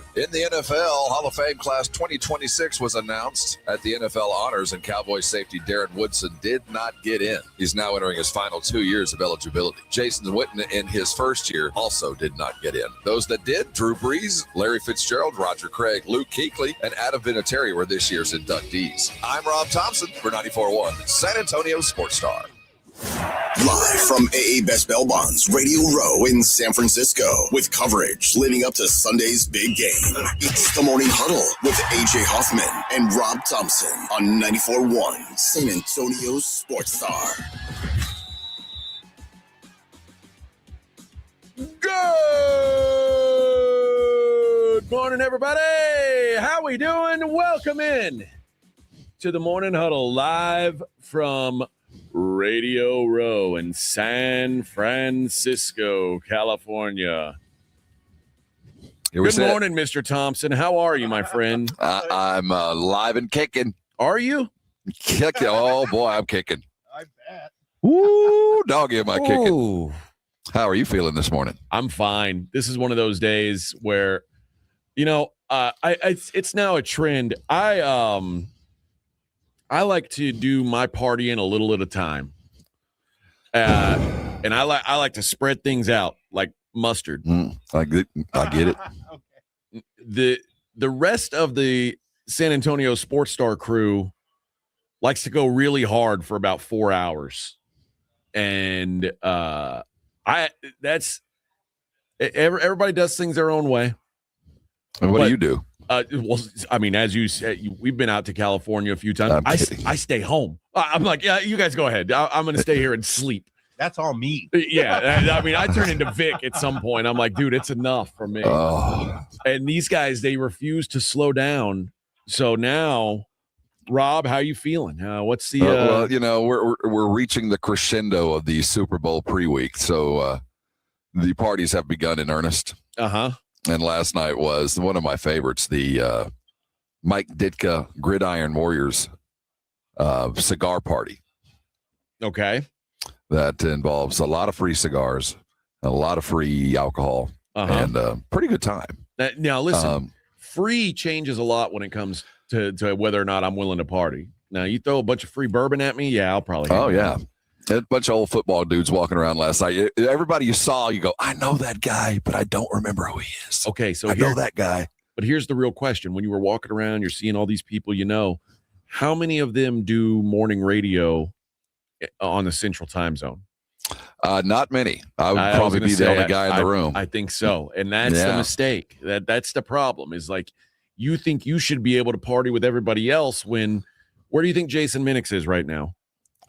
5. In the NFL, Hall of Fame Class 2026 was announced at the NFL Honors, and Cowboys safety Darren Woodson did not get in. He's now entering his final 2 years of eligibility. Jason Witten in his first year also did not get in. Those that did, Drew Brees, Larry Fitzgerald, Roger Craig, Luke Kuechly, and Adam Vinatieri were this year's inductees. I'm Rob Thompson for 94.1 San Antonio Sports Star. Live from AA Best Bail Bonds Radio Row in San Francisco, with coverage leading up to Sunday's big game. It's the Morning Huddle with AJ Hoffman and Rob Thompson on 94.1 San Antonio Sports Star. Good morning, everybody. How we doing? Welcome in to the Morning Huddle, live from Radio Row in San Francisco, California. Good morning, Mr. Thompson. How are you, my friend? I'm live and kicking. Are you? Kicking. Oh, boy, I'm kicking. I bet. Woo, doggy am I kicking. How are you feeling this morning? I'm fine. This is one of those days where, it's now a trend. I like to do my partying a little at a time, and I like to spread things out like mustard. I get it. Okay. The rest of the San Antonio Sports Star crew likes to go really hard for about 4 hours, and everybody does things their own way. And what do you do? Well, I mean, as you said, we've been out to California a few times. I stay home. I'm like, yeah, you guys go ahead. I'm going to stay here and sleep. That's all me. Yeah. I mean, I turn into Vic at some point. I'm like, dude, it's enough for me. Oh. And these guys, they refuse to slow down. So now, Rob, how you feeling? What's the? Well, we're reaching the crescendo of the Super Bowl pre-week, so the parties have begun in earnest. And last night was one of my favorites, the Mike Ditka Gridiron Warriors cigar party. Okay. That involves a lot of free cigars, a lot of free alcohol, and pretty good time. Now, listen, free changes a lot when it comes to whether or not I'm willing to party. Now, you throw a bunch of free bourbon at me, yeah, I'll probably. Oh, yeah. A bunch of old football dudes walking around last night. Everybody you saw, you go, I know that guy, but I don't remember who he is. Okay, so I know that guy. But here's the real question. When you were walking around, you're seeing all these people how many of them do morning radio on the Central Time Zone? Not many. I would probably be the only guy in the room. I think so. And that's the mistake. That's the problem, is like you think you should be able to party with everybody else when where do you think Jason Minix is right now?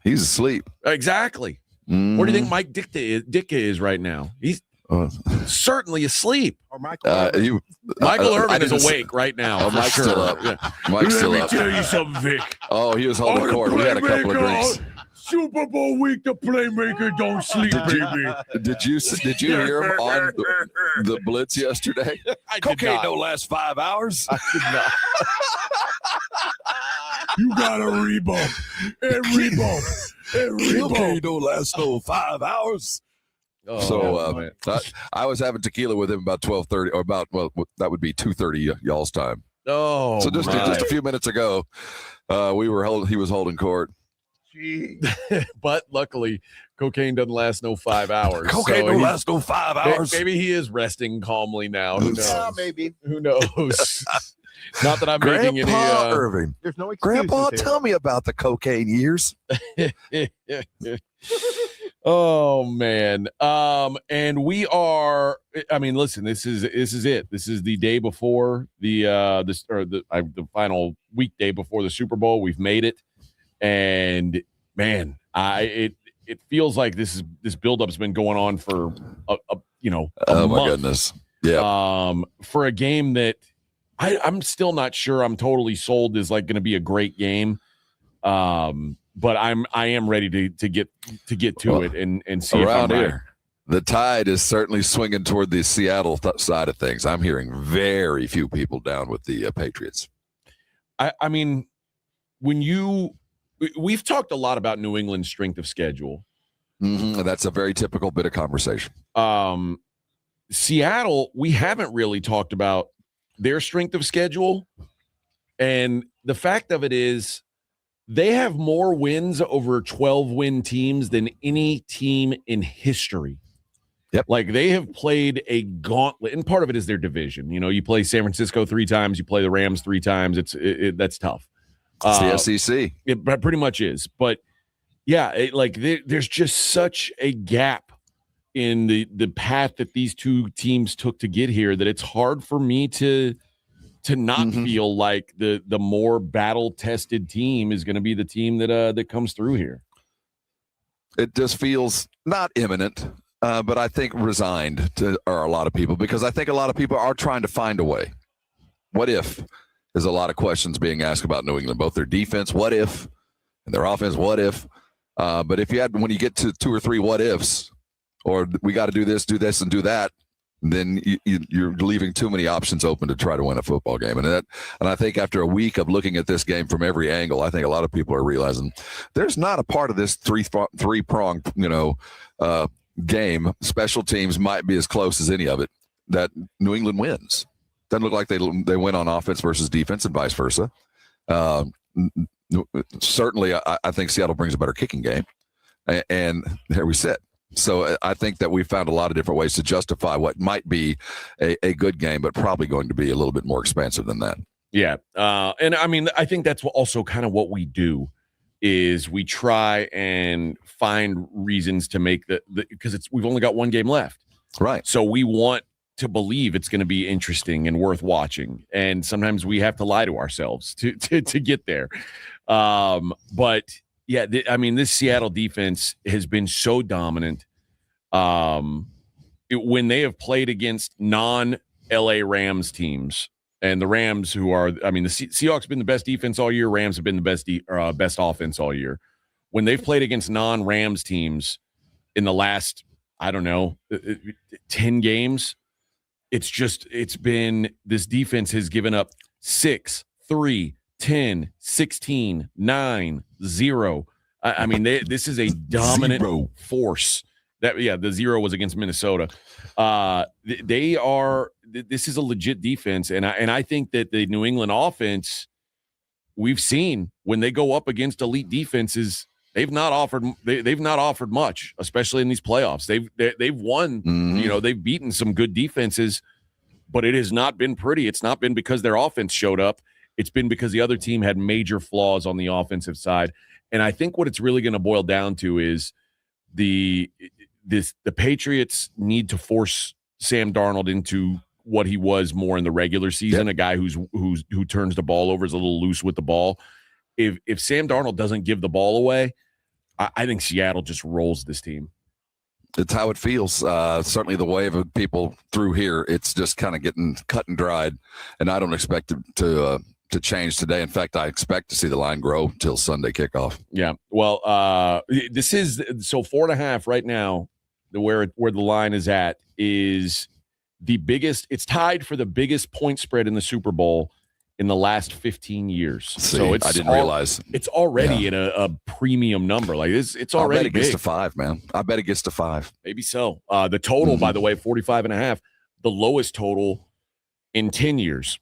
He's asleep. Exactly. Where do you think Mike Ditka is right now? He's certainly asleep. Or Michael Irvin is awake right now. Oh, Mike's still up. Yeah. Mike's still up. Let me tell you something, Vic. Oh, he was holding court. We had a couple of drinks. Super Bowl week, the playmaker don't sleep, baby. Did you hear him on the Blitz yesterday? Cocaine don't last 5 hours. I did not. You got a rebound. Cocaine don't last no 5 hours. Oh, so I was having tequila with him about 12:30, or that would be 2:30 y'all's time. Oh, so just a few minutes ago, he was holding court. But luckily, cocaine doesn't last no 5 hours. Cocaine don't last no 5 hours. Maybe he is resting calmly now. Who knows? Yeah, maybe. Who knows? Not that I'm Grandpa making any. Irving. There's no excuses. Grandpa, here. tell me about the cocaine years. Oh man. And we are. I mean, listen. This is it. This is the day before the final weekday before the Super Bowl. We've made it, and man, it feels like this buildup has been going on for a month. My goodness. Yeah. For a game that I'm still not sure I'm totally sold is like going to be a great game. But I am ready to get to it and see around if I'm here. right. The tide is certainly swinging toward the Seattle side of things. I'm hearing very few people down with the Patriots. I mean, we've talked a lot about New England's strength of schedule. Mm-hmm. That's a very typical bit of conversation. Seattle, we haven't really talked about their strength of schedule. And the fact of it is they have more wins over 12-win teams than any team in history. Yep. Like they have played a gauntlet, and part of it is their division. You know, you play San Francisco 3 times, you play the Rams 3 times. That's tough. It's the SEC. It pretty much is. But yeah, there's just such a gap in the path that these two teams took to get here that it's hard for me to not feel like the more battle-tested team is going to be the team that comes through here. It just feels not imminent, but I think resigned are a lot of people, because I think a lot of people are trying to find a way. What if? There's a lot of questions being asked about New England, both their defense, what if, and their offense, what if. But when you get to 2 or 3 what ifs, or we got to do this, and do that, then you're leaving too many options open to try to win a football game. And I think after a week of looking at this game from every angle, I think a lot of people are realizing there's not a part of this three-pronged, game. Special teams might be as close as any of it that New England wins. Doesn't look like they win on offense versus defense and vice versa. Certainly, I think Seattle brings a better kicking game, and there we sit. So I think that we found a lot of different ways to justify what might be a good game, but probably going to be a little bit more expansive than that. Yeah, and I mean, I think that's also kind of what we do is we try and find reasons to make because we've only got one game left, right? So we want to believe it's going to be interesting and worth watching, and sometimes we have to lie to ourselves to get there. But yeah, this Seattle defense has been so dominant. When they have played against non-LA Rams teams, and the Rams, who are, the Seahawks have been the best defense all year. Rams have been the best offense all year. When they've played against non-Rams teams in the last, 10 games, it's been this defense has given up 6, 3, 10, 16, 9, 0. This is a dominant force. The 0 was against Minnesota. This is a legit defense, and I think that the New England offense, we've seen when they go up against elite defenses, they've not offered much, especially in these playoffs. They've won, they've beaten some good defenses, but it has not been pretty. It's not been because their offense showed up. It's been because the other team had major flaws on the offensive side. And I think what it's really going to boil down to is the Patriots need to force Sam Darnold into what he was more in the regular season, a guy who turns the ball over, is a little loose with the ball. If Sam Darnold doesn't give the ball away, I think Seattle just rolls this team. It's how it feels. Certainly the wave of people through here, it's just kind of getting cut and dried, and I don't expect it to change today. In fact, I expect to see the line grow till Sunday kickoff. Yeah. Well, this is 4.5 right now. Where the line is at is the biggest. It's tied for the biggest point spread in the Super Bowl in the last 15 years. So I didn't realize it's already in a premium number. Like it's already I bet it gets to 5, man. I bet it gets to 5. Maybe so. The total, by the way, 45.5, the lowest total in 10 years.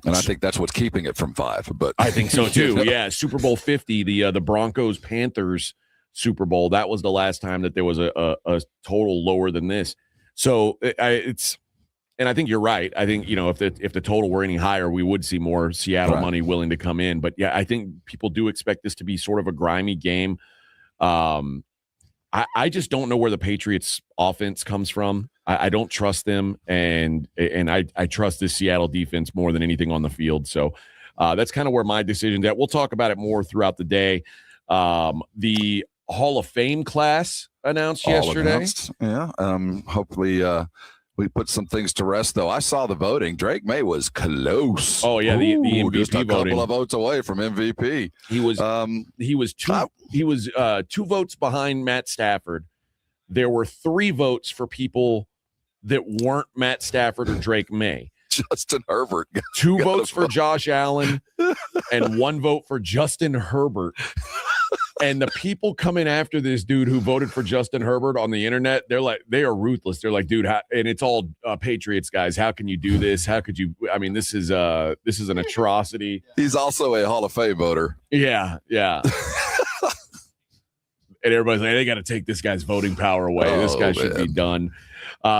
And I think that's what's keeping it from 5. But I think so too. Yeah, Super Bowl 50, the Broncos Panthers Super Bowl. That was the last time that there was a total lower than this. So and I think you're right. I think if the total were any higher, we would see more Seattle money willing to come in. But yeah, I think people do expect this to be sort of a grimy game. I just don't know where the Patriots offense comes from. I don't trust them, and I trust this Seattle defense more than anything on the field. So that's kind of where my decision's at. We'll talk about it more throughout the day. The Hall of Fame class announced yesterday. Yeah. Hopefully we put some things to rest, though. I saw the voting. Drake May was close. Oh yeah, the MVP just a voting. Couple of votes away from MVP. He was 2 votes behind Matt Stafford. There were 3 votes for people that weren't Matt Stafford or Drake May. Justin Herbert. 2 votes for Josh Allen and 1 vote for Justin Herbert. And the people coming after this dude who voted for Justin Herbert on the internet, they are ruthless. They're like, dude, and it's all Patriots guys. How can you do this? How could you? I mean, this is an atrocity. He's also a Hall of Fame voter. Yeah. And everybody's like, they got to take this guy's voting power away. This guy should be done.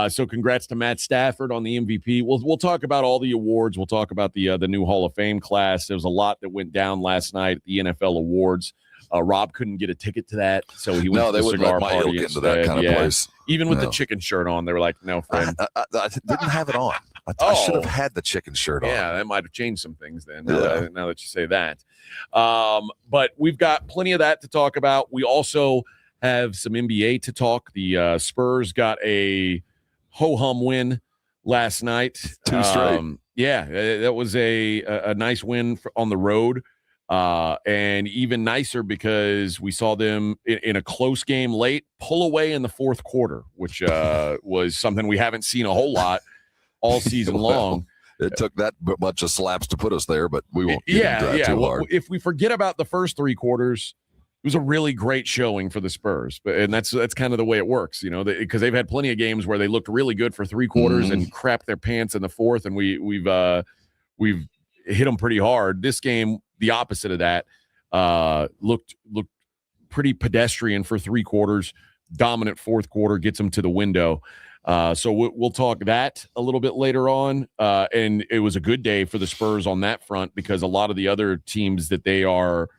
So congrats to Matt Stafford on the MVP. We'll talk about all the awards. We'll talk about the new Hall of Fame class. There was a lot that went down last night at the NFL awards. Rob couldn't get a ticket to that, so he went to the cigar party get into that kind of place. Even with the chicken shirt on, they were like, no, friend. I didn't have it on. I should have had the chicken shirt on. Yeah, that might have changed some things then, now that you say that. But we've got plenty of that to talk about. We also have some NBA to talk. The Spurs got a ho-hum win last night. 2 straight. That was a nice win on the road. And even nicer because we saw them in a close game late pull away in the fourth quarter, which was something we haven't seen a whole lot all season long. It took that bunch of slaps to put us there, but we won't get into that too hard. If we forget about the first 3 quarters, it was a really great showing for the Spurs, and that's kind of the way it works, because they've had plenty of games where they looked really good for 3 quarters and crapped their pants in the fourth, and we've hit them pretty hard. This game, the opposite of that, looked pretty pedestrian for 3 quarters. Dominant fourth quarter gets them to the window. So we'll talk that a little bit later on. And it was a good day for the Spurs on that front because a lot of the other teams that they are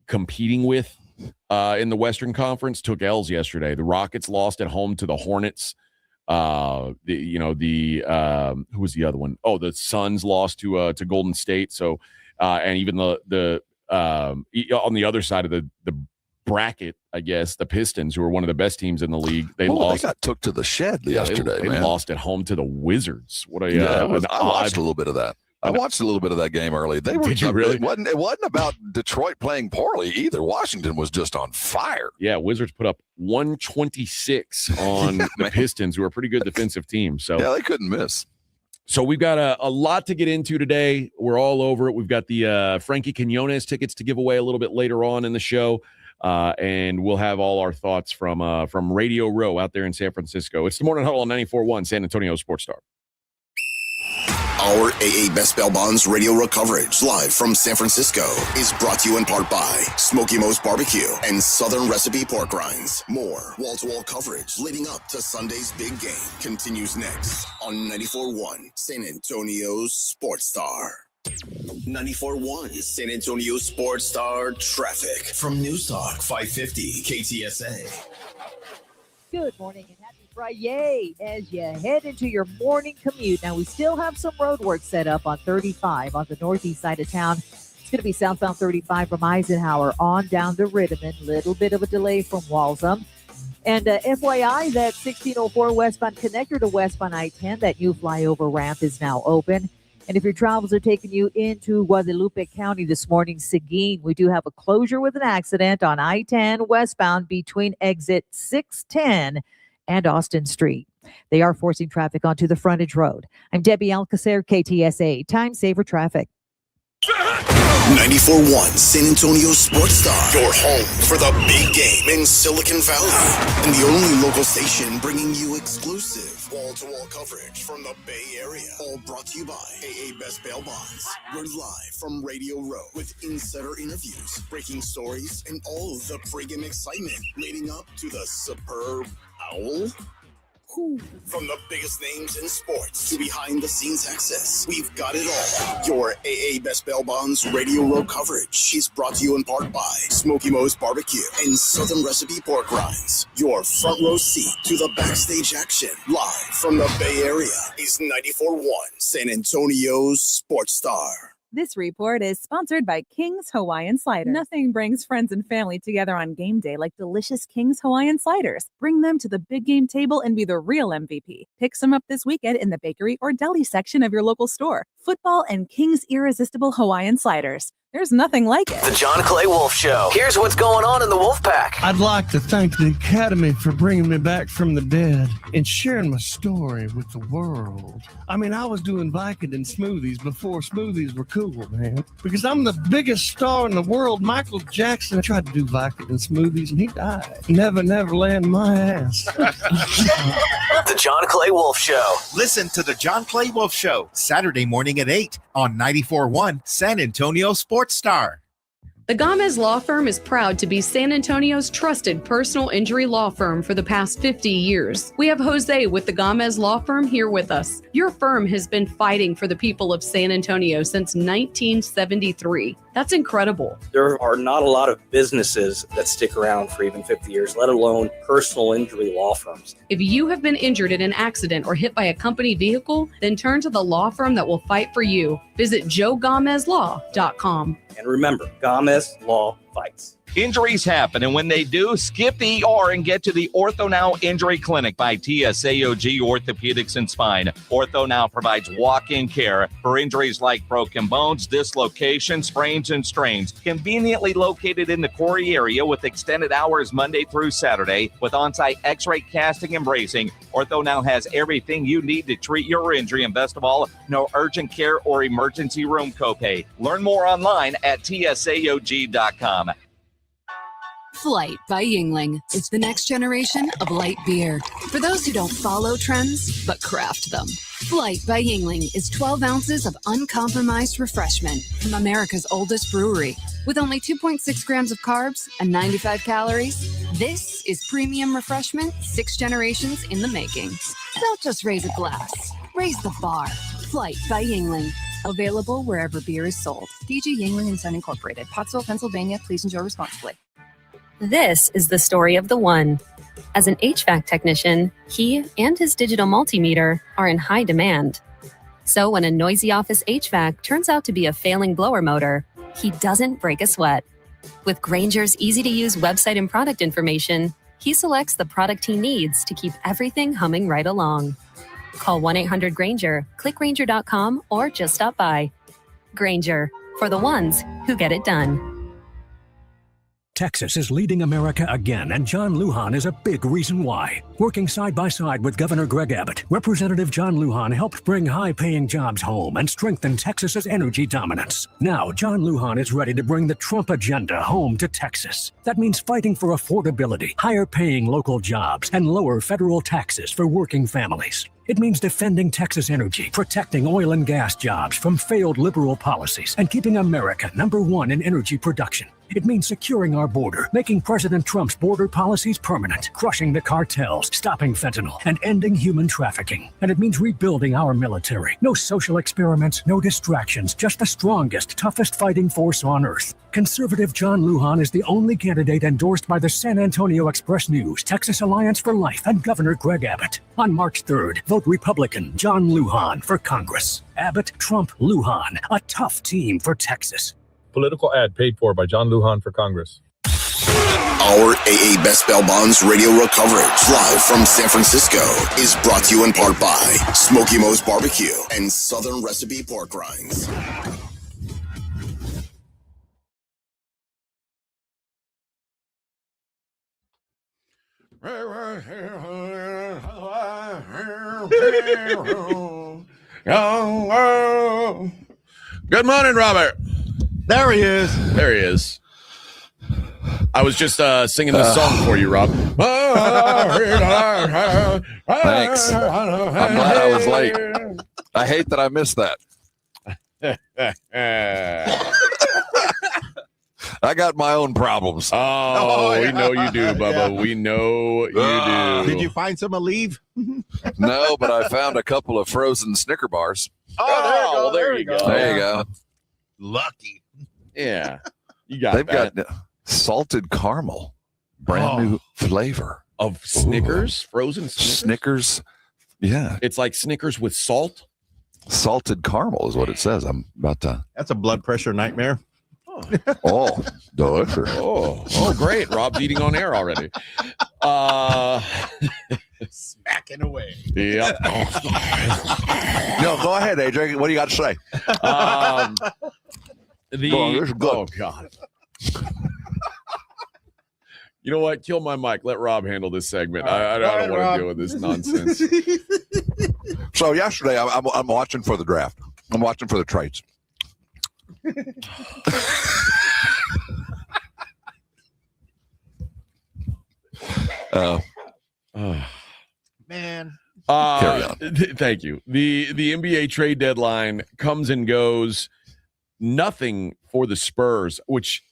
competing with in the Western Conference took L's yesterday. The Rockets lost at home to the Hornets. Who was the other one? Oh, the Suns lost to Golden State. So, and even the on the other side of the bracket, I guess, the Pistons, who are one of the best teams in the league, they lost. They got took to the shed yesterday. They lost at home to the Wizards. What a I watched a little bit of that. I watched a little bit of that game early. Did you really? It wasn't about Detroit playing poorly either. Washington was just on fire. Yeah, Wizards put up 126 on the Pistons, who are a pretty good defensive team. So yeah, they couldn't miss. So we've got a lot to get into today. We're all over it. We've got the Frankie Quinones tickets to give away a little bit later on in the show. And we'll have all our thoughts from Radio Row out there in San Francisco. It's the Morning Huddle on 94.1 San Antonio Sports Star. Our AA Best Bail Bonds Radio Row coverage live from San Francisco is brought to you in part by Smoky Mo's Barbecue and Southern Recipe Pork Rinds. More wall-to-wall coverage leading up to Sunday's big game continues next on 94.1 San Antonio's Sports Star. 94.1 San Antonio Sports Star traffic from News Talk 550 KTSA. Good morning and happy Friday as you head into your morning commute. Now, we still have some road work set up on 35 on the northeast side of town. It's going to be southbound 35 from Eisenhower on down to Rittiman. Little bit of a delay from Walsham. And FYI, that 1604 westbound connector to westbound I-10, that new flyover ramp is now open. And if your travels are taking you into Guadalupe County this morning, Seguin, we do have a closure with an accident on I-10 westbound between exit 610 and Austin Street. They are forcing traffic onto the frontage road. I'm Debbie Alcacer, KTSA, Time Saver Traffic. 94.1 San Antonio Sports Star, your home for the big game in Silicon Valley. And the only local station bringing you exclusive wall-to-wall coverage from the Bay Area. All brought to you by AA Best Bail Bonds. We're live from Radio Row with insider interviews, breaking stories, and all the pregame excitement leading up to the superb Owl. From the biggest names in sports to behind-the-scenes access, we've got it all. Your AA Best Bail Bonds Radio Row coverage is brought to you in part by Smoky Mo's Barbecue and Southern Recipe Pork Rinds. Your front row seat to the backstage action, live from the Bay Area, is 94.1 San Antonio's Sports Star. This report is sponsored by King's Hawaiian Sliders. Nothing brings friends and family together on game day like delicious King's Hawaiian Sliders. Bring them to the big game table and be the real MVP. Pick some up this weekend in the bakery or deli section of your local store. football, and King's irresistible Hawaiian sliders. There's nothing like it. The John Clay Wolf Show. Here's what's going on in the Wolf Pack. I'd like to thank the Academy for bringing me back from the dead and sharing my story with the world. I mean, I was doing Vicodin smoothies before smoothies were cool, man. Because I'm the biggest star in the world. Michael Jackson tried to do Vicodin smoothies and he died. Never land my ass. The John Clay Wolf Show. Listen to the John Clay Wolf Show, Saturday morning at 8 on 94.1 San Antonio Sports Star. The Gomez Law Firm is proud to be San Antonio's trusted personal injury law firm for the past 50 years. We have Jose with the Gomez Law Firm here with us. Your firm has been fighting for the people of San Antonio since 1973. That's incredible. There are not a lot of businesses that stick around for even 50 years, let alone personal injury law firms. If you have been injured in an accident or hit by a company vehicle, then turn to the law firm that will fight for you. Visit joegomezlaw.com. And remember, Gomez Law Fights. Injuries happen, and when they do, skip the ER and get to the Ortho Now Injury Clinic by TSAOG Orthopedics and Spine. Ortho Now provides walk-in care for injuries like broken bones, dislocations, sprains, and strains. Conveniently located in the Corey area with extended hours Monday through Saturday with on-site x-ray casting and bracing, Ortho Now has everything you need to treat your injury, and best of all, no urgent care or emergency room copay. Learn more online at tsaog.com. Flight by Yingling is the next generation of light beer. For those who don't follow trends, but craft them. Flight by Yingling is 12 ounces of uncompromised refreshment from America's oldest brewery. With only 2.6 grams of carbs and 95 calories, this is premium refreshment 6 generations in the making. Don't just raise a glass, raise the bar. Flight by Yingling. Available wherever beer is sold. DG Yingling & Son Incorporated, Pottsville, Pennsylvania. Please enjoy responsibly. This is the story of the one. As an HVAC technician, he and his digital multimeter are in high demand. So when a noisy office HVAC turns out to be a failing blower motor, he doesn't break a sweat. With Grainger's easy-to-use website and product information, he selects the product he needs to keep everything humming right along. Call 1-800-GRAINGER, click Grainger.com, or just stop by. Grainger, for the ones who get it done. Texas is leading America again, and John Lujan is a big reason why. Working side by side with Governor Greg Abbott, Representative John Lujan helped bring high-paying jobs home and strengthen Texas's energy dominance. Now, John Lujan is ready to bring the Trump agenda home to Texas. That means fighting for affordability, higher-paying local jobs, and lower federal taxes for working families. It means defending Texas energy, protecting oil and gas jobs from failed liberal policies, and keeping America #1 in energy production. It means securing our border, making President Trump's border policies permanent, crushing the cartels, stopping fentanyl, and ending human trafficking. And it means rebuilding our military. No social experiments, no distractions, just the strongest, toughest fighting force on earth. Conservative John Lujan is the only candidate endorsed by the San Antonio Express-News, Texas Alliance for Life, and Governor Greg Abbott. On March 3rd, vote Republican John Lujan for Congress. Abbott, Trump, Lujan, a tough team for Texas. Political ad paid for by John Lujan for Congress. Our AA Best Bail Bonds radio row coverage live from San Francisco is brought to you in part by Smoky Mo's Barbecue and Southern Recipe Pork Rinds. Good morning, Robert. There he is. There he is. I was just singing this song for you, Rob. Thanks. I'm glad I was late. I hate that I missed that. I got my own problems. We know you do, Bubba. We know you do. Did you find some Aleve? No, but I found a couple of frozen Snicker bars. Oh, there you go. There you go. Lucky. Yeah. You got They've that. got salted caramel. Brand new flavor. Of Snickers? Frozen Snickers? Snickers. Yeah. It's like Snickers with salt? Salted caramel is what it says. I'm about to. That's a blood pressure nightmare. Oh, delicious. Oh, great. Rob's eating on air already. hacking away. Yep. No, go ahead, AJ. What do you got to say? This is good. Oh, God. You know what? Kill my mic. Let Rob handle this segment. I don't want to deal with this nonsense. So yesterday, I'm watching for the draft. I'm watching for the trades. Man. Carry on. Thank you. The NBA trade deadline comes and goes. Nothing for the Spurs, which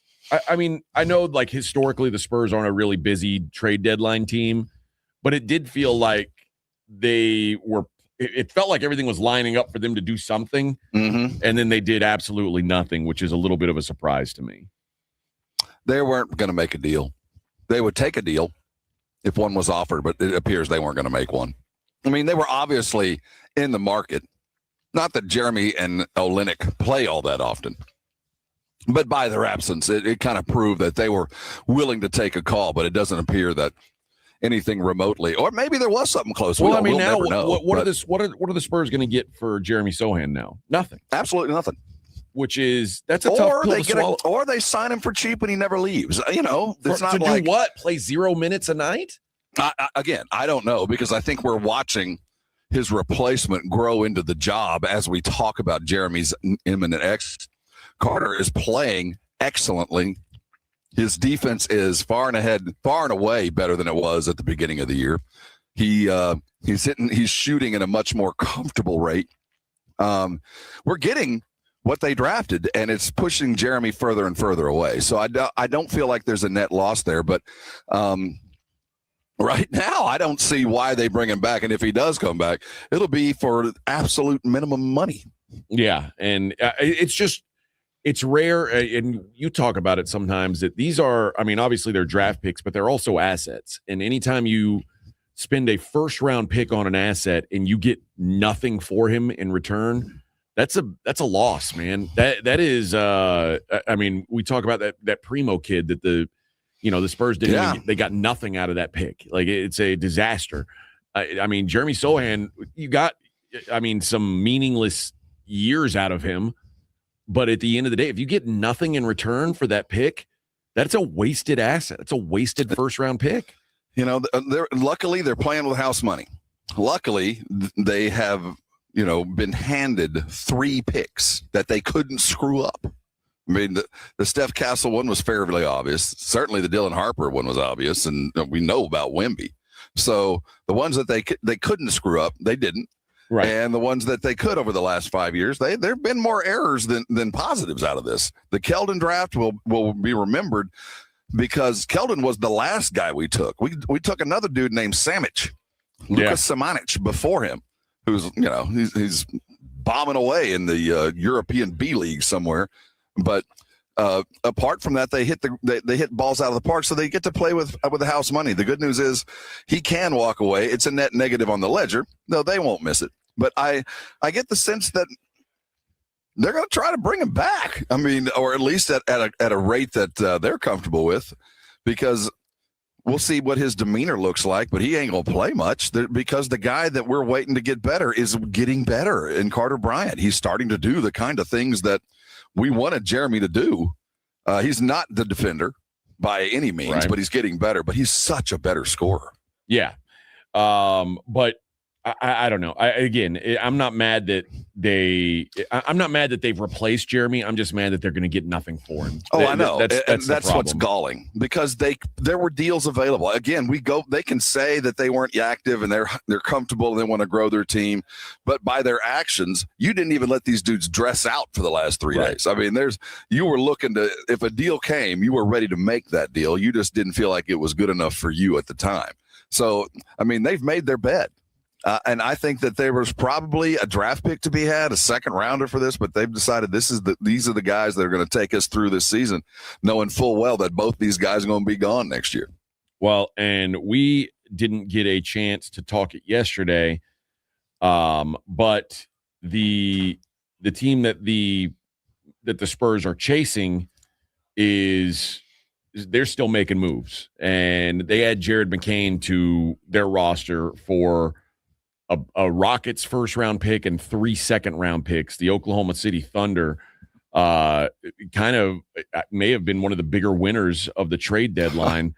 I mean, I know like historically the Spurs aren't a really busy trade deadline team, but it did feel like they were. It felt like everything was lining up for them to do something, and then they did absolutely nothing, which is a little bit of a surprise to me. They weren't going to make a deal. They would take a deal if one was offered, but it appears they weren't going to make one. I mean, they were obviously in the market. Not that Jeremy and Olynyk play all that often, but by their absence, it kind of proved that they were willing to take a call, but it doesn't appear that anything remotely, or maybe there was something close. Well, I mean, we'll now never know, what are the Spurs going to get for Jeremy Sohan now? Nothing. Absolutely nothing. Which is tough pill to swallow. Or they sign him for cheap and he never leaves. You know, it's not to like do what? Play 0 minutes a night? Again, I don't know, because I think we're watching his replacement grow into the job as we talk about Jeremy's imminent exit. Carter is playing excellently. His defense is far and away better than it was at the beginning of the year. He's shooting at a much more comfortable rate. We're getting what they drafted, and it's pushing Jeremy further and further away. So I don't feel like there's a net loss there, but right now I don't see why they bring him back. And if he does come back, it'll be for absolute minimum money. Yeah, and it's rare, and you talk about it sometimes, that these are, I mean, obviously they're draft picks, but they're also assets. And anytime you spend a first-round pick on an asset and you get nothing for him in return, that's a loss, man. That is, I mean, we talk about that Primo kid that the Spurs didn't. They got nothing out of that pick. Like, it's a disaster. I mean, Jeremy Sohan, you got, I mean, some meaningless years out of him. But at the end of the day, if you get nothing in return for that pick, that's a wasted asset. It's a wasted first-round pick. You know, luckily they're playing with house money. Luckily, they have, been handed 3 picks that they couldn't screw up. I mean, the Steph Castle one was fairly obvious. Certainly the Dylan Harper one was obvious, and we know about Wemby. So the ones that they couldn't screw up, they didn't. Right. And the ones that they could over the last 5 years, there have been more errors than positives out of this. The Keldon draft will be remembered because Keldon was the last guy we took. We took another dude named Samic, Lucas Samanic, before him, who's he's bombing away in the European B League somewhere. But apart from that, they hit balls out of the park, so they get to play with the house money. The good news is he can walk away. It's a net negative on the ledger. No, they won't miss it. But I get the sense that they're going to try to bring him back. I mean, or at least at a rate that they're comfortable with, because we'll see what his demeanor looks like. But he ain't going to play much because the guy that we're waiting to get better is getting better in Carter Bryant. He's starting to do the kind of things that we wanted Jeremy to do. He's not the defender by any means, but he's getting better. But he's such a better scorer. Yeah. But I don't know. I'm not mad that they've replaced Jeremy. I'm just mad that they're going to get nothing for him. Oh, I know. That's what's problem. galling, because there were deals available. Again, they can say that they weren't active and they're comfortable and they want to grow their team, but by their actions, you didn't even let these dudes dress out for the last 3 days. I mean, you were looking to, if a deal came, you were ready to make that deal. You just didn't feel like it was good enough for you at the time. So, I mean, they've made their bed. And I think that there was probably a draft pick to be had, a second rounder for this, but they've decided these are the guys that are going to take us through this season, knowing full well that both these guys are going to be gone next year. Well, and we didn't get a chance to talk it yesterday, but the team that the Spurs are chasing is they're still making moves, and they add Jared McCain to their roster for a Rockets first-round pick and 3 second-round picks. The Oklahoma City Thunder kind of may have been one of the bigger winners of the trade deadline.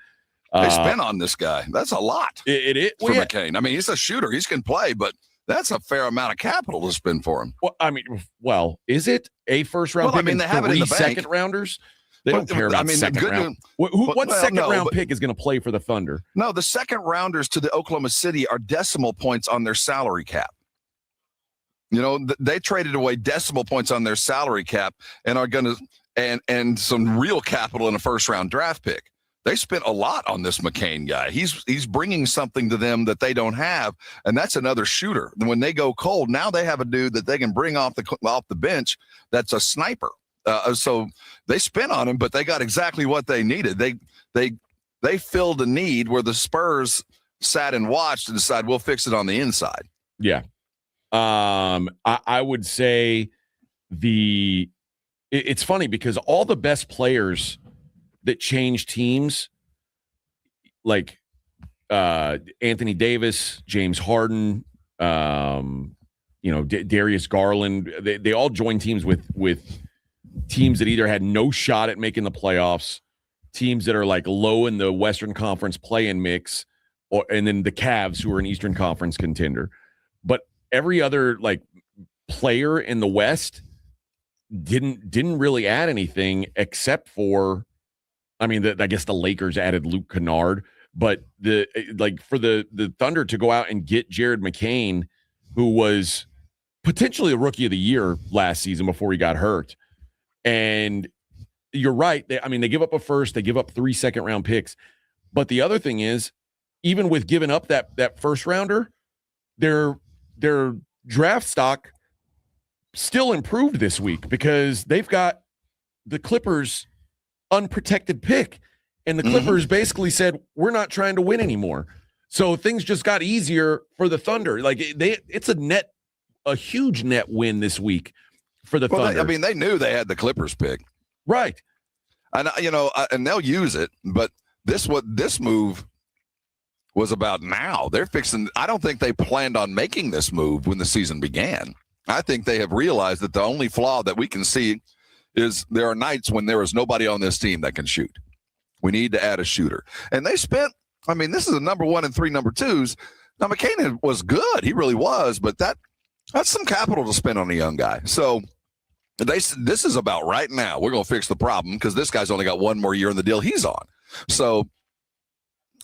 They spent on this guy. That's a lot. It is for McCain. I mean, he's a shooter. He can play, but that's a fair amount of capital to spend for him. Well, I mean, is it a first-round pick? I mean, they have it in the bank. Second-rounders? They don't care about second round. What second-round pick is going to play for the Thunder? No, the second-rounders to the Oklahoma City are decimal points on their salary cap. You know, they traded away decimal points on their salary cap and are going to and some real capital in a first-round draft pick. They spent a lot on this McCain guy. He's bringing something to them that they don't have, and that's another shooter. When they go cold, now they have a dude that they can bring off the bench that's a sniper. So they spent on him, but they got exactly what they needed. They filled a need where the Spurs sat and watched and decided we'll fix it on the inside. Yeah. I would say it's funny because all the best players that change teams, like Anthony Davis, James Harden, Darius Garland, they all joined teams with teams that either had no shot at making the playoffs, teams that are like low in the Western Conference play-in mix, and then the Cavs, who are an Eastern Conference contender. But every other like player in the West didn't really add anything except for, I mean, I guess the Lakers added Luke Kennard, but for the Thunder to go out and get Jared McCain, who was potentially a rookie of the year last season before he got hurt. And you're right. They give up a first, they give up 3 second-round picks. But the other thing is, even with giving up that first rounder, their draft stock still improved this week because they've got the Clippers unprotected pick. And the Clippers basically said, we're not trying to win anymore. So things just got easier for the Thunder. Like it's a huge net win this week for the Thunder. They knew they had the Clippers pick. Right. And, and they'll use it. But this move was about now. They're fixing. I don't think they planned on making this move when the season began. I think they have realized that the only flaw that we can see is there are nights when there is nobody on this team that can shoot. We need to add a shooter. And they spent, this is a number 1 and 3 number 2s. Now, McCain was good. He really was. But that's some capital to spend on a young guy. So this is about right now. We're going to fix the problem because this guy's only got 1 more year in the deal he's on. So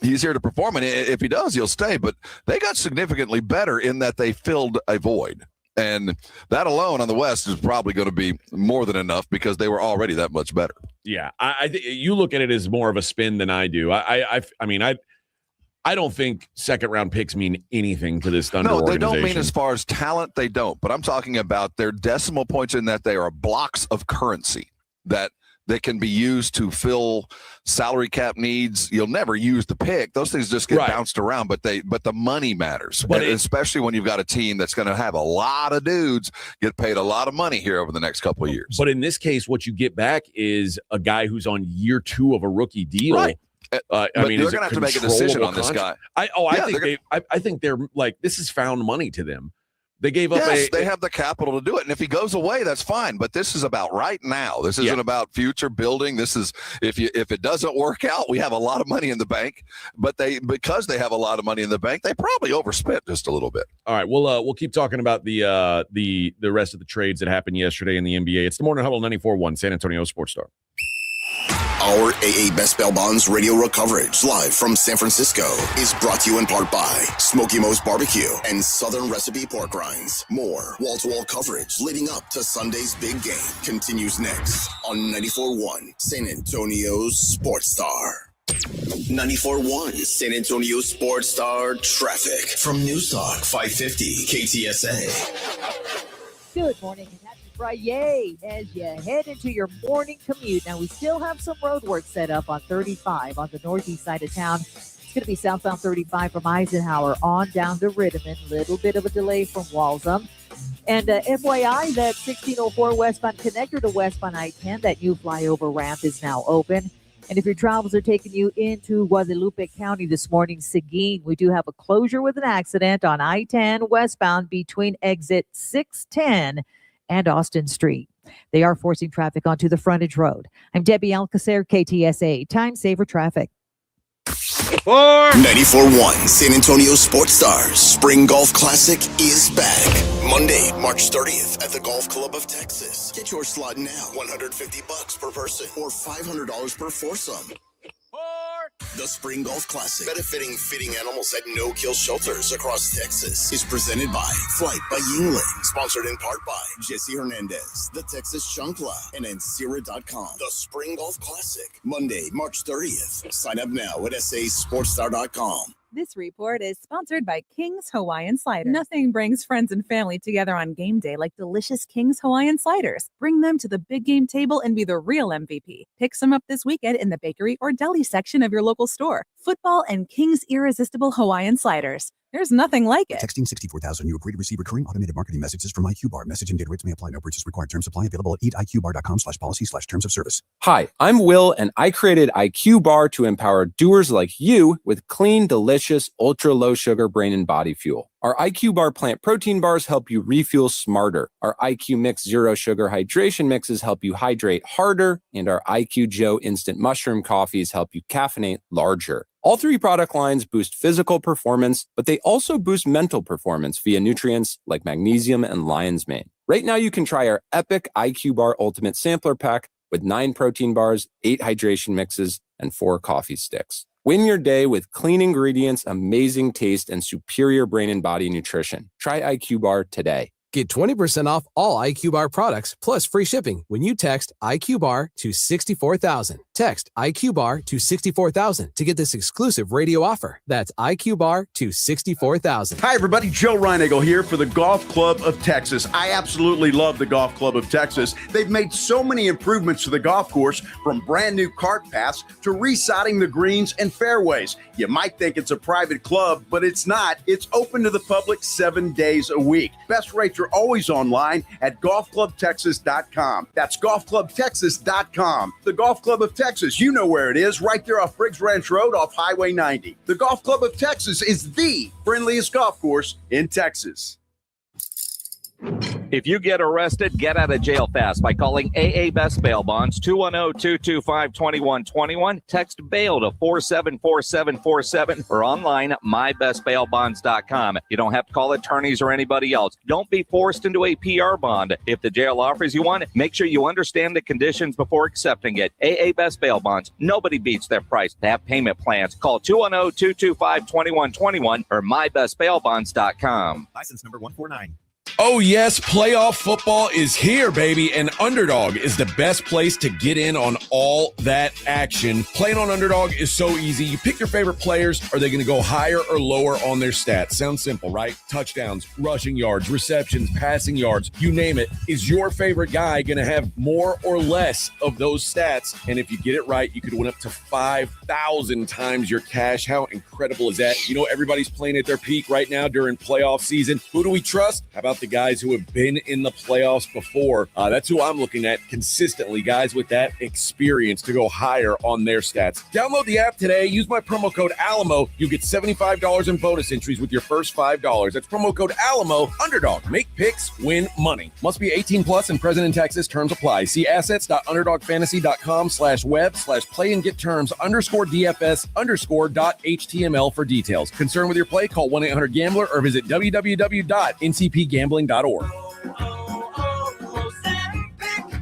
he's here to perform, and if he does, he'll stay. But they got significantly better in that they filled a void. And that alone on the West is probably going to be more than enough because they were already that much better. Yeah, I think you look at it as more of a spin than I do. I don't think second-round picks mean anything to this Thunder organization. No, they don't mean as far as talent, they don't. But I'm talking about their decimal points in that they are blocks of currency that they can be used to fill salary cap needs. You'll never use the pick; those things just get bounced around. But the money matters, especially when you've got a team that's going to have a lot of dudes get paid a lot of money here over the next couple of years. But in this case, what you get back is a guy who's on year 2 of a rookie deal. Right. But they're going to have to make a decision on this guy. I think they're like, this is found money to them. They gave up. They have the capital to do it, and if he goes away, that's fine. But this is about right now. This isn't about future building. This is if it doesn't work out, we have a lot of money in the bank. But because they have a lot of money in the bank, they probably overspent just a little bit. All right, we'll keep talking about the rest of the trades that happened yesterday in the NBA. It's the Morning Huddle 94.1 San Antonio Sports Star. Our AA Best Bail Bonds radio row coverage live from San Francisco is brought to you in part by Smoky Mo's Barbecue and Southern Recipe Pork Rinds. More wall-to-wall coverage leading up to Sunday's big game continues next on 94.1 San Antonio's Sports Star. 94.1 San Antonio Sports Star traffic from News Talk 550 KTSA. Good morning and happy Friday as you head into your morning commute. Now, we still have some road work set up on 35 on the northeast side of town. It's going to be southbound 35 from Eisenhower on down to Rittiman. Little bit of a delay from Walsham. And FYI, that 1604 westbound connector to westbound I-10, that new flyover ramp is now open. And if your travels are taking you into Guadalupe County this morning, Seguin, we do have a closure with an accident on I-10 westbound between exit 610 and Austin Street. They are forcing traffic onto the frontage road. I'm Debbie Alcacer, KTSA, Time Saver Traffic. 94.1 San Antonio Sports Stars Spring Golf Classic is back. Monday, March 30th at the Golf Club of Texas. Get your slot now. $150 per person or $500 per foursome. The Spring Golf Classic, benefiting fitting animals at no-kill shelters across Texas, is presented by Flight by Yingling, sponsored in part by Jesse Hernandez, the Texas Chunkla, and Encira.com. The Spring Golf Classic, Monday, March 30th. Sign up now at sasportstar.com. This report is sponsored by King's Hawaiian Sliders. Nothing brings friends and family together on game day like delicious King's Hawaiian Sliders. Bring them to the big game table and be the real MVP. Pick some up this weekend in the bakery or deli section of your local store. Football and King's Irresistible Hawaiian Sliders. There's nothing like it. Texting 64,000. You agree to receive recurring automated marketing messages from IQ Bar. Message and data rates may apply. No purchase required. Terms apply. Available at eatiqbar.com/policy/terms of service. Hi, I'm Will, and I created IQ Bar to empower doers like you with clean, delicious, ultra-low sugar brain and body fuel. Our IQ Bar plant protein bars help you refuel smarter. Our IQ Mix Zero Sugar Hydration Mixes help you hydrate harder. And our IQ Joe Instant Mushroom Coffees help you caffeinate larger. All three product lines boost physical performance, but they also boost mental performance via nutrients like magnesium and lion's mane. Right now, you can try our epic IQ Bar Ultimate Sampler Pack with 9 protein bars, 8 hydration mixes, and 4 coffee sticks. Win your day with clean ingredients, amazing taste, and superior brain and body nutrition. Try IQ Bar today. Get 20% off all IQ Bar products plus free shipping when you text IQ Bar to 64,000. Text IQ Bar to 64,000 to get this exclusive radio offer. That's IQ Bar to 64,000. Hi, everybody. Joe Reinagle here for the Golf Club of Texas. I absolutely love the Golf Club of Texas. They've made so many improvements to the golf course, from brand new cart paths to resodding the greens and fairways. You might think it's a private club, but it's not. It's open to the public 7 days a week. Best rates are always online at golfclubtexas.com. That's golfclubtexas.com. The Golf Club of Texas, you know where it is, right there off Briggs Ranch Road off Highway 90. The Golf Club of Texas is the friendliest golf course in Texas. If you get arrested, get out of jail fast by calling AA Best Bail Bonds, 210-225-2121. Text bail to 474747 or online at mybestbailbonds.com. You don't have to call attorneys or anybody else. Don't be forced into a PR bond. If the jail offers you one, make sure you understand the conditions before accepting it. AA Best Bail Bonds. Nobody beats their price. They have payment plans. Call 210-225-2121 or mybestbailbonds.com. License number 149. Oh, yes, playoff football is here, baby, and Underdog is the best place to get in on all that action. Playing on Underdog is so easy. You pick your favorite players. Are they going to go higher or lower on their stats? Sounds simple, right? Touchdowns, rushing yards, receptions, passing yards, you name it. Is your favorite guy going to have more or less of those stats? And if you get it right, you could win up to 5,000 times your cash. How incredible is that? You know, everybody's playing at their peak right now during playoff season. Who do we trust? How about the guys who have been in the playoffs before? That's who I'm looking at consistently, guys with that experience to go higher on their stats. Download the app today. Use my promo code Alamo. You get $75 in bonus entries with your first $5. That's promo code Alamo. Underdog. Make picks, win money. Must be 18 plus and present in Texas. Terms apply. See assets.underdogfantasy.com/web/play and get terms _DFS_.html for details. Concerned with your play? Call 1-800-GAMBLER or visit www.ncpgambling.org.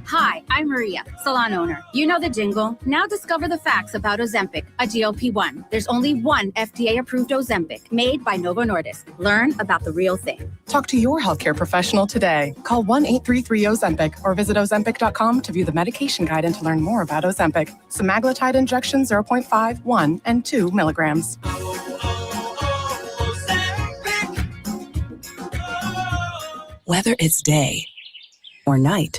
Hi, I'm Maria, salon owner. You know the jingle. Now discover the facts about Ozempic, a GLP-1. There's only one FDA-approved Ozempic, made by Novo Nordisk. Learn about the real thing. Talk to your healthcare professional today. Call 1-833-OZEMPIC or visit Ozempic.com to view the medication guide and to learn more about Ozempic. Semaglutide injection 0.5, 1, and 2 milligrams. Whether it's day or night,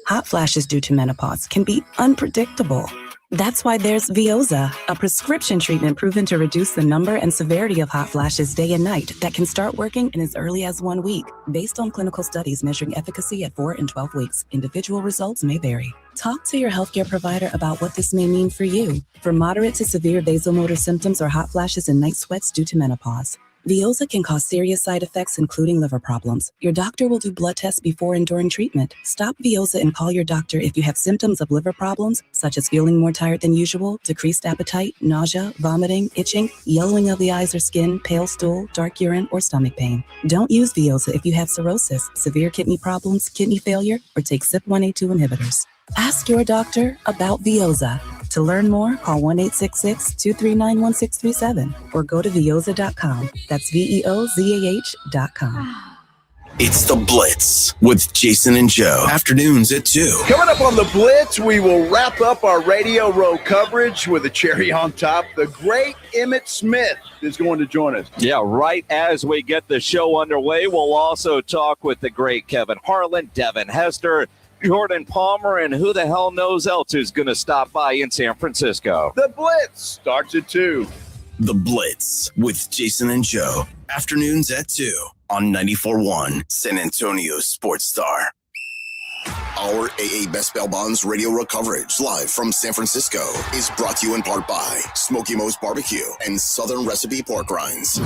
hot flashes due to menopause can be unpredictable. That's why there's Veoza, a prescription treatment proven to reduce the number and severity of hot flashes day and night that can start working in as early as 1 week. Based on clinical studies measuring efficacy at 4 and 12 weeks, individual results may vary. Talk to your healthcare provider about what this may mean for you. For moderate to severe vasomotor symptoms or hot flashes and night sweats due to menopause, Veoza can cause serious side effects, including liver problems. Your doctor will do blood tests before and during treatment. Stop Veoza and call your doctor if you have symptoms of liver problems, such as feeling more tired than usual, decreased appetite, nausea, vomiting, itching, yellowing of the eyes or skin, pale stool, dark urine, or stomach pain. Don't use Veoza if you have cirrhosis, severe kidney problems, kidney failure, or take CYP1A2 inhibitors. Ask your doctor about Veoza. To learn more, call 1-866-239-1637 or go to Veoza.com. That's VEOZAH.com. It's The Blitz with Jason and Joe. Afternoons at 2. Coming up on The Blitz, we will wrap up our Radio Row coverage with a cherry on top. The great Emmitt Smith is going to join us. Yeah, right as we get the show underway, we'll also talk with the great Kevin Harlan, Devin Hester, Jordan Palmer, and who the hell knows else who's going to stop by in San Francisco. The Blitz starts at 2. The Blitz with Jason and Joe. Afternoons at 2 on 94.1 San Antonio Sports Star. Our AA Best Bail Bonds Radio Row coverage live from San Francisco is brought to you in part by Smoky Mo's Barbecue and Southern Recipe Pork Rinds.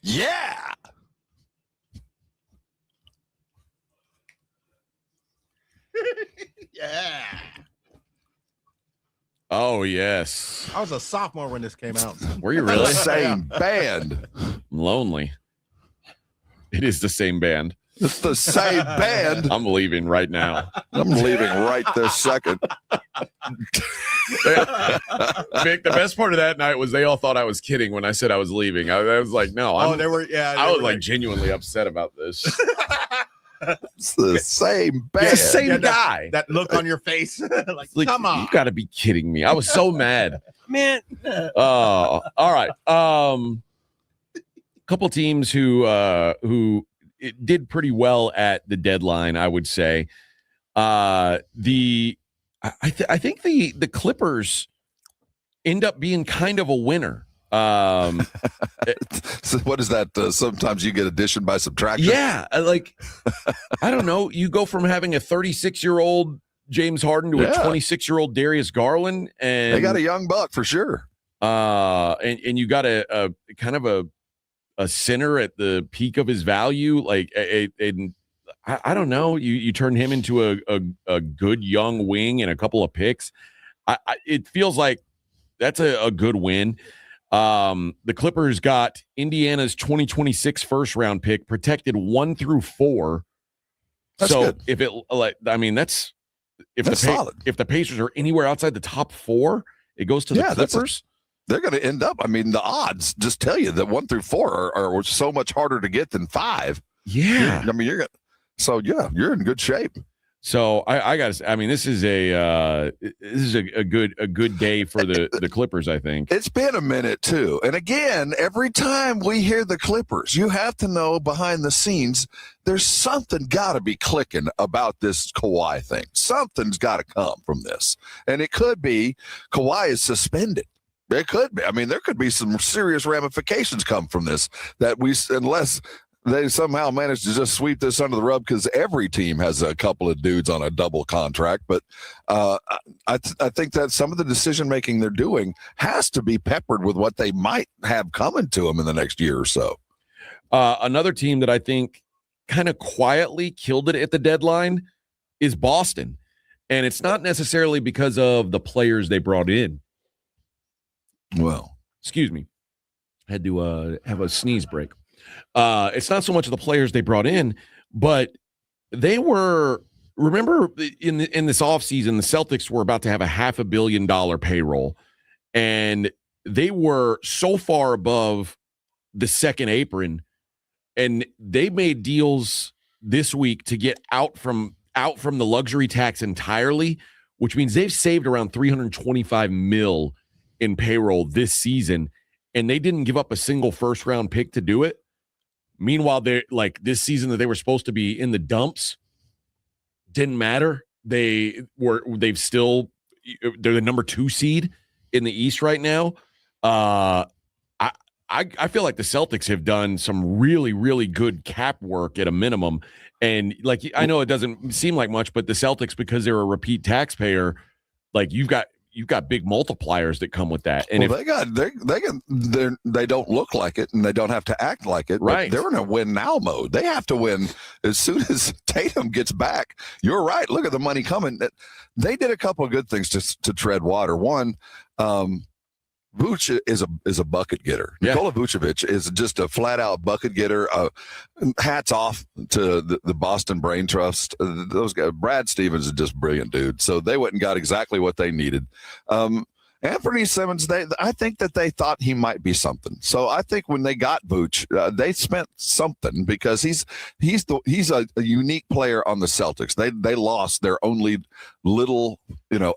Yeah. Yeah. Oh, yes. I was a sophomore when this came out. Were you really? Same band. I'm lonely. It is the same band. It's the same band. I'm leaving right now. I'm leaving right this second. Vic, the best part of that night was they all thought I was kidding when I said I was leaving. I was like, no. I was like genuinely upset about this. It's the same band. It's the same guy. That look on your face. like, come on. You got to be kidding me. I was so mad. Man. All right. Couple teams who did pretty well at the deadline, I would say. I think the Clippers end up being kind of a winner. So what is that? Sometimes you get addition by subtraction. Yeah, I don't know. You go from having a 36-year-old James Harden to a 26-year-old Darius Garland, and they got a young buck for sure. And you got a kind of a center at the peak of his value. Like I don't know. You turn him into a good young wing and a couple of picks. It feels like that's a good win. The Clippers got Indiana's 2026 first round pick protected 1 through 4. That's so good. if that's solid. If the Pacers are anywhere outside the top 4, it goes to the Clippers. They're going to end up. I mean, the odds just tell you that 1 through 4 are so much harder to get than 5. Yeah. You're in good shape. So I got to. I mean, this is a good day for the Clippers. I think it's been a minute too. And again, every time we hear the Clippers, you have to know behind the scenes, there's something got to be clicking about this Kawhi thing. Something's got to come from this, and it could be Kawhi is suspended. It could be. I mean, there could be some serious ramifications come from this unless they somehow manage to just sweep this under the rug, because every team has a couple of dudes on a double contract. But I think that some of the decision-making they're doing has to be peppered with what they might have coming to them in the next year or so. Another team that I think kind of quietly killed it at the deadline is Boston. And it's not necessarily because of the players they brought in. Well, excuse me. I had to have a sneeze break. It's not so much of the players they brought in, but they were, remember in this offseason, the Celtics were about to have a $500 million payroll, and they were so far above the second apron, and they made deals this week to get out from the luxury tax entirely, which means they've saved around $325 million in payroll this season, and they didn't give up a single first round pick to do it. Meanwhile, they're like this season that they were supposed to be in the dumps didn't matter. They're the number 2 seed in the East right now. I I feel like the Celtics have done some really, really good cap work at a minimum. And like, I know it doesn't seem like much, but the Celtics, because they're a repeat taxpayer, like you've got big multipliers that come with that. And they don't look like it and they don't have to act like it. Right. They're in a win now mode. They have to win as soon as Tatum gets back. You're right. Look at the money coming. They did a couple of good things to tread water. One, Vuce is a bucket getter. Yeah. Nikola Vucevic is just a flat out bucket getter. Hats off to the Boston Brain Trust. Those guys, Brad Stevens is just brilliant, dude. So they went and got exactly what they needed. Anthony Simmons, I think that they thought he might be something. So I think when they got Vooch, they spent something because he's a unique player on the Celtics. They lost their only little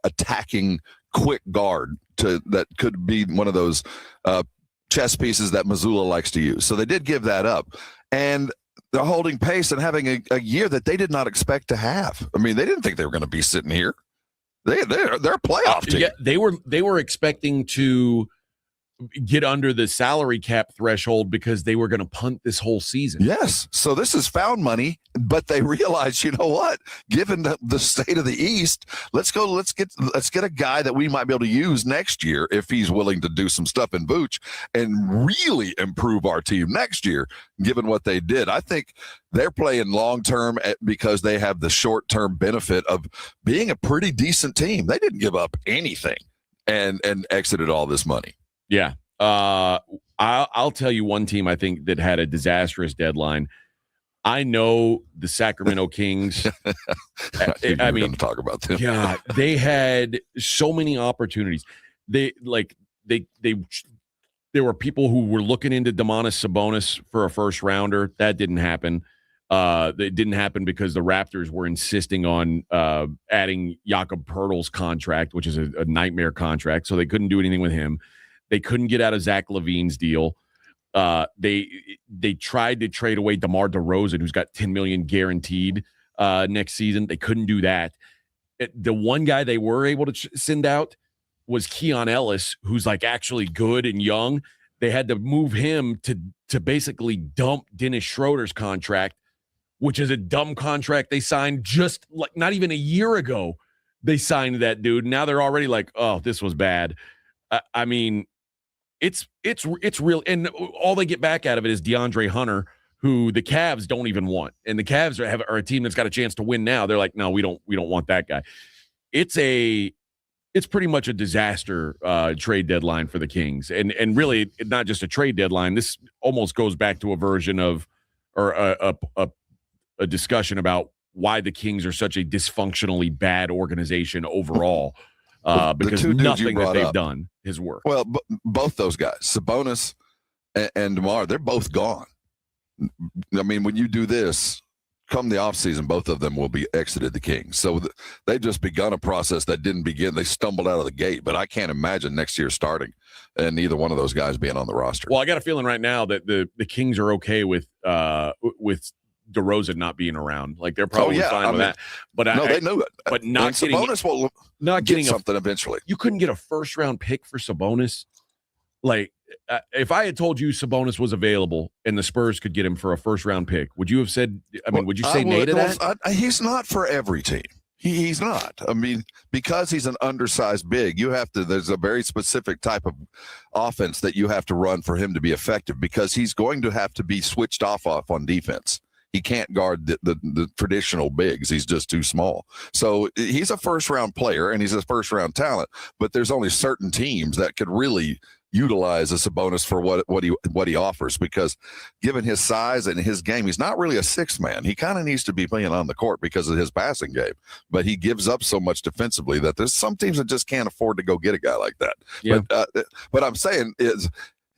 attacking quick guard that could be one of those chess pieces that Missoula likes to use. So they did give that up. And they're holding pace and having a year that they did not expect to have. I mean, they didn't think they were going to be sitting here. They're a playoff team. Yeah, they were expecting to get under the salary cap threshold because they were going to punt this whole season. Yes. So this is found money, but they realized, you know what? Given the state of the East, let's get a guy that we might be able to use next year if he's willing to do some stuff in Vooch and really improve our team next year, given what they did. I think they're playing long-term because they have the short-term benefit of being a pretty decent team. They didn't give up anything and exited all this money. Yeah. I'll tell you one team I think that had a disastrous deadline. I know the Sacramento Kings. I mean, talk about them. Yeah, they had so many opportunities. There were people who were looking into Domantas Sabonis for a first rounder. That didn't happen. It didn't happen because the Raptors were insisting on adding Jakob Poeltl's contract, which is a nightmare contract. So they couldn't do anything with him. They couldn't get out of Zach LaVine's deal. They tried to trade away DeMar DeRozan, who's got $10 million guaranteed next season. They couldn't do that. The one guy they were able to send out was Keon Ellis, who's like actually good and young. They had to move him to basically dump Dennis Schroeder's contract, which is a dumb contract they signed just like not even a year ago. They signed that dude. Now they're already like, oh, this was bad. I mean, it's real, and all they get back out of it is DeAndre Hunter, who the Cavs don't even want, and the Cavs are a team that's got a chance to win now. They're like, no, we don't want that guy. It's pretty much a disaster trade deadline for the Kings, and really not just a trade deadline. This almost goes back to a version of or a discussion about why the Kings are such a dysfunctionally bad organization overall. Because nothing that they've done has worked. Well, both those guys, Sabonis and DeMar, they're both gone. I mean, when you do this, come the offseason, both of them will be exited the Kings. So they've just begun a process that didn't begin. They stumbled out of the gate, but I can't imagine next year starting and either one of those guys being on the roster. Well, I got a feeling right now that the Kings are okay with DeRozan not being around. Like they're probably fine with that. But they knew it. But not getting Sabonis will get something eventually. You couldn't get a first round pick for Sabonis. Like if I had told you Sabonis was available and the Spurs could get him for a first round pick, would you have said? Would you say nay to that? He's not for every team. He's not. I mean, because he's an undersized big, there's a very specific type of offense that you have to run for him to be effective because he's going to have to be switched off on defense. He can't guard the traditional bigs. He's just too small. So he's a first-round player, and he's a first-round talent, but there's only certain teams that could really utilize a Sabonis for what he offers because given his size and his game, he's not really a sixth man. He kind of needs to be playing on the court because of his passing game, but he gives up so much defensively that there's some teams that just can't afford to go get a guy like that. Yeah. But what I'm saying is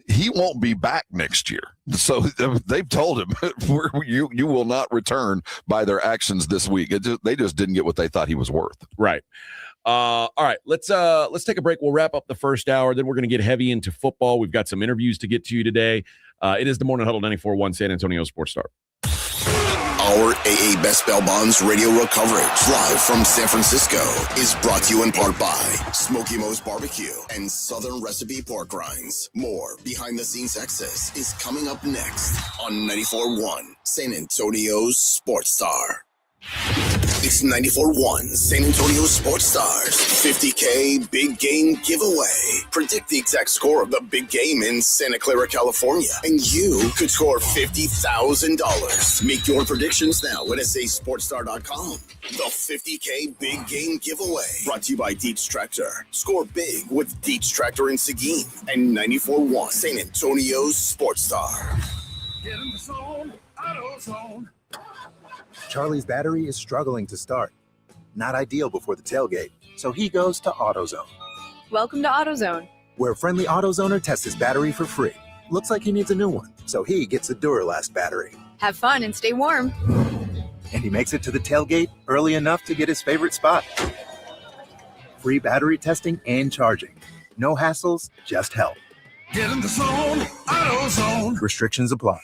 he won't be back next year. So they've told him you will not return by their actions this week. They just didn't get what they thought he was worth. Right. All right. Let's take a break. We'll wrap up the first hour. Then we're going to get heavy into football. We've got some interviews to get to you today. It is the Morning Huddle 94.1 San Antonio Sports Star. Our AA Best Bail Bonds radio row coverage live from San Francisco is brought to you in part by Smoky Mo's Barbecue and Southern Recipe Pork Rinds. More behind-the-scenes access is coming up next on 94.1 San Antonio's Sports Star. It's 94.1 San Antonio Sports Stars 50K Big Game Giveaway. Predict the exact score of the big game in Santa Clara, California, and you could score $50,000. Make your predictions now at sasportstar.com. The 50K Big Game Giveaway, brought to you by Dietz Tractor. Score big with Dietz Tractor in Seguin and 94.1 San Antonio's Sports Star. Get in the zone, AutoZone. Charlie's battery is struggling to start. Not ideal before the tailgate, so he goes to AutoZone. Welcome to AutoZone, where a friendly AutoZoner tests his battery for free. Looks like he needs a new one, so he gets a Duralast battery. have fun and stay warm. And he makes it to the tailgate early enough to get his favorite spot. Free battery testing and charging. No hassles, just help. Get in the zone, AutoZone. Restrictions apply.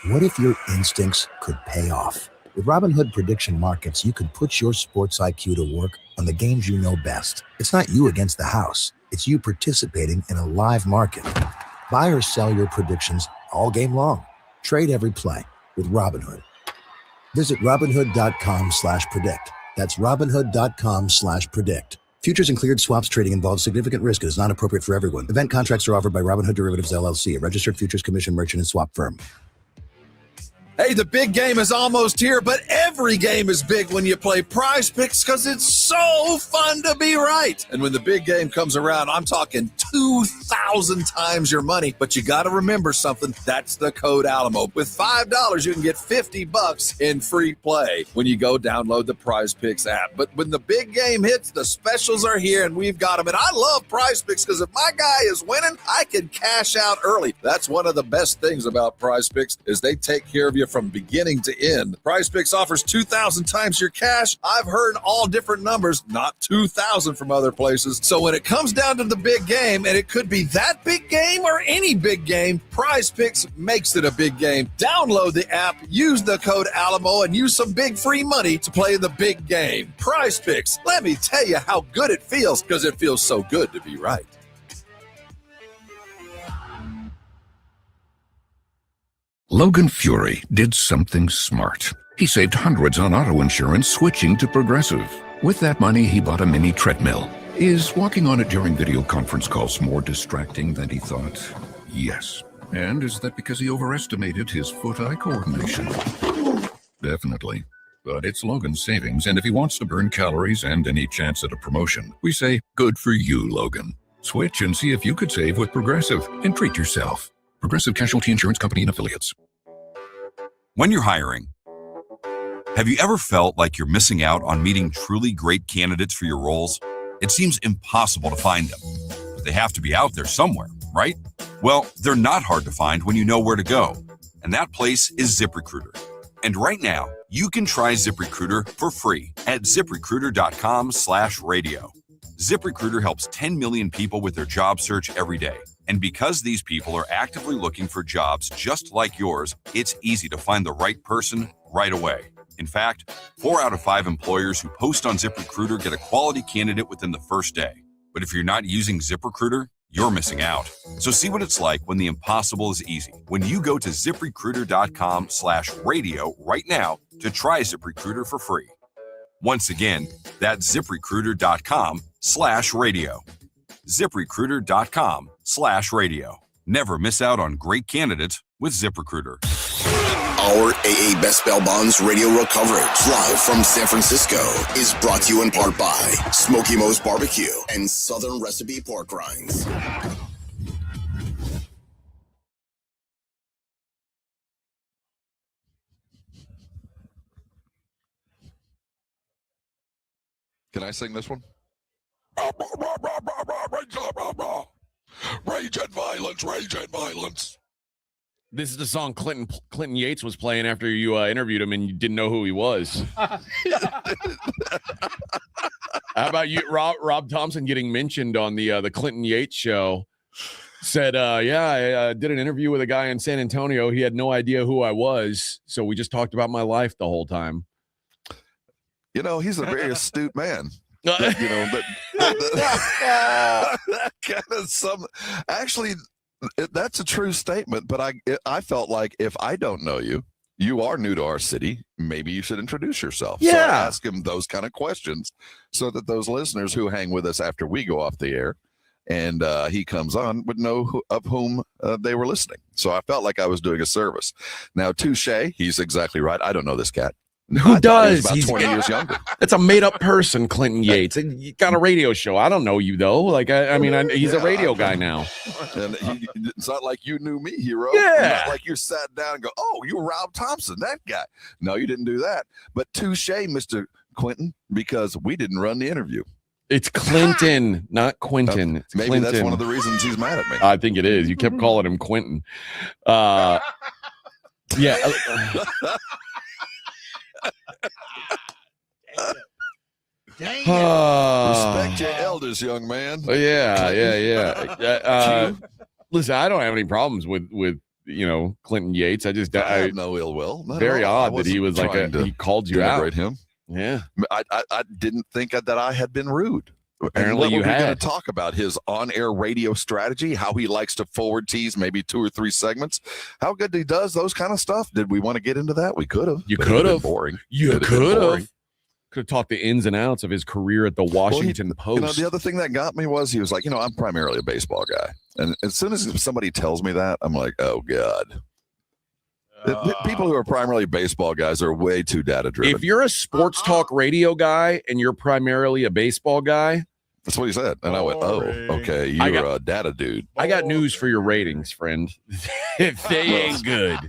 What if your instincts could pay off? With Robinhood Prediction Markets, you could put your sports IQ to work on the games you know best. It's not you against the house. It's you participating in a live market. Buy or sell your predictions all game long. Trade every play with Robinhood. Visit Robinhood.com/predict. That's Robinhood.com/predict. Futures and cleared swaps trading involves significant risk and is not appropriate for everyone. Event contracts are offered by Robinhood Derivatives LLC, a registered futures commission merchant and swap firm. Hey, the big game is almost here, but every game is big when you play Prize Picks because it's so fun to be right. And when the big game comes around, I'm talking 2,000 times your money. But you got to remember something. That's the code Alamo. With $5, you can get $50 in free play when you go download the Prize Picks app. But when the big game hits, the specials are here, and we've got them. And I love Prize Picks because if my guy is winning, I can cash out early. That's one of the best things about Prize Picks is they take care of you from beginning to end. Prize Picks offers 2,000 times your cash. I've heard all different numbers, not 2,000 from other places. So when it comes down to the big game, and it could be that big game or any big game, Prize Picks makes it a big game. Download the app, use the code Alamo, and use some big free money to play the big game. Prize Picks, let me tell you how good it feels, because it feels so good to be right. Logan Fury did something smart. He saved hundreds on auto insurance switching to Progressive. With that money, he bought a mini treadmill. Is walking on it during video conference calls more distracting than he thought? Yes. And is that because he overestimated his foot-eye coordination? Definitely. But it's Logan's savings, and if he wants to burn calories and any chance at a promotion, we say, good for you, Logan. Switch and see if you could save with Progressive and treat yourself. Progressive Casualty Insurance Company and Affiliates. When you're hiring, have you ever felt like you're missing out on meeting truly great candidates for your roles? It seems impossible to find them, but they have to be out there somewhere, right? Well, they're not hard to find when you know where to go, and that place is ZipRecruiter. And right now, you can try ZipRecruiter for free at ZipRecruiter.com/radio. ZipRecruiter helps 10 million people with their job search every day. And because these people are actively looking for jobs just like yours, it's easy to find the right person right away. In fact, 4 out of 5 employers who post on ZipRecruiter get a quality candidate within the first day. But if you're not using ZipRecruiter, you're missing out. So see what it's like when the impossible is easy. When you go to ZipRecruiter.com/radio right now to try ZipRecruiter for free. Once again, that's ZipRecruiter.com/radio. ZipRecruiter.com/radio. Never miss out on great candidates with ZipRecruiter. Our AA Best Bail Bonds radio row coverage live from San Francisco is brought to you in part by Smoky Mo's Barbecue and Southern Recipe Pork Rinds. Can I sing this one? Rage and violence, rage and violence. This is the song Clinton Yates was playing after you interviewed him and you didn't know who he was. How about you, Rob Thompson, getting mentioned on the Clinton Yates show? Said, yeah, I did an interview with a guy in San Antonio. He had no idea who I was. So we just talked about my life the whole time. You know, he's a very astute man. That, you know, that kind of some. Actually, that's a true statement. But I felt like if I don't know you, you are new to our city, maybe you should introduce yourself. Yeah. So I ask him those kind of questions so that those listeners who hang with us after we go off the air and he comes on would know of whom they were listening. So I felt like I was doing a service. Now, touche, he's exactly right. I don't know this cat. Who does? He's about 20 years younger. It's a made-up person, Clinton Yates. You got a radio show. I don't know you, though. Like, I mean, he's a radio guy now. And it's not like you knew me, hero. Yeah. Not like you sat down and go, oh, you're Rob Thompson, that guy. No, you didn't do that. But touche, Mr. Quentin, because we didn't run the interview. It's Clinton, not Quentin. It's maybe Clinton. That's one of the reasons he's mad at me. I think it is. You kept calling him Quentin. Yeah. Respect your elders, young man. Yeah. Listen, I don't have any problems with Clinton Yates. I have no ill will. Very odd that he was he called you out. Him. Yeah. I didn't think that I had been rude. Apparently you had. Going to talk about his on-air radio strategy, how he likes to forward tease maybe 2 or 3 segments, how good he does those kind of stuff. Did we want to get into that? We could have. You could have. Boring. You could have. Could have talked the ins and outs of his career at the Washington Post. The other thing that got me was he was like, I'm primarily a baseball guy. And as soon as somebody tells me that, I'm like, oh, God. People who are primarily baseball guys are way too data-driven. If you're a sports talk radio guy and you're primarily a baseball guy. That's what he said. And I went, oh, okay, you're a data dude. I got news for your ratings, friend. If they ain't good.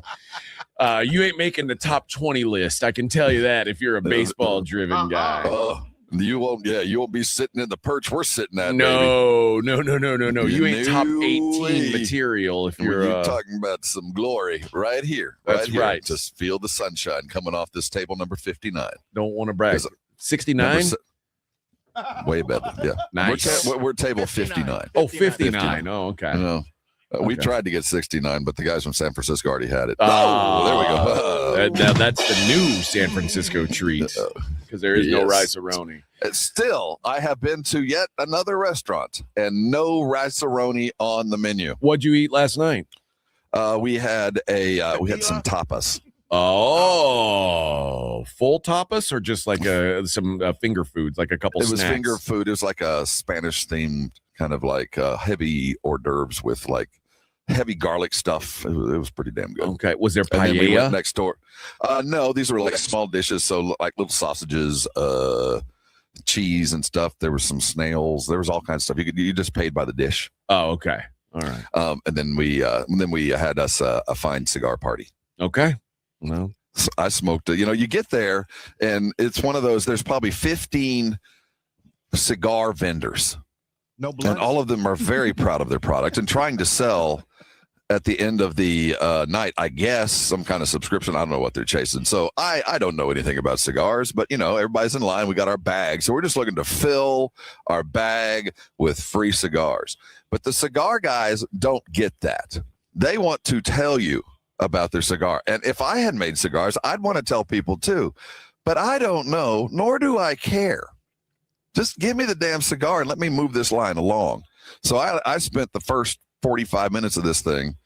You ain't making the top 20 list. I can tell you that if you're a baseball-driven guy. You won't be sitting in the perch we're sitting at. No. You ain't top 18 material if you're talking about some glory right here. That's right. Just feel the sunshine coming off this table number 59. Don't want to brag. 69? Way better. Yeah. Nice. We're table 59. Oh, 59. Oh, okay. No. We tried to get 69, but the guys from San Francisco already had it. Oh, there we go. Now that's the new San Francisco treat because there is no rice-a-roni. Still, I have been to yet another restaurant and no rice-a-roni on the menu. What'd you eat last night? We had some tapas. Oh, full tapas or just like some finger foods, like a couple snacks? It was finger food. It was like a Spanish-themed kind of like heavy hors d'oeuvres with like heavy garlic stuff. It was pretty damn good. Okay. Was there paella? And then we went next door. No, these were like small dishes. So like little sausages, cheese and stuff. There were some snails. There was all kinds of stuff. You just paid by the dish. Oh, okay. All right. And then we had us a fine cigar party. Okay. No. So I smoked it. You get there and it's one of those, there's probably 15 cigar vendors. No blood. And all of them are very proud of their product and trying to sell at the end of the night, I guess, some kind of subscription. I don't know what they're chasing. So I don't know anything about cigars, but, everybody's in line. We got our bag. So we're just looking to fill our bag with free cigars. But the cigar guys don't get that. They want to tell you about their cigar. And if I had made cigars, I'd want to tell people too. But I don't know, nor do I care. Just give me the damn cigar and let me move this line along. So I spent the first 45 minutes of this thing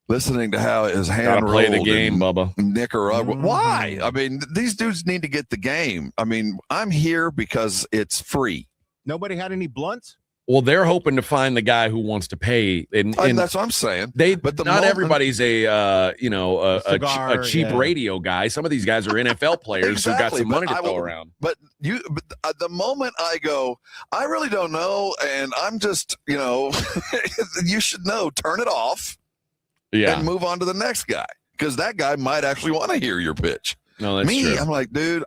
listening to how his hand rolled. Play the game, Bubba. Nicaragua. Why? I mean, these dudes need to get the game. I mean, I'm here because it's free. Nobody had any blunts? Well, they're hoping to find the guy who wants to pay, and that's what I'm saying. Not everybody's a cheap radio guy. Some of these guys are NFL players who got some money to throw around. But the moment I go, I really don't know, and I'm just you should know. Turn it off, and move on to the next guy because that guy might actually want to hear your pitch. No, that's true. I'm like, dude,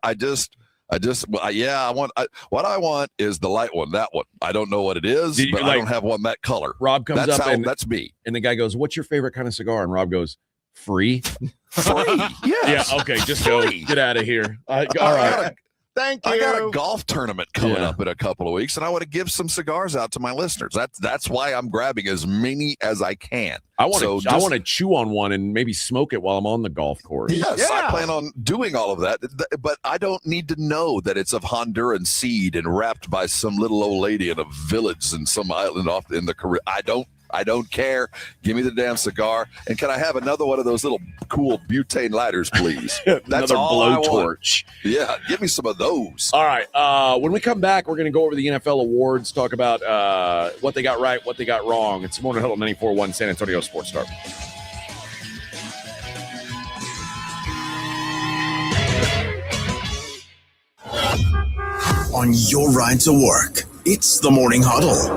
what I want is the light one, that one. I don't know what it is, but I don't have one that color. Rob comes up and that's me. And the guy goes, "What's your favorite kind of cigar?" And Rob goes, "Free." Free. Yes. Yeah. Okay. Just go. Get out of here. All right. Thank you. I got a golf tournament coming up in a couple of weeks, and I want to give some cigars out to my listeners. That's why I'm grabbing as many as I can. I want to chew on one and maybe smoke it while I'm on the golf course. Yes, I plan on doing all of that, but I don't need to know that it's of Honduran seed and wrapped by some little old lady in a village in some island off in the Caribbean. I don't care. Give me the damn cigar. And can I have another one of those little cool butane lighters, please? That's another all blowtorch. Yeah, give me some of those. All right. When we come back, we're going to go over the NFL awards, talk about what they got right, what they got wrong. It's Morning Huddle 94.1 San Antonio Sports Star. On your ride to work, it's the Morning Huddle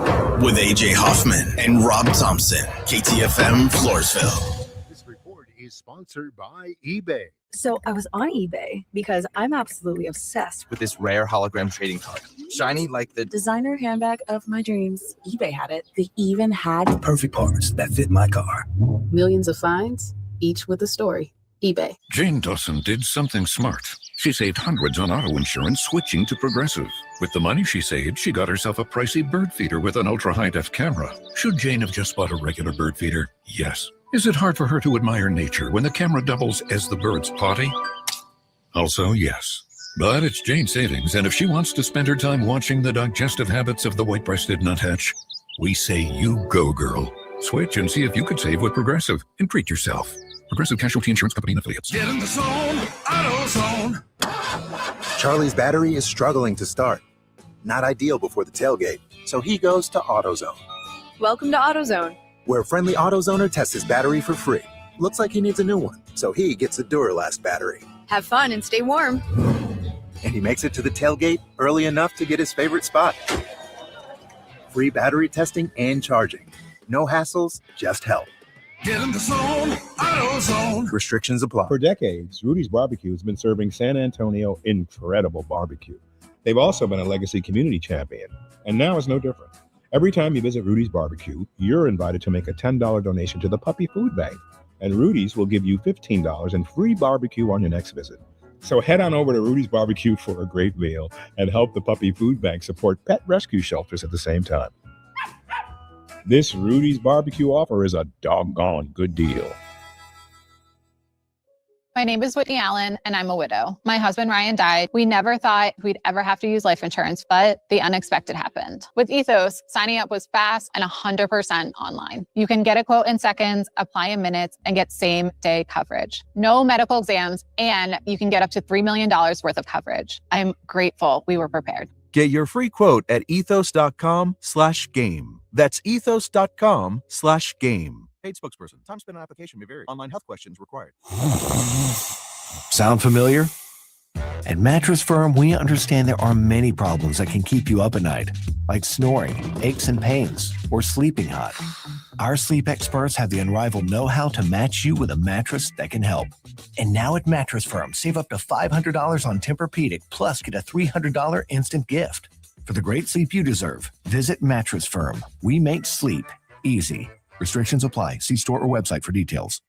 with AJ Hoffman and Rob Thompson, KTFM Floresville. This report is sponsored by eBay. So I was on eBay because I'm absolutely obsessed with this rare hologram trading card. Shiny like the designer handbag of my dreams. eBay had it. They even had the perfect parts that fit my car. Millions of finds, each with a story. eBay. Jane Dawson did something smart. She saved hundreds on auto insurance switching to Progressive. With the money she saved, she got herself a pricey bird feeder with an ultra-high-def camera. Should Jane have just bought a regular bird feeder? Yes. Is it hard for her to admire nature when the camera doubles as the bird's potty? Also, yes. But it's Jane's savings, and if she wants to spend her time watching the digestive habits of the white-breasted nuthatch, we say you go, girl. Switch and see if you could save with Progressive and treat yourself. Progressive Casualty Insurance Company and Affiliates. Get in the zone, AutoZone. Charlie's battery is struggling to start. Not ideal before the tailgate, so he goes to AutoZone. Welcome to AutoZone, where a friendly AutoZoner tests his battery for free. Looks like he needs a new one, so he gets a Duralast battery. Have fun and stay warm. And he makes it to the tailgate early enough to get his favorite spot. Free battery testing and charging. No hassles, just help. Get in the zone, AutoZone. Restrictions apply. For decades, Rudy's Barbecue has been serving San Antonio incredible barbecue. They've also been a legacy community champion, and now it's no different. Every time you visit Rudy's Barbecue, you're invited to make a $10 donation to the Puppy Food Bank, and Rudy's will give you $15 in free barbecue on your next visit. So head on over to Rudy's Barbecue for a great meal and help the Puppy Food Bank support pet rescue shelters at the same time. This Rudy's Barbecue offer is a doggone good deal. My name is Whitney Allen, and I'm a widow. My husband, Ryan, died. We never thought we'd ever have to use life insurance, but the unexpected happened. With Ethos, signing up was fast and 100% online. You can get a quote in seconds, apply in minutes, and get same-day coverage. No medical exams, and you can get up to $3 million worth of coverage. I'm grateful we were prepared. Get your free quote at ethos.com/game. That's ethos.com/game. Paid spokesperson. Time spent on application may vary. Online health questions required. Sound familiar? At Mattress Firm, we understand there are many problems that can keep you up at night, like snoring, aches and pains, or sleeping hot. Our sleep experts have the unrivaled know-how to match you with a mattress that can help. And now at Mattress Firm, save up to $500 on Tempur-Pedic, plus get a $300 instant gift. For the great sleep you deserve, visit Mattress Firm. We make sleep easy. Restrictions apply. See store or website for details.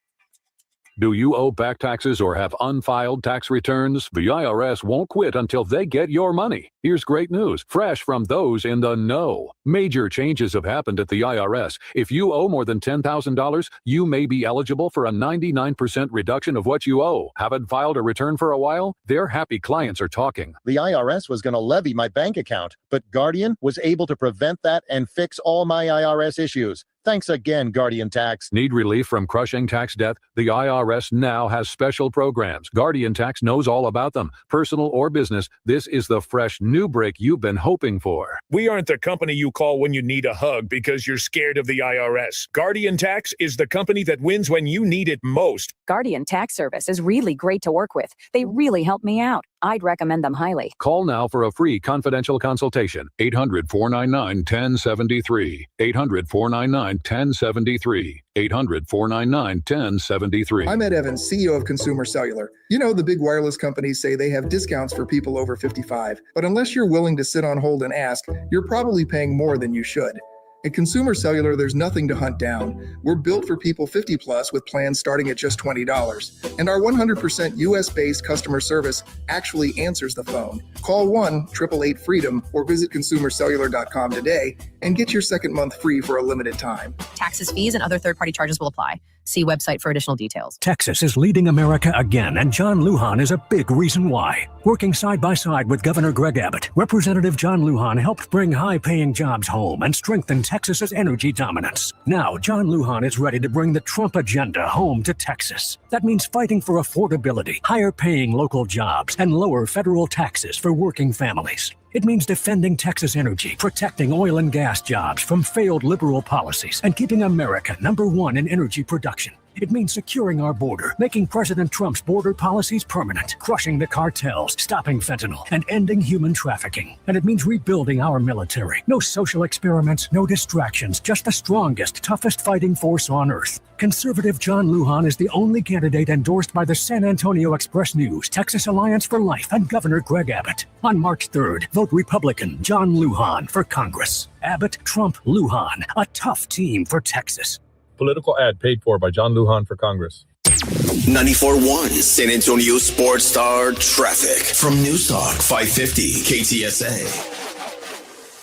Do you owe back taxes or have unfiled tax returns? The IRS won't quit until they get your money. Here's great news, fresh from those in the know. Major changes have happened at the IRS. If you owe more than $10,000, you may be eligible for a 99% reduction of what you owe. Haven't filed a return for a while? Their happy clients are talking. The IRS was going to levy my bank account, but Guardian was able to prevent that and fix all my IRS issues. Thanks again, Guardian Tax. Need relief from crushing tax debt? The IRS now has special programs. Guardian Tax knows all about them. Personal or business, this is the fresh new break you've been hoping for. We aren't the company you call when you need a hug because you're scared of the IRS. Guardian Tax is the company that wins when you need it most. Guardian Tax Service is really great to work with. They really help me out. I'd recommend them highly. Call now for a free confidential consultation. 800-499-1073. 800-499-1073. 800-499-1073. I'm Ed Evans, CEO of Consumer Cellular. You know, the big wireless companies say they have discounts for people over 55. But unless you're willing to sit on hold and ask, you're probably paying more than you should. At Consumer Cellular, there's nothing to hunt down. We're built for people 50 plus with plans starting at just $20. And our 100% US-based customer service actually answers the phone. Call 1-888-FREEDOM or visit consumercellular.com today and get your second month free for a limited time. Taxes, fees, and other third-party charges will apply. See website for additional details. Texas is leading America again, and John Lujan is a big reason why. Working side by side with Governor Greg Abbott, Representative John Lujan helped bring high-paying jobs home and strengthen Texas's energy dominance. Now, John Lujan is ready to bring the Trump agenda home to Texas. That means fighting for affordability, higher-paying local jobs, and lower federal taxes for working families. It means defending Texas energy, protecting oil and gas jobs from failed liberal policies, and keeping America #1 in energy production. It means securing our border, making President Trump's border policies permanent, crushing the cartels, stopping fentanyl, and ending human trafficking. And it means rebuilding our military. No social experiments, no distractions, just the strongest, toughest fighting force on earth. Conservative John Lujan is the only candidate endorsed by the San Antonio Express-News, Texas Alliance for Life, and Governor Greg Abbott. On March 3rd, vote Republican John Lujan for Congress. Abbott, Trump, Lujan, a tough team for Texas. Political ad paid for by John Lujan for Congress. 94.1 San Antonio Sports Star Traffic from Newstalk 550 KTSA.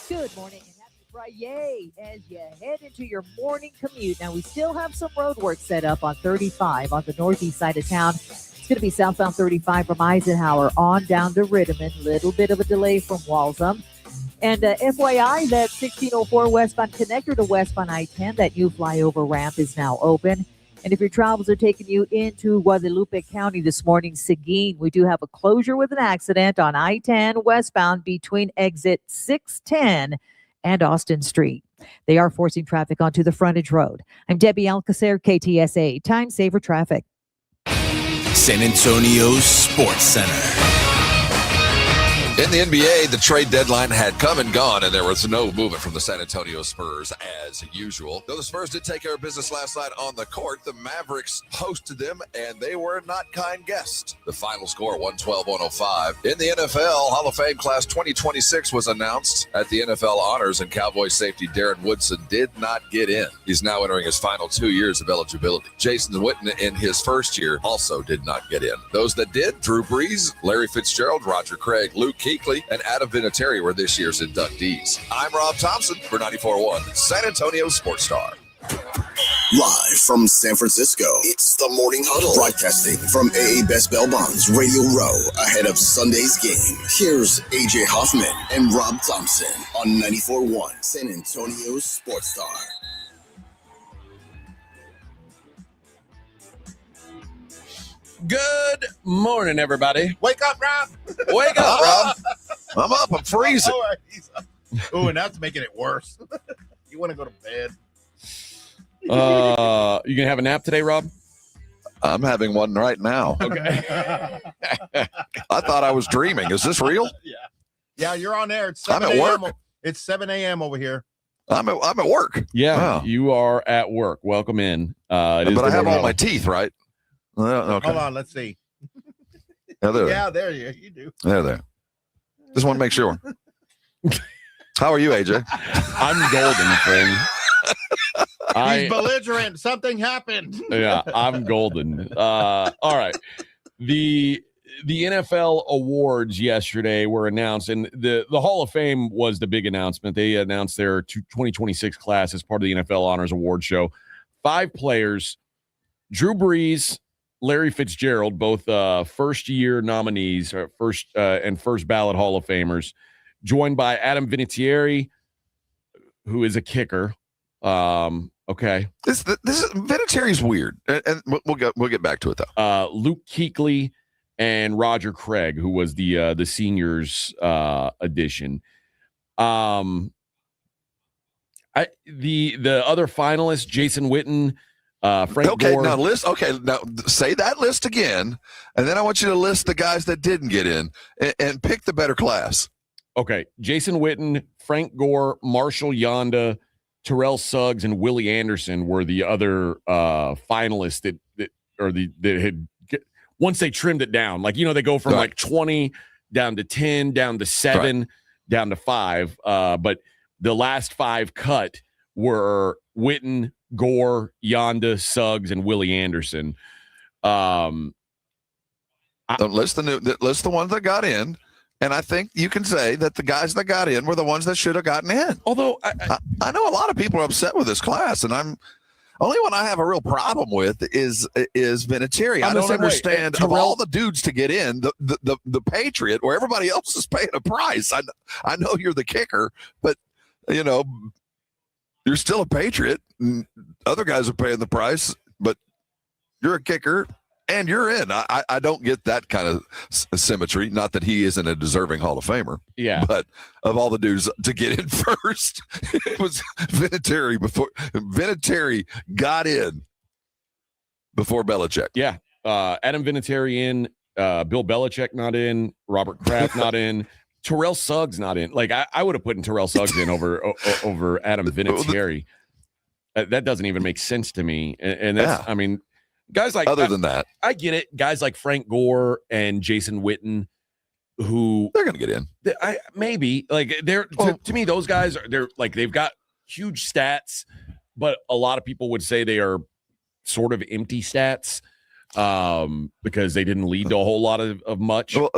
Good morning and happy Friday as you head into your morning commute. Now, we still have some road work set up on 35 on the northeast side of town. It's going to be southbound 35 from Eisenhower on down to Rittiman. Little bit of a delay from Walsham. And FYI, that 1604 westbound connector to westbound I-10, that new flyover ramp is now open. And if your travels are taking you into Guadalupe County this morning, Seguin, we do have a closure with an accident on I-10 westbound between exit 610 and Austin Street. They are forcing traffic onto the frontage road. I'm Debbie Alcacer, KTSA. Time saver traffic. San Antonio Sports Center. In the NBA, the trade deadline had come and gone, and there was no movement from the San Antonio Spurs as usual. Though the Spurs did take care of business last night on the court, the Mavericks hosted them, and they were not kind guests. The final score, 112-105. In the NFL, Hall of Fame Class 2026 was announced at the NFL Honors, and Cowboys safety Darren Woodson did not get in. He's now entering his final 2 years of eligibility. Jason Witten, in his first year, also did not get in. Those that did, Drew Brees, Larry Fitzgerald, Roger Craig, Luke Kuechly, and Adam Vinatieri were this year's inductees. I'm Rob Thompson for 94.1 San Antonio Sports Star. Live from San Francisco, it's the Morning Huddle. Broadcasting from AA Best Bell Bonds Radio Row ahead of Sunday's game. Here's AJ Hoffman and Rob Thompson on 94.1 San Antonio Sports Star. Good morning, everybody. Wake up, Rob. Wake up, Rob. I'm up. I'm freezing. Oh, and that's making it worse. You want to go to bed? You gonna have a nap today, Rob? I'm having one right now. Okay. I thought I was dreaming. Is this real? Yeah, you're on air. It's I'm 7 at work. a.m. It's 7 a.m. over here. I'm at work. Yeah, Wow. You are at work. Welcome in. But I have all my teeth, right? Okay. Hold on, let's see. Yeah, there you do. There. Just want to make sure. How are you, AJ? I'm golden, friend. He's belligerent. Something happened. Yeah, I'm golden. All right. The NFL awards yesterday were announced, and the Hall of Fame was the big announcement. They announced their 2026 class as part of the NFL Honors Award Show. 5 players: Drew Brees, Larry Fitzgerald, both first-year nominees, or first ballot Hall of Famers, joined by Adam Vinatieri, who is a kicker. Okay, this is Vinatieri's weird, and we'll get back to it though. Luke Kuechly and Roger Craig, who was the seniors edition. The other finalists: Jason Witten. Frank Gore. Now say that list again, and then I want you to list the guys that didn't get in and pick the better class. Okay, Jason Witten, Frank Gore, Marshall Yonda, Terrell Suggs, and Willie Anderson were the other finalists that had once they trimmed it down. Like, they go from like 20 down to 10, down to 7, down to 5. But the last 5 cut were Witten, Gore, Yonda, Suggs, and Willie Anderson. List the ones that got in, and I think you can say that the guys that got in were the ones that should have gotten in. Although I know a lot of people are upset with this class, and only one I have a real problem with is Vinatieri. I don't understand of all the dudes to get in, the Patriot, where everybody else is paying a price. I know you're the kicker, but you're still a Patriot. And other guys are paying the price, but you're a kicker and you're in. I don't get that kind of symmetry. Not that he isn't a deserving Hall of Famer. Yeah. But of all the dudes to get in first, it was Vinatieri. Vinatieri got in before Belichick. Yeah. Adam Vinatieri in, Bill Belichick not in, Robert Kraft not in, Terrell Suggs not in. Like I would have put Terrell Suggs in over Adam Vinatieri. That doesn't even make sense to me. And that's, I mean, guys like than that, I get it. Guys like Frank Gore and Jason Witten, who they're going to get in. Maybe like to me, those guys they've got huge stats, but a lot of people would say they are sort of empty stats because they didn't lead to a whole lot of much. Well,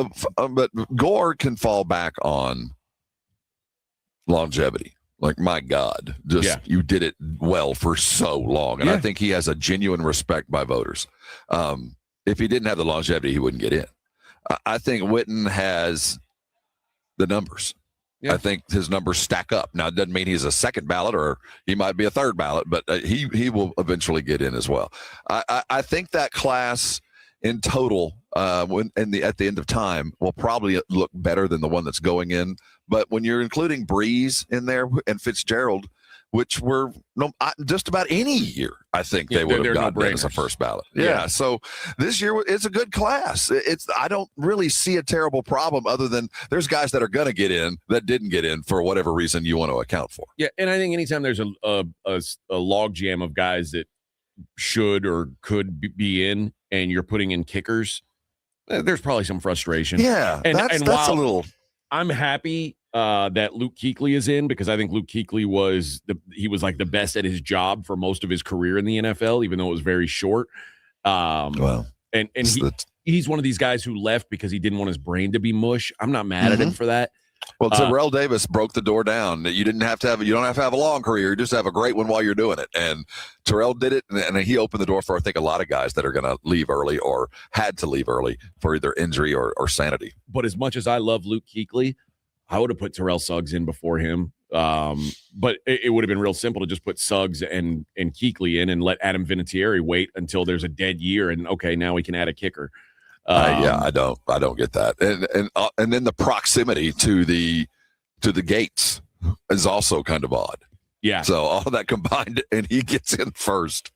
but Gore can fall back on longevity. Like, my God, you did it well for so long. And I think he has a genuine respect by voters. If he didn't have the longevity, he wouldn't get in. I think Witten has the numbers. Yeah. I think his numbers stack up. Now, it doesn't mean he's a second ballot or he might be a third ballot, but he will eventually get in as well. I think that class in total, at the end of time, will probably look better than the one that's going in. But when you're including Breeze in there and Fitzgerald, which were just about any year, I think they would have gotten in as a first ballot. Yeah. So this year it's a good class. I don't really see a terrible problem other than there's guys that are going to get in that didn't get in for whatever reason you want to account for. Yeah, and I think anytime there's a log jam of guys that should or could be in, and you're putting in kickers, there's probably some frustration. Yeah, that's a little. I'm happy that Luke Kuechly is in because I think Luke Kuechly was like the best at his job for most of his career in the NFL, even though it was very short. And he's one of these guys who left because he didn't want his brain to be mush. I'm not mad at him for that. Well, Terrell Davis broke the door down. You don't have to have a long career. You just have a great one while you're doing it. And Terrell did it, and he opened the door for, I think, a lot of guys that are going to leave early or had to leave early for either injury or sanity. But as much as I love Luke Kuechly, I would have put Terrell Suggs in before him. But it would have been real simple to just put Suggs and Kuechly in and let Adam Vinatieri wait until there's a dead year. And okay, now we can add a kicker. I don't get that. And then the proximity to the gates is also kind of odd. Yeah. So all of that combined, and he gets in first.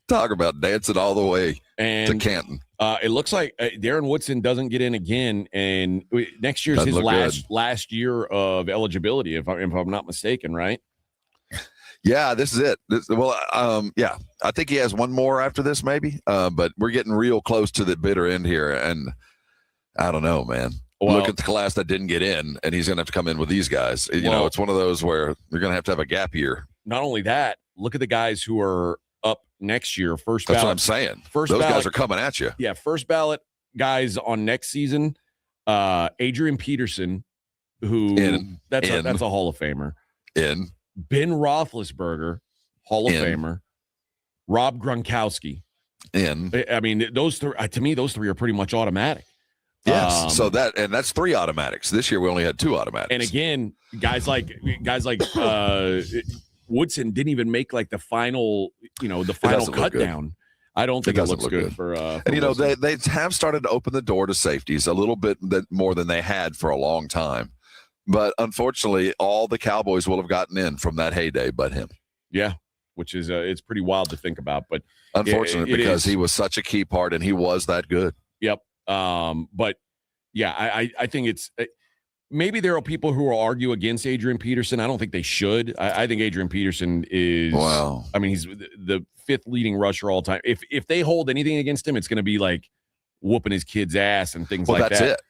Talk about dancing all the way to Canton. It looks like Darren Woodson doesn't get in again, and next year's his last year of eligibility, if I'm not mistaken, right? Yeah, this is it. I think he has one more after this, maybe. But we're getting real close to the bitter end here, and I don't know, man. Well, look at the class that didn't get in, and he's going to have to come in with these guys. It's one of those where you're going to have a gap year. Not only that, look at the guys who are up next year. First ballot. That's what I'm saying. Those guys are coming at you. Yeah, first ballot guys on next season. Adrian Peterson, that's a Hall of Famer. Ben Roethlisberger, Hall of Famer. Rob Gronkowski. I mean, those three, to me, those three are pretty much automatic. Yes. That's three automatics. This year we only had two automatics. And again, guys like Woodson didn't even make like the final cut down. I don't think it looks good for and they have started to open the door to safeties a little bit more than they had for a long time. But unfortunately, all the Cowboys will have gotten in from that heyday but him. Yeah, which is it's pretty wild to think about. But unfortunately, because he was such a key part and he was that good. Yep. But yeah, I think it's maybe there are people who will argue against Adrian Peterson. I don't think they should. I think Adrian Peterson is. Wow. I mean, he's the fifth leading rusher all time. If they hold anything against him, it's going to be like whooping his kid's ass and things like that. That's it.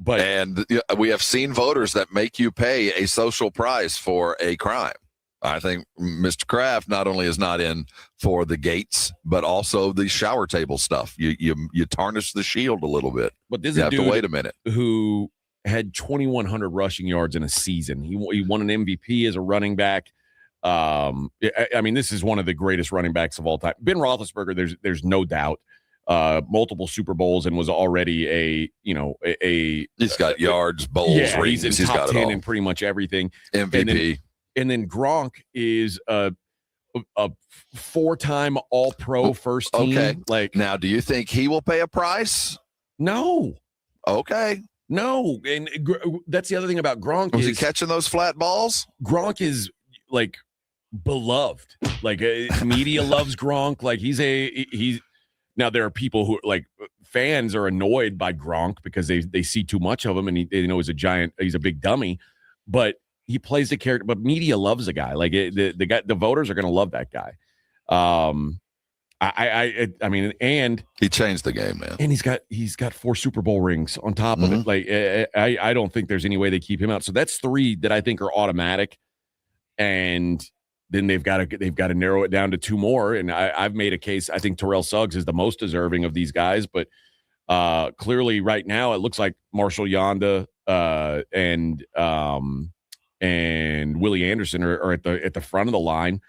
And we have seen voters that make you pay a social price for a crime. I think Mr. Kraft not only is not in for the gates, but also the shower table stuff. You tarnish the shield a little bit. But this is you a have dude to wait a minute. Who had 2,100 rushing yards in a season. He won an MVP as a running back. I mean, this is one of the greatest running backs of all time. Ben Roethlisberger, there's no doubt. Multiple Super Bowls and was already he's got yards, bowls, rings. He's in top 10 in pretty much everything. MVP. And then Gronk is a 4-time All-Pro first team. Okay. Like, now, do you think he will pay a price? No. Okay. No. And that's the other thing about Gronk. Was he catching those flat balls? Gronk is like beloved. Like media loves Gronk. Like he's now there are people who like fans are annoyed by Gronk because they see too much of him and they know he's a big dummy, but he plays the character. But media loves the guy. Like the voters are going to love that guy. I mean, and he changed the game, man. And he's got 4 Super Bowl rings on top of it. Like I don't think there's any way they keep him out. So that's 3 that I think are automatic. And then they've got to narrow it down to 2 more. And I've made a case. I think Terrell Suggs is the most deserving of these guys, but clearly right now it looks like Marshall Yanda and Willie Anderson are at the front of the line.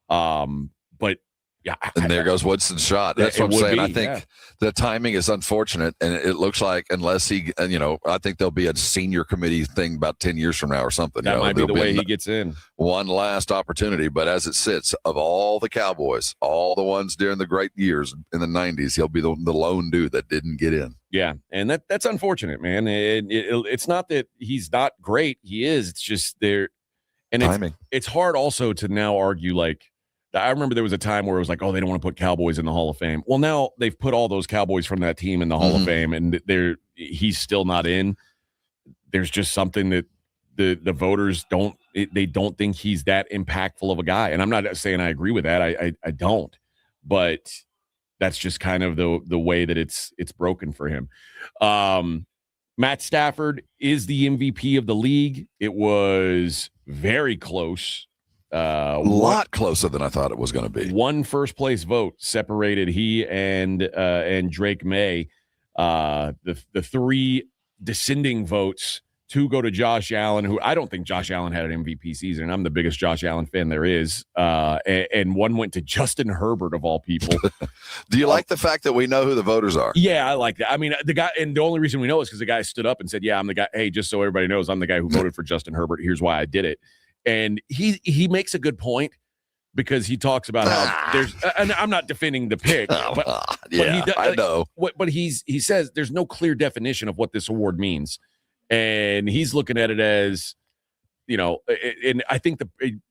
But yeah, and there goes Woodson's shot. That's what I'm saying. I think the timing is unfortunate, and it looks like unless he, I think there'll be a senior committee thing about 10 years from now or something. That might be the way he gets in. One last opportunity, but as it sits, of all the Cowboys, all the ones during the great years in the 90s, he'll be the lone dude that didn't get in. Yeah, and that's unfortunate, man. It's not that he's not great. He is. It's just there, and timing. It's hard also to now argue like. I remember there was a time where it was like, oh, they don't want to put Cowboys in the Hall of Fame. Well, now they've put all those Cowboys from that team in the Hall of Fame, and he's still not in. There's just something that the voters don't think he's that impactful of a guy. And I'm not saying I agree with that. I don't. But that's just kind of the way that it's broken for him. Matt Stafford is the MVP of the league. It was very close. A lot closer than I thought it was going to be. 1 first place vote separated he and Drake May. The 3 descending votes, 2 go to Josh Allen, who I don't think Josh Allen had an MVP season, and I'm the biggest Josh Allen fan there is. And 1 went to Justin Herbert of all people. Do you like the fact that we know who the voters are? Yeah, I like that. I mean, the guy, and the only reason we know is because the guy stood up and said, "Yeah, I'm the guy. Hey, just so everybody knows, I'm the guy who voted for Justin Herbert. Here's why I did it." And he makes a good point because he talks about how there's, and I'm not defending the pick, but I know. But he says there's no clear definition of what this award means, and he's looking at it as, and I think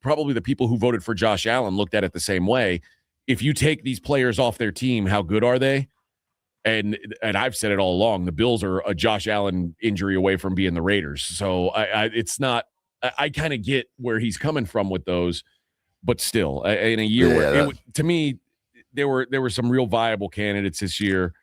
probably the people who voted for Josh Allen looked at it the same way. If you take these players off their team, how good are they? And I've said it all along. The Bills are a Josh Allen injury away from being the Raiders, so it's not. I kind of get where he's coming from with those, but still, in a year where to me, there were some real viable candidates this year.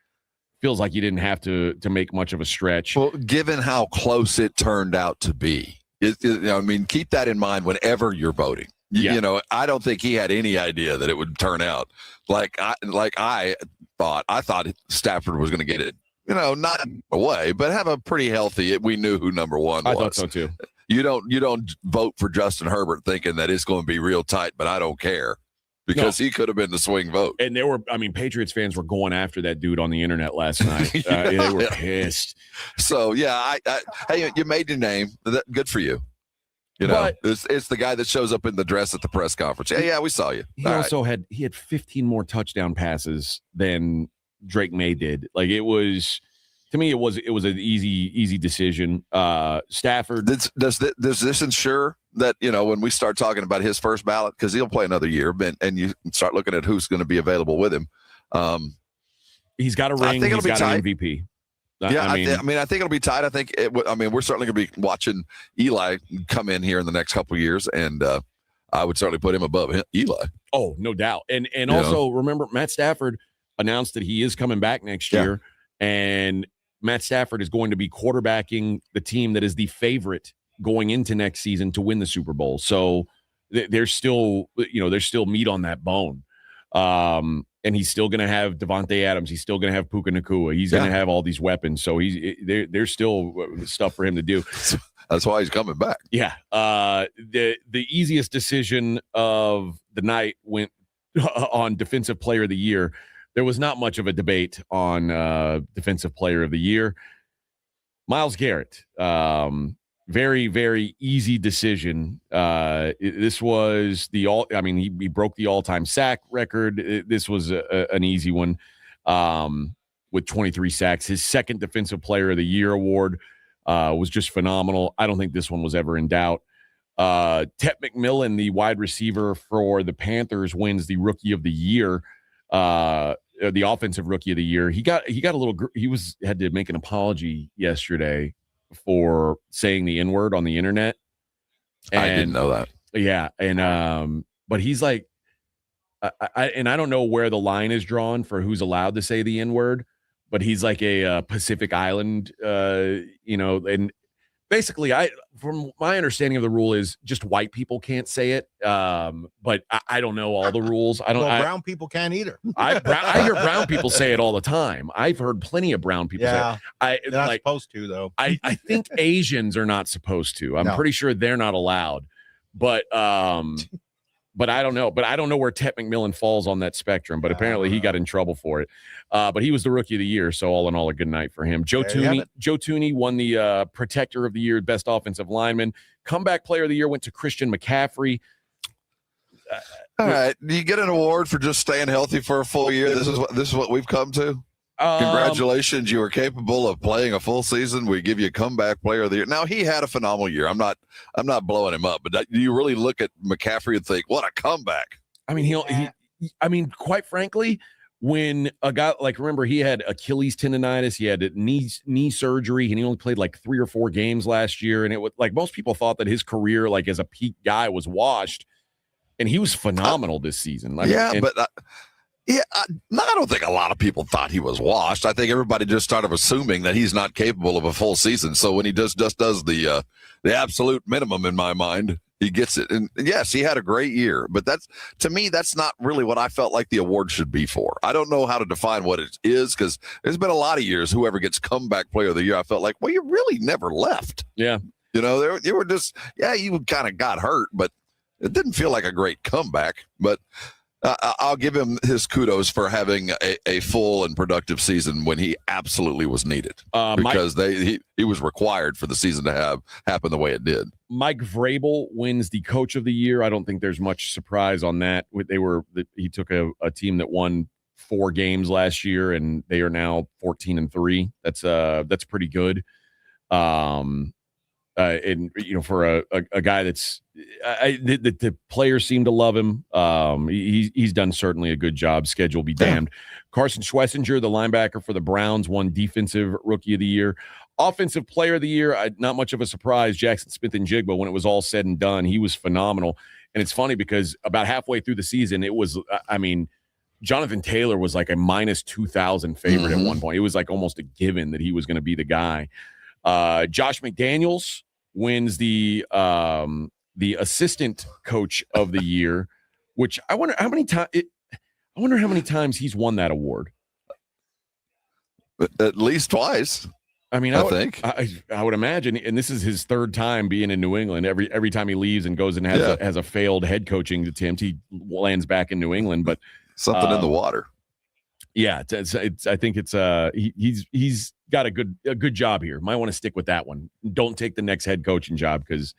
Feels like you didn't have to make much of a stretch. Well, given how close it turned out to be, I mean, keep that in mind whenever you're voting. Yeah. I don't think he had any idea that it would turn out like I thought. I thought Stafford was going to get it, not away, but have a pretty healthy. We knew who number 1 was. I thought so too. You don't vote for Justin Herbert thinking that it's going to be real tight, but I don't care because he could have been the swing vote. And Patriots fans were going after that dude on the internet last night. They were pissed. So yeah, hey, you made your name. Good for you. It's the guy that shows up in the dress at the press conference. Yeah, we saw you. He had 15 more touchdown passes than Drake May did. Like it was. To me, it was an easy decision. Stafford. Does this ensure that when we start talking about his first ballot, because he'll play another year, and you start looking at who's going to be available with him? He's got a ring. He's got an MVP. Yeah, I think it'll be tight. I think we're certainly going to be watching Eli come in here in the next couple of years, and I would certainly put him above Eli. Oh, no doubt. And also remember, Matt Stafford announced that he is coming back next year, and Matt Stafford is going to be quarterbacking the team that is the favorite going into next season to win the Super Bowl. So there's still meat on that bone. And he's still going to have Devontae Adams. He's still going to have Puka Nacua. He's going to have all these weapons. So there's still stuff for him to do. That's why he's coming back. Yeah. The easiest decision of the night went on Defensive Player of the Year. There was not much of a debate on Defensive Player of the Year. Myles Garrett. Very, very easy decision. This was he broke the all-time sack record. This was an easy one with 23 sacks. His second Defensive Player of the Year award was just phenomenal. I don't think this one was ever in doubt. Tet McMillan, the wide receiver for the Panthers, wins the Rookie of the Year, the Offensive Rookie of the Year. He had to make an apology yesterday for saying the N-word on the internet. And, I didn't know that. Yeah. And, but he's like, I don't know where the line is drawn for who's allowed to say the N-word, but he's like a Pacific Island, and basically from my understanding of the rule is just white people can't say it. But I don't know all the rules. Brown people can't either. I hear brown people say it all the time. I've heard plenty of brown people say it. They're not supposed to, though. I think Asians are not supposed to. I'm pretty sure they're not allowed. But I don't know. But I don't know where Tet McMillan falls on that spectrum. But apparently he got in trouble for it. But he was the Rookie of the Year, so all in all, a good night for him. Joe Thuney won the Protector of the Year, Best Offensive Lineman. Comeback Player of the Year went to Christian McCaffrey. All right, do you get an award for just staying healthy for a full year? This is what we've come to. Congratulations, you were capable of playing a full season. We give you Comeback Player of the Year. Now he had a phenomenal year. I'm not blowing him up, but do you really look at McCaffrey and think, what a comeback? I mean, quite frankly, when a guy remember he had Achilles tendonitis, he had knee surgery, and he only played like 3 or 4 games last year, and it was like most people thought that his career, like as a peak guy, was washed, and he was phenomenal this season. I don't think a lot of people thought he was washed. I think everybody just started assuming that he's not capable of a full season. So when he just does the absolute minimum, in my mind, he gets it. And yes, he had a great year, but to me, that's not really what I felt like the award should be for. I don't know how to define what it is, because there's been a lot of years, whoever gets Comeback Player of the Year, I felt like, well, you really never left. Yeah. You were just, you kind of got hurt, but it didn't feel like a great comeback. But I'll give him his kudos for having a full and productive season when he absolutely was needed, because he was required for the season to happen the way it did. Mike Vrabel wins the Coach of the Year. I don't think there's much surprise on that. He took a team that won 4 games last year, and they are now 14-3. That's pretty good. And for a guy that's the players seem to love him. He's done certainly a good job. Schedule be damned. Carson Schwessinger, the linebacker for the Browns, won Defensive Rookie of the Year. Offensive Player of the Year, not much of a surprise. Jackson Smith-Njigba, when it was all said and done, he was phenomenal. And it's funny because about halfway through the season, it was, Jonathan Taylor was like a minus 2,000 favorite at one point. It was like almost a given that he was going to be the guy. Josh McDaniels wins the Assistant Coach of the Year, which I wonder how many times he's won that award. At least twice. I mean, I think I would imagine, and this is his 3rd time being in New England. Every time he leaves and goes and has a failed head coaching attempt, he lands back in New England. But something in the water. Yeah, I think he's got a good job here. Might want to stick with that one. Don't take the next head coaching job, because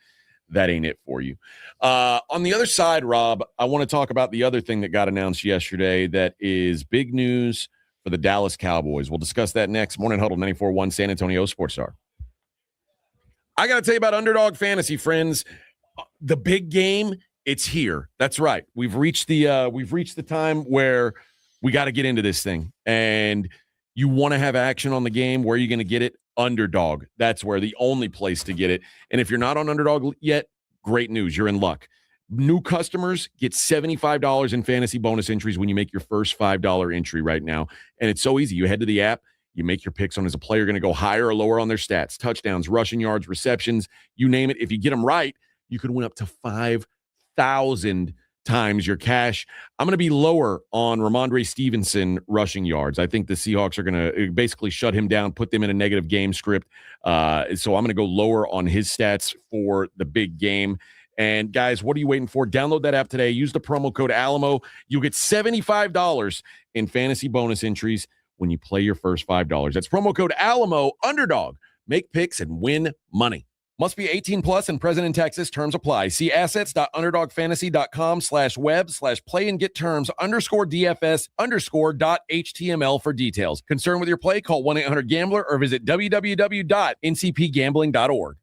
that ain't it for you. On the other side, Rob, I want to talk about the other thing that got announced yesterday that is big news for the Dallas Cowboys. We'll discuss that next. Morning Huddle 94.1 San Antonio Sports Star. I got to tell you about Underdog Fantasy, friends. The big game, it's here. That's right. We've reached the time where we got to get into this thing, and you want to have action on the game. Where are you going to get it? Underdog. That's where the only place to get it. And if you're not on Underdog yet, great news. You're in luck. New customers get $75 in fantasy bonus entries when you make your first $5 entry right now. And it's so easy. You head to the app, you make your picks on is a player going to go higher or lower on their stats, touchdowns, rushing yards, receptions, you name it. If you get them right, you could win up to 50,000 times your cash. I'm going to be lower on Ramondre Stevenson rushing yards. I think the Seahawks are going to basically shut him down, put them in a negative game script. So I'm going to go lower on his stats for the big game. And guys, what are you waiting for? Download that app today. Use the promo code Alamo. You'll get $75 in fantasy bonus entries when you play your first $5. That's promo code Alamo, underdog. Make picks and win money. Must be 18 plus and present in Texas. Terms apply. See assets.underdogfantasy.com/web/play and get terms _DFS_.html for details. Concerned with your play? Call 1-800-GAMBLER or visit www.ncpgambling.org.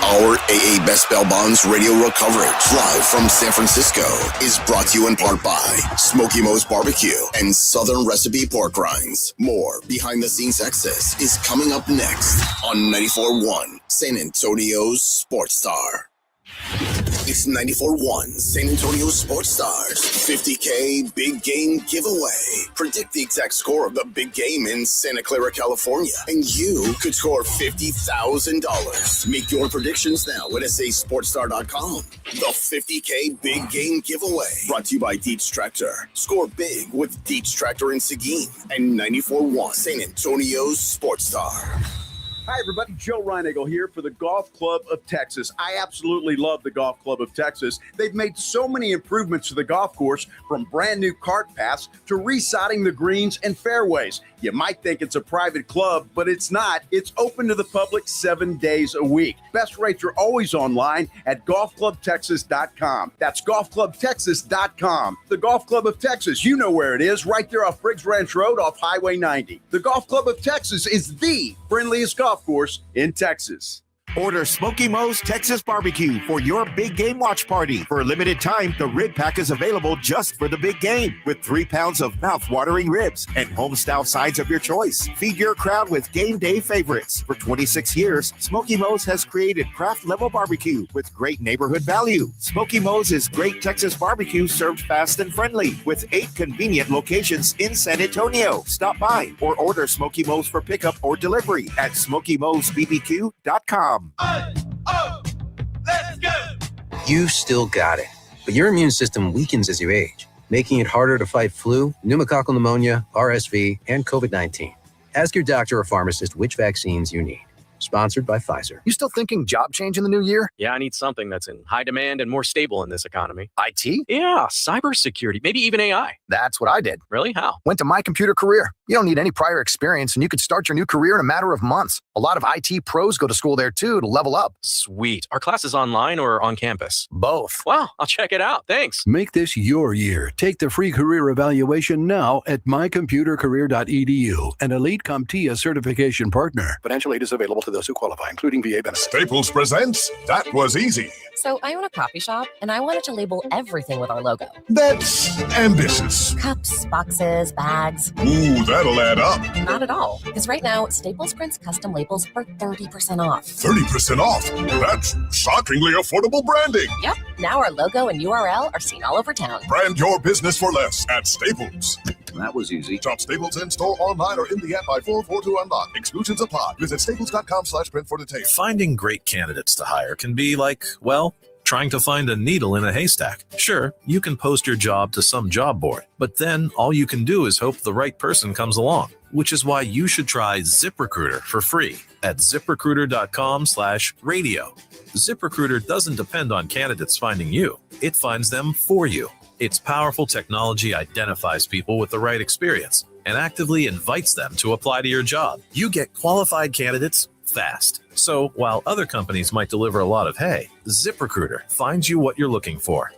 Our AA Best Bell Bonds radio row coverage live from San Francisco is brought to you in part by Smoky Mo's Barbecue and Southern Recipe Pork Rinds. More behind the scenes access is coming up next on 94.1 San Antonio's Sports Star. It's 94.1 San Antonio Sports Stars 50K Big Game Giveaway. Predict the exact score of the big game in Santa Clara, California, and you could score $50,000. Make your predictions now at sasportstar.com. The 50K Big Game Giveaway, brought to you by Dietz Tractor. Score big with Dietz Tractor in Seguin and 94.1 San Antonio's Sports Star. Hi, everybody. Joe Reinagle here for the Golf Club of Texas. I absolutely love the Golf Club of Texas. They've made so many improvements to the golf course, from brand new cart paths to resodding the greens and fairways. You might think it's a private club, but it's not. It's open to the public 7 days a week. Best rates are always online at golfclubtexas.com. That's golfclubtexas.com. The Golf Club of Texas, you know where it is, right there off Briggs Ranch Road off Highway 90. The Golf Club of Texas is the friendliest golf course in Texas. Order Smoky Mo's Texas Barbecue for your big game watch party. For a limited time, the rib pack is available just for the big game, with 3 pounds of mouth-watering ribs and home-style sides of your choice. Feed your crowd with game day favorites. For 26 years, Smoky Mo's has created craft-level barbecue with great neighborhood value. Smoky Mo's is great Texas barbecue served fast and friendly, with 8 convenient locations in San Antonio. Stop by or order Smoky Mo's for pickup or delivery at SmokyMo'sBBQ.com. Let's go! You still got it, but your immune system weakens as you age, making it harder to fight flu, pneumococcal pneumonia, RSV, and COVID-19. Ask your doctor or pharmacist which vaccines you need. Sponsored by Pfizer. You still thinking job change in the new year? Yeah, I need something that's in high demand and more stable in this economy. IT? Yeah, cybersecurity, maybe even AI. That's what I did. Really? How? Went to My Computer Career. You don't need any prior experience, and you could start your new career in a matter of months. A lot of IT pros go to school there, too, to level up. Sweet. Are classes online or on campus? Both. Wow, I'll check it out. Thanks. Make this your year. Take the free career evaluation now at mycomputercareer.edu, an Elite CompTIA certification partner. Financial aid is available to those who qualify, including VA benefits. Staples presents That Was Easy. So I own a coffee shop, and I wanted to label everything with our logo. That's ambitious. Cups, boxes, bags. Ooh, that'll add up. Not at all, because right now, Staples prints custom labels for 30% off. 30% off? That's shockingly affordable branding. Yep, now our logo and URL are seen all over town. Brand your business for less at Staples. That was easy. Shop Staples in store, online, or in the app by 4/4 to unlock. Exclusions apply. Visit staples.com/print for details. Finding great candidates to hire can be like, well, trying to find a needle in a haystack. Sure, you can post your job to some job board, but then all you can do is hope the right person comes along, which is why you should try ZipRecruiter for free at ziprecruiter.com/radio. ZipRecruiter doesn't depend on candidates finding you. It finds them for you. Its powerful technology identifies people with the right experience and actively invites them to apply to your job. You get qualified candidates fast. So while other companies might deliver a lot of hay, ZipRecruiter finds you what you're looking for.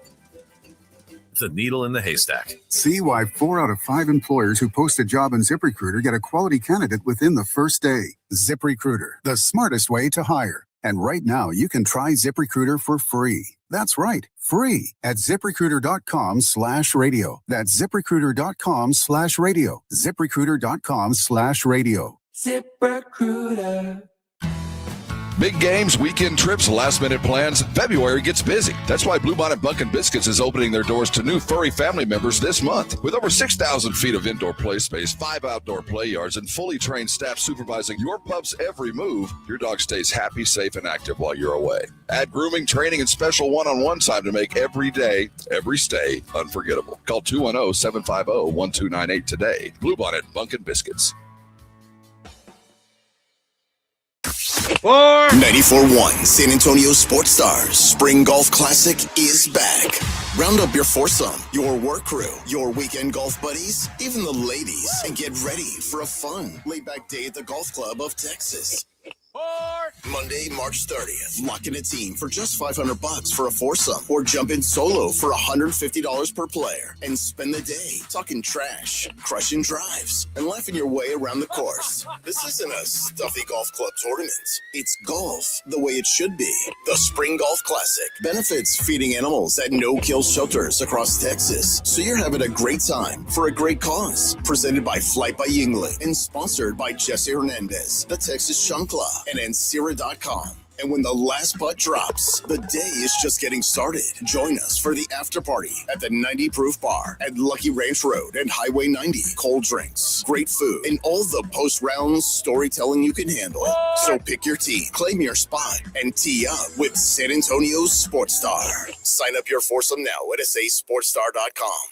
The needle in the haystack. See why 4 out of 5 employers who post a job in ZipRecruiter get a quality candidate within the first day. ZipRecruiter, the smartest way to hire. And right now, you can try ZipRecruiter for free. That's right, free at ZipRecruiter.com/radio. That's ZipRecruiter.com/radio. ZipRecruiter.com/radio. ZipRecruiter. Big games, weekend trips, last-minute plans. February gets busy. That's why Bluebonnet Bunkin' Biscuits is opening their doors to new furry family members this month. With over 6,000 feet of indoor play space, 5 outdoor play yards, and fully trained staff supervising your pup's every move, your dog stays happy, safe, and active while you're away. Add grooming, training, and special one-on-one time to make every day, every stay unforgettable. Call 210-750-1298 today. Bluebonnet Bunkin' Biscuits. 94.1 San Antonio Sports Stars Spring Golf Classic is back. Round up your foursome, your work crew, your weekend golf buddies, even the ladies, and get ready for a fun, laid-back day at the Golf Club of Texas. Monday, March 30th. Lock in a team for just $500 for a foursome, or jump in solo for $150 per player and spend the day talking trash, crushing drives, and laughing your way around the course. This isn't a stuffy golf club tournament. It's golf the way it should be. The Spring Golf Classic benefits feeding animals at no-kill shelters across Texas, so you're having a great time for a great cause. Presented by Flight by Yingling and sponsored by Jesse Hernandez, the Texas Shunk Club, and Ancira.com. And when the last putt drops, the day is just getting started. Join us for the after party at the 90 Proof Bar at Lucky Ranch Road and Highway 90. Cold drinks, great food, and all the post-round storytelling you can handle. So pick your team, claim your spot, and tee up with San Antonio's Sports Star. Sign up your foursome now at sasportstar.com.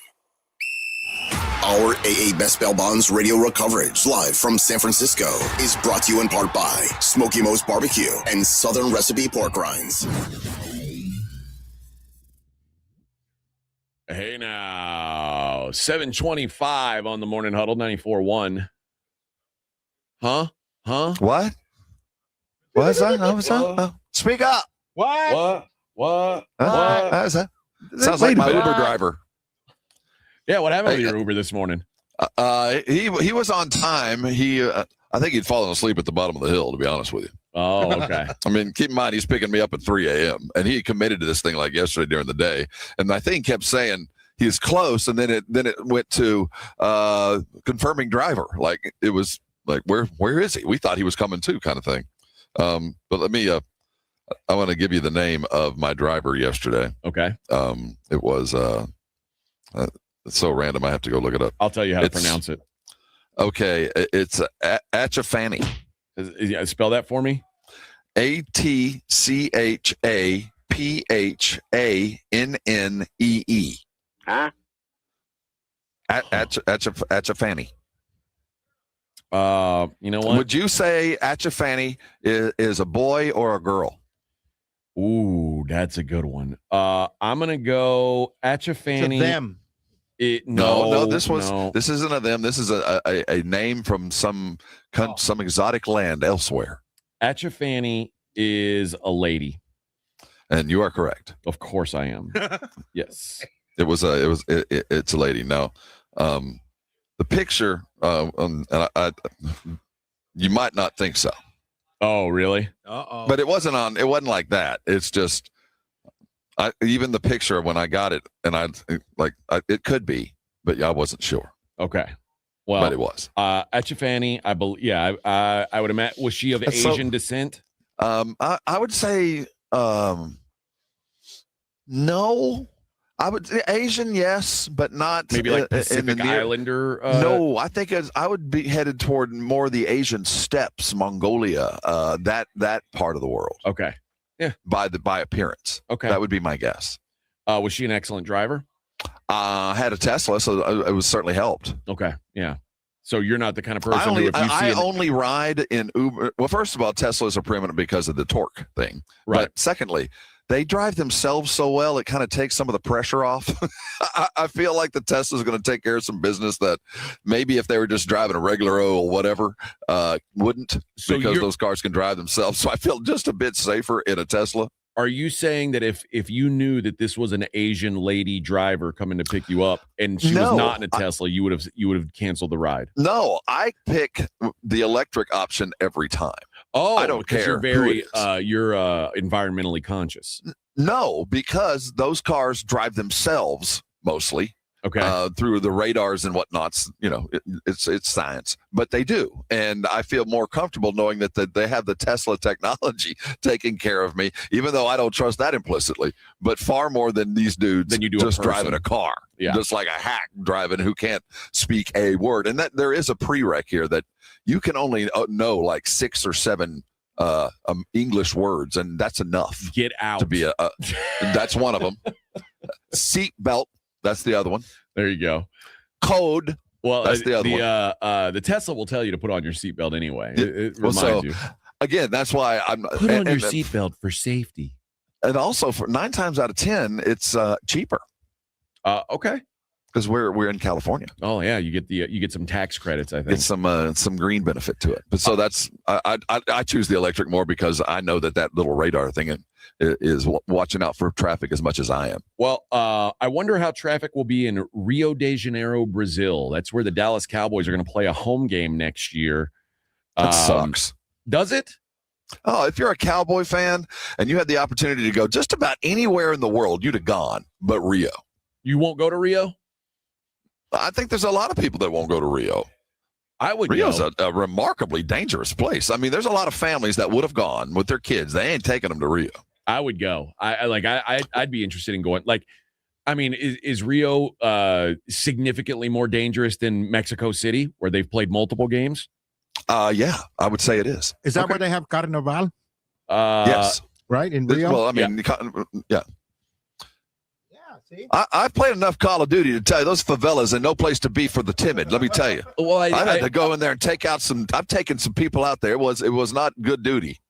Our AA Best Bail Bonds radio coverage live from San Francisco is brought to you in part by Smoky Mo's Barbecue and Southern Recipe Pork Rinds. Hey now, 7:25 on the Morning Huddle, 94.1. Huh? What? What is that? What was that? Speak up. What? What is that? Sounds like my Uber driver. Yeah, what happened with your Uber this morning? He was on time. I think he'd fallen asleep at the bottom of the hill, to be honest with you. Oh, okay. I mean, keep in mind, he's picking me up at 3 a.m. and he committed to this thing like yesterday during the day. And I think he kept saying he's close, and then it went to confirming driver. Like it was like, where is he? We thought he was coming too, kind of thing. But let me. I want to give you the name of my driver yesterday. Okay. It was. It's so random. I have to go look it up. I'll tell you how to pronounce it. Okay. It's Achafani. Spell that for me. ATCHAPHANNEE. Huh? Achafani. You know what? Would you say Achafani is a boy or a girl? Ooh, that's a good one. I'm gonna go Achafani. Them. No. This isn't a them. This is a name from some exotic land elsewhere. Achafani is a lady, and you are correct. Of course, I am. Yes, it's a lady. No, the picture, and you might not think so. Oh, really? Uh-oh. But it wasn't like that. It's just. Even the picture when I got it, and it could be, but I wasn't sure. Okay, well, but it was. Achafani, I believe. Yeah, I would imagine. Was she of Asian descent? I would say no. I would say Asian, yes, but not maybe like Pacific Islander. No, I think I would be headed toward more the Asian steppes, Mongolia, that part of the world. Okay. Yeah, by appearance. Okay, that would be my guess. Was she an excellent driver? Had a Tesla, so it was certainly helped. Okay, yeah. So you're not the kind of person I only ride in Uber. Well, first of all, Teslas are preeminent because of the torque thing. Right. But secondly, they drive themselves so well, it kind of takes some of the pressure off. I feel like the Tesla is going to take care of some business that maybe if they were just driving a regular oil whatever, wouldn't, because those cars can drive themselves. So I feel just a bit safer in a Tesla. Are you saying that if you knew that this was an Asian lady driver coming to pick you up and she was not in a Tesla, you would have canceled the ride? No, I pick the electric option every time. Oh, I don't care. You're very you're environmentally conscious. No, because those cars drive themselves mostly. through the radars and whatnots. It's science, but they do. And I feel more comfortable knowing that they have the Tesla technology taking care of me, even though I don't trust that implicitly, but far more than these dudes than you do just driving a car, just like a hack driving who can't speak a word. And that there is a prereq here that you can only know like 6 or 7 English words, and that's enough. Get out to be that's one of them. Seat belt. That's the other one. There you go. Code. Well, that's the other one. The Tesla will tell you to put on your seatbelt anyway. It reminds you. Again, that's why I'm put on your seatbelt for safety. And also, for 9 times out of 10, it's cheaper. Okay. Because we're in California. Oh yeah, you get some tax credits. I think get some green benefit to it. But so that's I choose the electric more because I know that little radar thing is watching out for traffic as much as I am. Well, I wonder how traffic will be in Rio de Janeiro, Brazil. That's where the Dallas Cowboys are going to play a home game next year. That sucks. Does it? Oh, if you're a Cowboy fan and you had the opportunity to go just about anywhere in the world, you'd have gone. But Rio, you won't go to Rio. I think there's a lot of people that won't go to Rio. I would. Rio's a remarkably dangerous place. I mean, there's a lot of families that would have gone with their kids. They ain't taking them to Rio. I would go. I'd be interested in going. Like, I mean, is Rio significantly more dangerous than Mexico City, where they've played multiple games? Yeah, I would say it is. Is that where they have Carnaval? Yes. Right, in Rio? Well, I mean, yeah. I've played enough Call of Duty to tell you those favelas are no place to be for the timid. Let me tell you. Well, I had to go in there and take out some. I've taken some people out there. It was not good duty.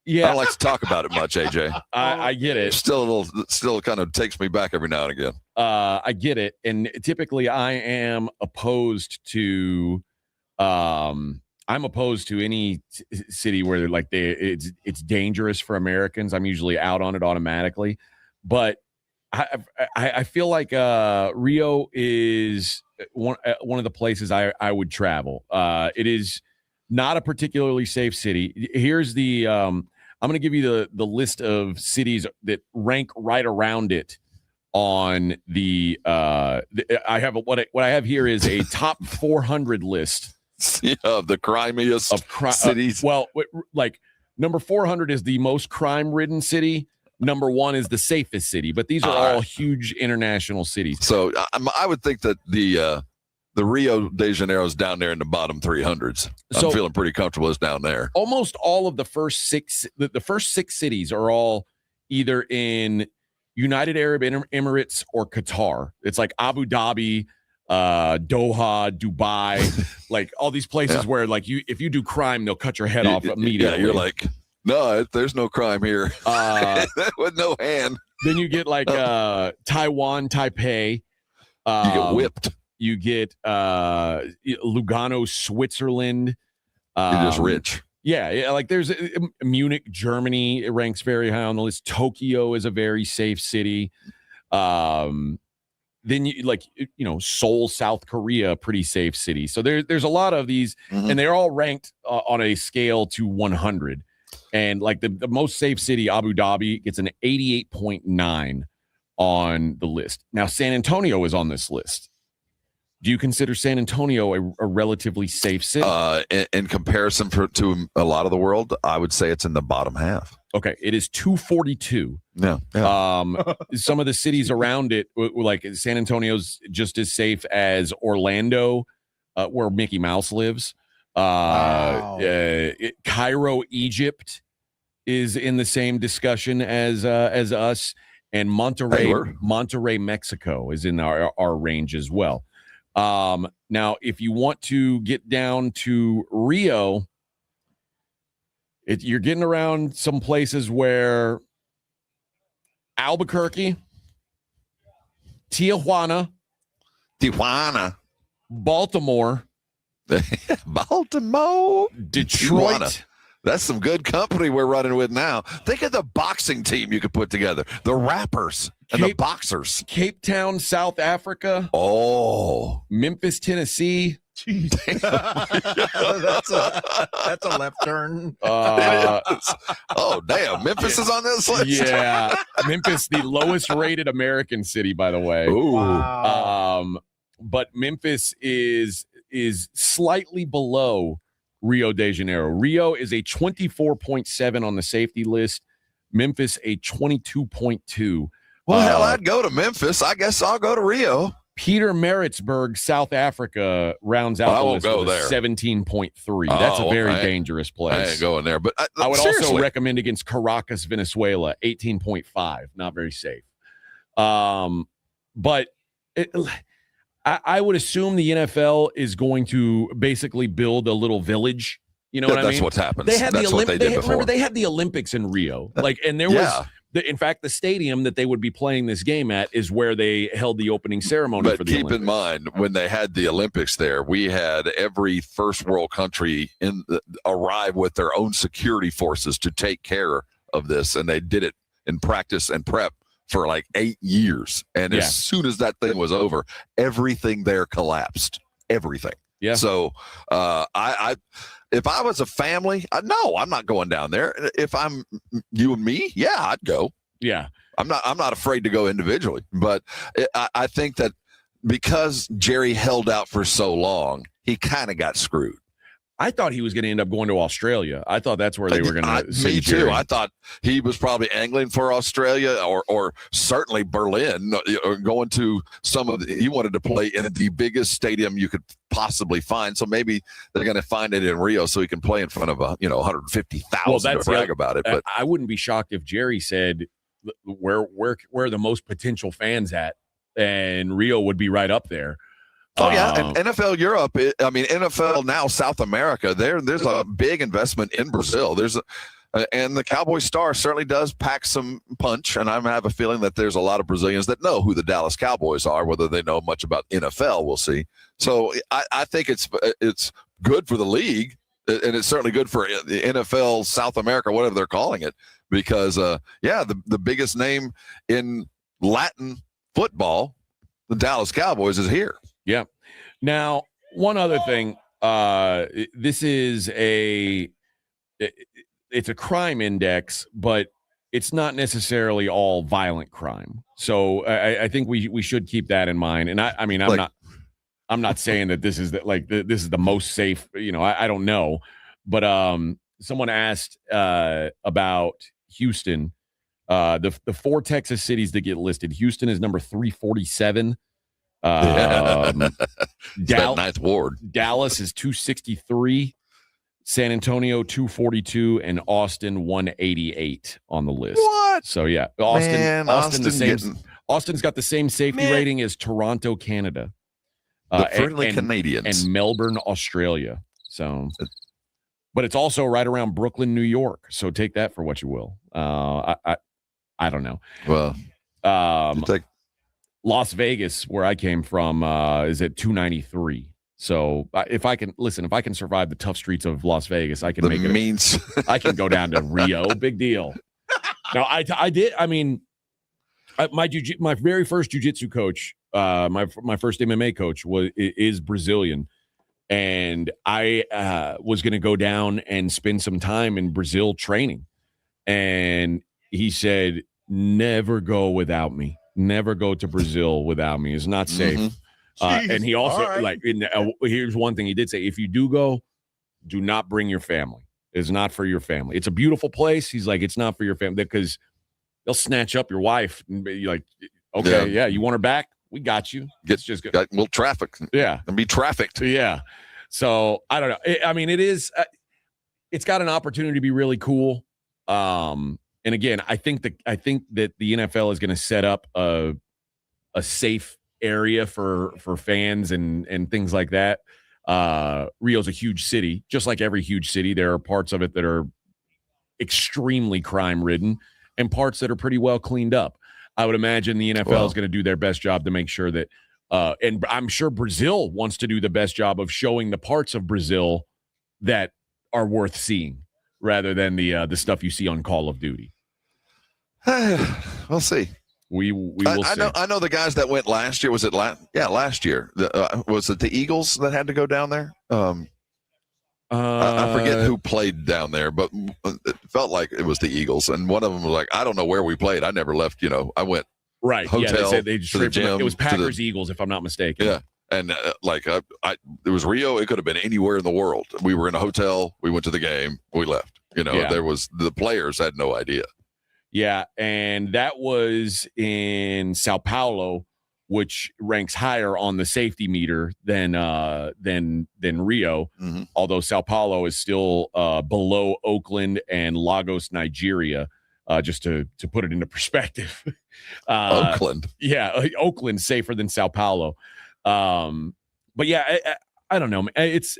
Yeah, I don't like to talk about it much, AJ. I get it. Still kind of takes me back every now and again. I get it, and typically I am opposed to. I'm opposed to any city where it's dangerous for Americans. I'm usually out on it automatically, but. I feel like Rio is one of the places I would travel. It is not a particularly safe city. Here's the I'm going to give you the list of cities that rank right around it on the I have what I have here is a top 400 list of the crimiest cities. Well, like number 400 is the most crime-ridden city. Number 1 is the safest city, but these are all huge international cities. So I would think that the Rio de Janeiro is down there in the bottom 300s. I'm feeling pretty comfortable it's down there. Almost all of the first 6 cities are all either in United Arab Emirates or Qatar. It's like Abu Dhabi, Doha, Dubai, like all these places where like if you do crime, they'll cut your head off immediately. Yeah, you're like. No, there's no crime here. With no hand. Then you get like Taiwan, Taipei. You get whipped. You get Lugano, Switzerland. You're just rich. Yeah, like there's Munich, Germany. It ranks very high on the list. Tokyo is a very safe city. Then Seoul, South Korea, pretty safe city. So there's a lot of these, and they're all ranked on a scale to 100. And like the most safe city, Abu Dhabi, gets an 88.9 on the list. Now, San Antonio is on this list. Do you consider San Antonio a relatively safe city? In comparison to a lot of the world, I would say it's in the bottom half. Okay, it is 242. Yeah. Some of the cities around it, like San Antonio's just as safe as Orlando, where Mickey Mouse lives. Cairo, Egypt is in the same discussion as us, and Monterrey, Mexico is in our range as well. Now, if you want to get down to Rio, you're getting around some places where Albuquerque, Tijuana, Baltimore, Detroit. That's some good company we're running with now. Think of the boxing team you could put together. The rappers and the boxers. Cape Town, South Africa. Oh. Memphis, Tennessee. Jeez. that's a left turn. Oh, damn. Memphis is on this list. Yeah. Memphis, the lowest rated American city, by the way. Ooh. Wow. But Memphis is slightly below Rio de Janeiro. Rio is a 24.7 on the safety list. Memphis a 22.2. Well, hell, I'd go to Memphis. I guess I'll go to Rio. Peter Maritzburg, South Africa, rounds out the list with a 17.3. That's a very dangerous place. I ain't going there. But I would seriously. also recommend against Caracas, Venezuela, 18.5. Not very safe. But I would assume the NFL is going to basically build a little village. You know what I mean? That's what happens. They had That's what they did before. Remember, they had the Olympics in Rio. And there was... In fact, the stadium that they would be playing this game at is where they held the opening ceremony for the Olympics. But keep in mind, when they had the Olympics there, we had every first world country arrive with their own security forces to take care of this, and they did it in practice and prep for like 8 years. And as soon as that thing was over, everything there collapsed. Everything. Yeah. So if I was a family, no, I'm not going down there. If I'm you and me, yeah, I'd go. Yeah. I'm not afraid to go individually, but I think that because Jerry held out for so long, he kind of got screwed. I thought he was going to end up going to Australia. I thought that's where they were going to. Me too. I thought he was probably angling for Australia or certainly Berlin, or going to some of he wanted to play in the biggest stadium you could possibly find. So maybe they're going to find it in Rio so he can play in front of 150,000 to brag about it. But I wouldn't be shocked if Jerry said where are the most potential fans at, and Rio would be right up there. Oh, yeah, and NFL Europe, NFL now South America, there's a big investment in Brazil. And the Cowboy Star certainly does pack some punch, and I have a feeling that there's a lot of Brazilians that know who the Dallas Cowboys are. Whether they know much about NFL, we'll see. So I think it's good for the league, and it's certainly good for the NFL South America, whatever they're calling it, because, the biggest name in Latin football, the Dallas Cowboys, is here. Yeah. Now, one other thing, this is it's a crime index, but it's not necessarily all violent crime. So I think we should keep that in mind. And I'm not saying that this is this is the most safe, I don't know, but someone asked about Houston, the 4 Texas cities that get listed. Houston is number 347. Ninth Ward. Dallas is 263, San Antonio 242, and Austin 188 on the list. What? So yeah, Austin's got the same safety rating as Toronto, Canada, the friendly Canadians, and Melbourne, Australia. So, but it's also right around Brooklyn, New York. So take that for what you will. I don't know. Well, Las Vegas, where I came from, is at 293. So if I can survive the tough streets of Las Vegas, I can I can go down to Rio. Big deal. Now I did. I mean, my very first jiu-jitsu coach, my first MMA coach is Brazilian, and I was going to go down and spend some time in Brazil training, and he said, "Never go without me. Never go to Brazil without me. It's not safe." Mm-hmm. And he also here's one thing he did say: if you do go, do not bring your family. It's not for your family. It's a beautiful place. He's like, it's not for your family because they'll snatch up your wife and be like, okay, yeah, you want her back? We got you. We'll traffic. Yeah, and be trafficked. Yeah. So I don't know. It's got an opportunity to be really cool. And again, I think that the NFL is going to set up a safe area for fans and things like that. Rio's a huge city, just like every huge city. There are parts of it that are extremely crime ridden and parts that are pretty well cleaned up. I would imagine the NFL is going to do their best job to make sure that, and I'm sure Brazil wants to do the best job of showing the parts of Brazil that are worth seeing, rather than the stuff you see on Call of Duty. We'll see. We will see. I know the guys that went last year. Was it last year? Was it the Eagles that had to go down there? I forget who played down there, but it felt like it was the Eagles. And one of them was like, I don't know where we played. I never left. I went hotel. Yeah, they said they just to the gym. It was Packers Eagles, if I'm not mistaken. Yeah. And it was Rio. It could have been anywhere in the world. We were in a hotel. We went to the game. We left. There was the players had no idea. Yeah, and that was in Sao Paulo, which ranks higher on the safety meter than Rio. Mm-hmm. Although Sao Paulo is still below Oakland and Lagos, Nigeria. Just to put it into perspective. Oakland. Yeah, Oakland's safer than Sao Paulo. But yeah, I don't know. It's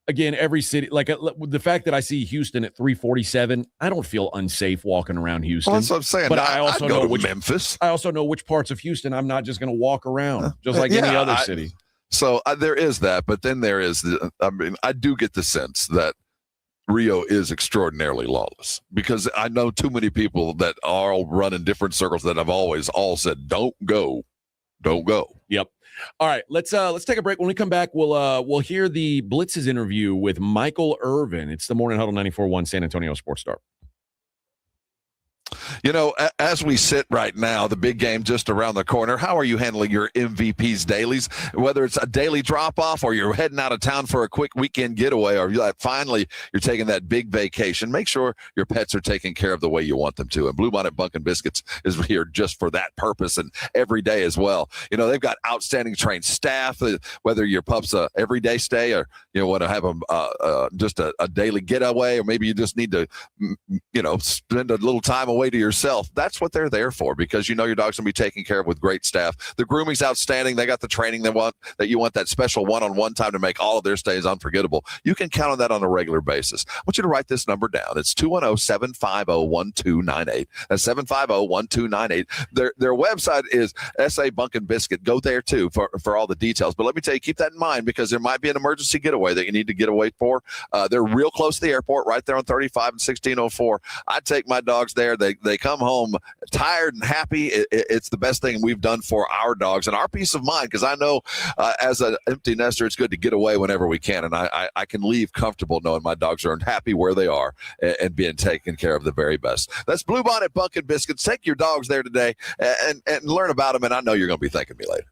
again, every city, like the fact that I see Houston at 347, I don't feel unsafe walking around Houston. Well, that's what I'm saying. But I also know Memphis. I also know which parts of Houston I'm not just going to walk around, just like any other city. So there is that, but then there is I do get the sense that Rio is extraordinarily lawless, because I know too many people that all run in different circles that have always all said, don't go. Yep. All right, let's take a break. When we come back, we'll hear the Blitz's interview with Michael Irvin. It's the Morning Huddle 94.1 San Antonio Sports Star. As we sit right now, the big game just around the corner, how are you handling your MVPs dailies? Whether it's a daily drop-off or you're heading out of town for a quick weekend getaway, or finally you're taking that big vacation, make sure your pets are taken care of the way you want them to. And Bluebonnet Bunkin' Biscuits is here just for that purpose and every day as well. They've got outstanding trained staff, whether your pup's a everyday stay or want to have them just a daily getaway, or maybe you just need to, spend a little time away to yourself. That's what they're there for, because your dog's gonna be taken care of with great staff. The grooming's outstanding. They got the training that you want that special one-on-one time to make all of their stays unforgettable. You can count on that on a regular basis. I want you to write this number down. It's 210-750-1298. That's 750-1298. Their website is SA Bunkin' Biscuit. Go there too for all the details. But let me tell you, keep that in mind, because there might be an emergency getaway that you need to get away for. They're real close to the airport, right there on 35 and 1604. I take my dogs there. They come home tired and happy. It's the best thing we've done for our dogs and our peace of mind, because I know as an empty nester, it's good to get away whenever we can. And I can leave comfortable knowing my dogs are happy where they are and being taken care of the very best. That's Bluebonnet Bunkin' Biscuits. Take your dogs there today and learn about them. And I know you're going to be thanking me later.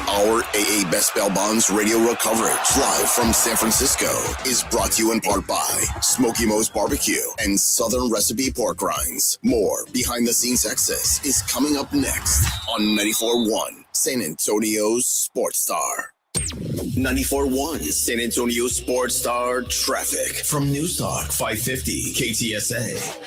Our AA Best Bail Bonds radio row coverage live from San Francisco is brought to you in part by Smoky Mo's Barbecue and Southern Recipe Pork Rinds. More behind the scenes access is coming up next on 94.1 San Antonio's Sports Star. 94.1 San Antonio Sports Star traffic from News Talk 550 KTSA.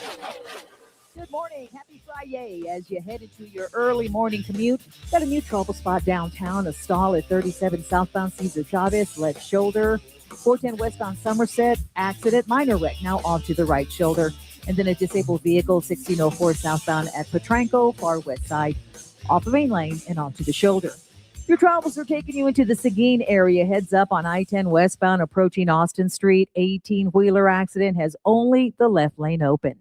Good morning. Happy Friday as you head into your early morning commute. Got a new trouble spot downtown, a stall at 37 southbound Cesar Chavez, left shoulder. 410 westbound Somerset, accident, minor wreck, now off to the right shoulder. And then a disabled vehicle, 1604 southbound at Potranco, far west side, off of main lane and onto the shoulder. Your travels are taking you into the Seguin area. Heads up on I-10 westbound approaching Austin Street. 18-wheeler accident has only the left lane open.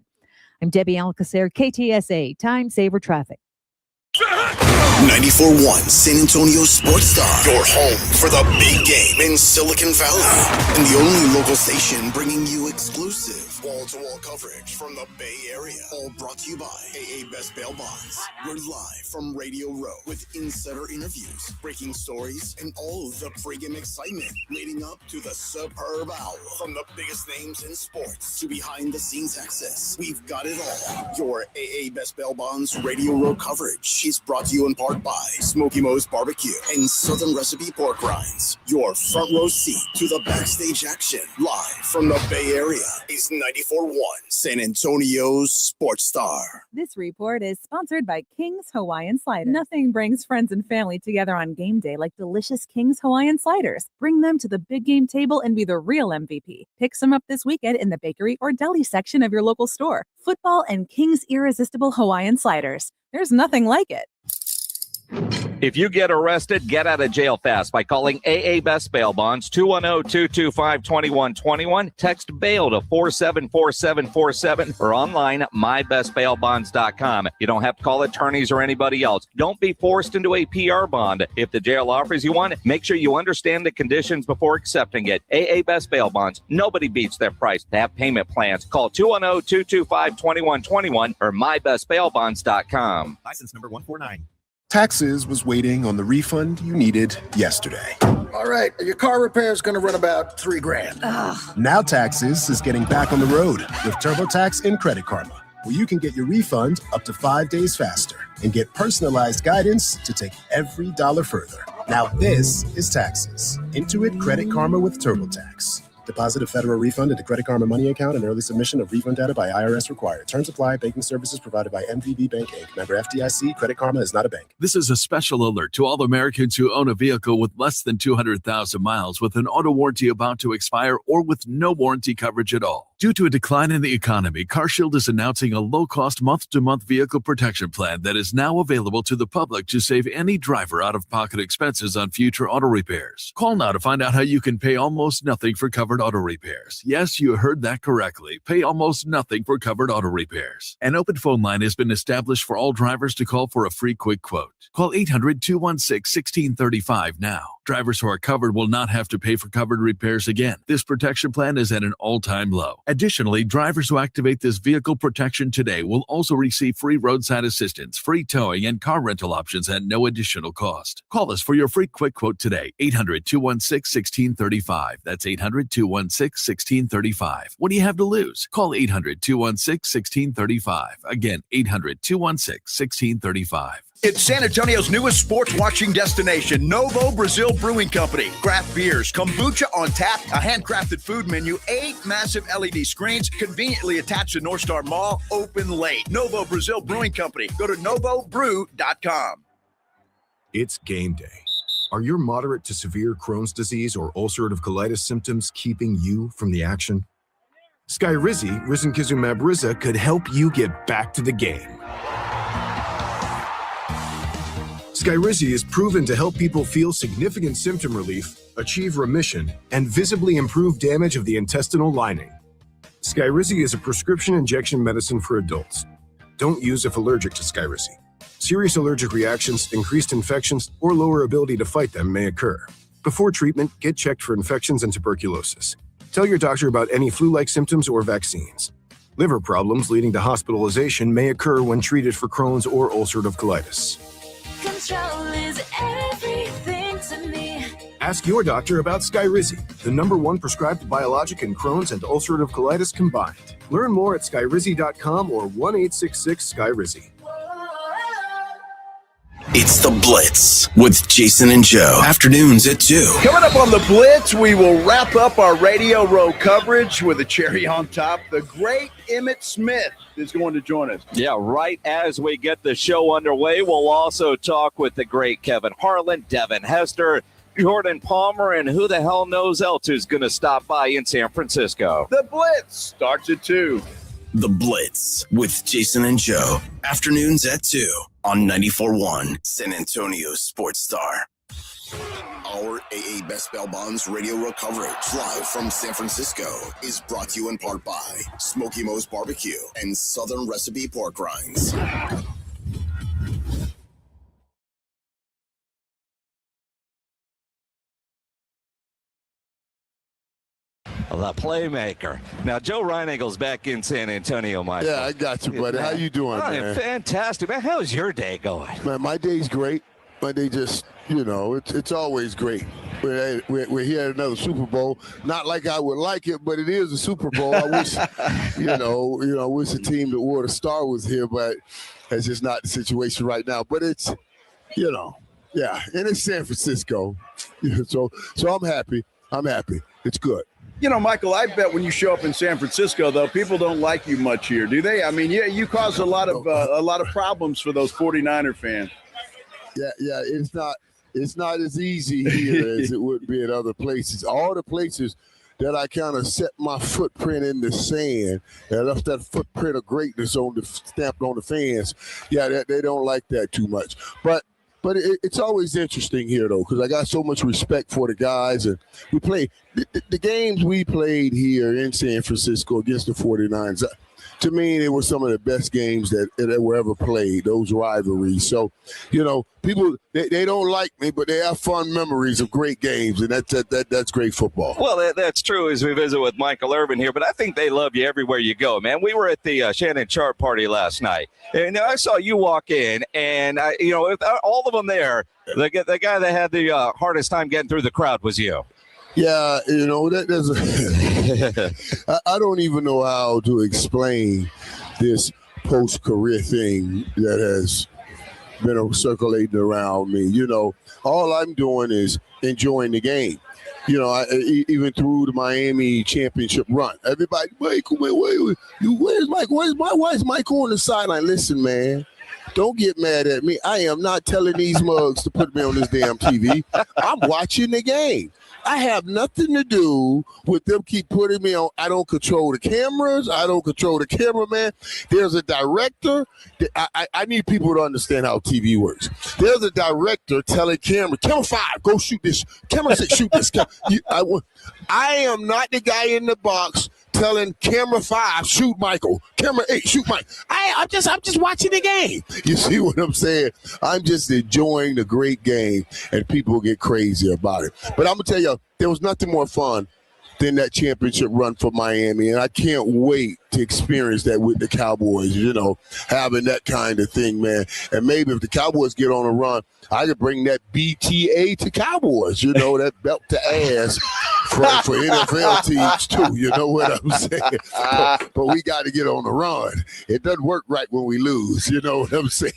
I'm Debbie Alcacer, KTSA, Time Saver Traffic. 94.1 San Antonio Sports Star, your home for the big game in Silicon Valley. And the only local station bringing you exclusive wall-to-wall coverage from the Bay Area. All brought to you by AA Best Bail Bonds. We're live from Radio Row with insider interviews, breaking stories, and all of the pregame excitement leading up to the superb hour. From the biggest names in sports to behind-the-scenes access, we've got it all. Your AA Best Bail Bonds Radio Row coverage is brought to you in part by Smoky Mo's Barbecue and Southern Recipe Pork Rinds. Your front row seat to the backstage action, live from the Bay Area, is 94.1 San Antonio's Sports Star. This report is sponsored by King's Hawaiian Sliders. Nothing brings friends and family together on game day like delicious King's Hawaiian Sliders. Bring them to the big game table and be the real MVP. Pick some up this weekend in the bakery or deli section of your local store. Football and King's Irresistible Hawaiian Sliders. There's nothing like it. If you get arrested, get out of jail fast by calling AA Best Bail Bonds, 210-225-2121. Text bail to 474747 or online at mybestbailbonds.com. You don't have to call attorneys or anybody else. Don't be forced into a PR bond. If the jail offers you one, make sure you understand the conditions before accepting it. AA Best Bail Bonds. Nobody beats their price. They have payment plans. Call 210-225-2121 or mybestbailbonds.com. License number 149. Taxes was waiting on the refund you needed yesterday. All right, your car repair is going to run about $3,000. Now Taxes is getting back on the road with TurboTax and Credit Karma, where you can get your refund up to 5 days faster and get personalized guidance to take every dollar further. Now this is Taxes. Intuit Credit Karma with TurboTax. Deposit a federal refund into Credit Karma Money account and early submission of refund data by IRS required. Terms apply. Banking services provided by MVB Bank Inc. Member FDIC. Credit Karma is not a bank. This is a special alert to all Americans who own a vehicle with less than 200,000 miles with an auto warranty about to expire or with no warranty coverage at all. Due to a decline in the economy, CarShield is announcing a low-cost month-to-month vehicle protection plan that is now available to the public to save any driver out-of-pocket expenses on future auto repairs. Call now to find out how you can pay almost nothing for covered auto repairs. Yes, you heard that correctly. Pay almost nothing for covered auto repairs. An open phone line has been established for all drivers to call for a free quick quote. Call 800-216-1635 now. Drivers who are covered will not have to pay for covered repairs again. This protection plan is at an all-time low. Additionally, drivers who activate this vehicle protection today will also receive free roadside assistance, free towing, and car rental options at no additional cost. Call us for your free quick quote today. 800-216-1635. That's 800-216-1635. What do you have to lose? Call 800-216-1635. Again, 800-216-1635. It's San Antonio's newest sports watching destination, Novo Brazil Brewing Company. Craft beers, kombucha on tap, a handcrafted food menu, 8 massive LED screens conveniently attached to North Star Mall, open late. Novo Brazil Brewing Company. Go to novobrew.com. It's game day. Are your moderate to severe Crohn's disease or ulcerative colitis symptoms keeping you from the action? Skyrizi, risankizumab Riza, could help you get back to the game. Skyrizi is proven to help people feel significant symptom relief, achieve remission, and visibly improve damage of the intestinal lining. Skyrizi is a prescription injection medicine for adults. Don't use if allergic to Skyrizi. Serious allergic reactions, increased infections, or lower ability to fight them may occur. Before treatment, get checked for infections and tuberculosis. Tell your doctor about any flu-like symptoms or vaccines. Liver problems leading to hospitalization may occur when treated for Crohn's or ulcerative colitis. Control is everything to me. Ask your doctor about Skyrizi, the #1 prescribed biologic in Crohn's and ulcerative colitis combined. Learn more at skyrizi.com or 1-866-SKYRIZI. It's The Blitz with Jason and Joe. Afternoons at 2. Coming up on The Blitz, we will wrap up our Radio Row coverage with a cherry on top. The great Emmitt Smith is going to join us. Yeah, right as we get the show underway, we'll also talk with the great Kevin Harlan, Devin Hester, Jordan Palmer, and who the hell knows else who's going to stop by in San Francisco. The Blitz starts at 2. The Blitz with Jason and Joe. Afternoons at 2 on 94.1 San Antonio Sports Star. Our AA Best Bail Bonds radio row coverage live from San Francisco is brought to you in part by Smoky Mo's Barbecue and Southern Recipe Pork Rinds. The playmaker. Now, Joe Reinagle's back in San Antonio, Michael. Yeah, I got you, buddy. How you doing, man? Fantastic, man. How's your day going? Man, my day's great. My day just, it's always great. We're here at another Super Bowl. Not like I would like it, but it is a Super Bowl. I wish, I wish the team that wore the star was here, but that's just not the situation right now. But it's, and it's San Francisco. So I'm happy. It's good. Michael, I bet when you show up in San Francisco, though, people don't like you much here, do they? I mean, you cause a lot of problems for those 49er fans. Yeah, it's not as easy here as it would be at other places. All the places that I kind of set my footprint in the sand and left that footprint of greatness stamped on the fans. Yeah, they don't like that too much. But But it's always interesting here, though, because I got so much respect for the guys. And we play the games we played here in San Francisco against the 49ers. To me, they were some of the best games that were ever played, those rivalries. So, people, they don't like me, but they have fun memories of great games, and that's great football. Well, that's true as we visit with Michael Irvin here, but I think they love you everywhere you go, man. We were at the Shannon Sharp party last night, and I saw you walk in, and, with all of them there, the guy that had the hardest time getting through the crowd was you. Yeah, there's I don't even know how to explain this post-career thing that has been circulating around me. All I'm doing is enjoying the game. Even through the Miami championship run, everybody, Michael, where's Michael? Why is Michael on the sideline? Listen, man. Don't get mad at me. I am not telling these mugs to put me on this damn TV. I'm watching the game. I have nothing to do with them keep putting me on. I don't control the cameras. I don't control the cameraman. There's a director. I need people to understand how TV works. There's a director telling camera 5, go shoot this. Camera 6, shoot this. I am not the guy in the box telling camera 5, shoot Michael. Camera 8, shoot Mike. I'm just watching the game. You see what I'm saying? I'm just enjoying the great game, and people get crazy about it. But I'm gonna tell you, there was nothing more fun than that championship run for Miami, and I can't wait to experience that with the Cowboys, having that kind of thing, man. And maybe if the Cowboys get on a run, I could bring that BTA to Cowboys, that belt to ass for NFL teams too, you know what I'm saying? But we got to get on the run. It doesn't work right when we lose, you know what I'm saying?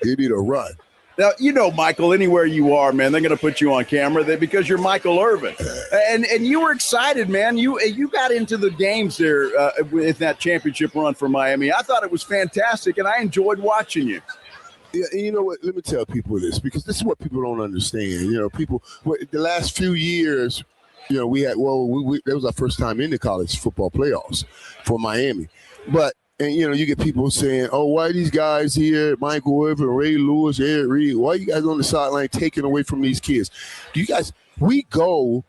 You need a run. Now, Michael, anywhere you are, man, they're going to put you on camera because you're Michael Irvin. And you were excited, man. You got into the games there with that championship run for Miami. I thought it was fantastic, and I enjoyed watching you. Yeah, you know what? Let me tell people this, because this is what people don't understand. People, the last few years, we had, that was our first time in the college football playoffs for Miami. And you get people saying, "Oh, why are these guys here? Michael Irvin, Ray Lewis, Eric Reed. Why are you guys on the sideline taking away from these kids?" We do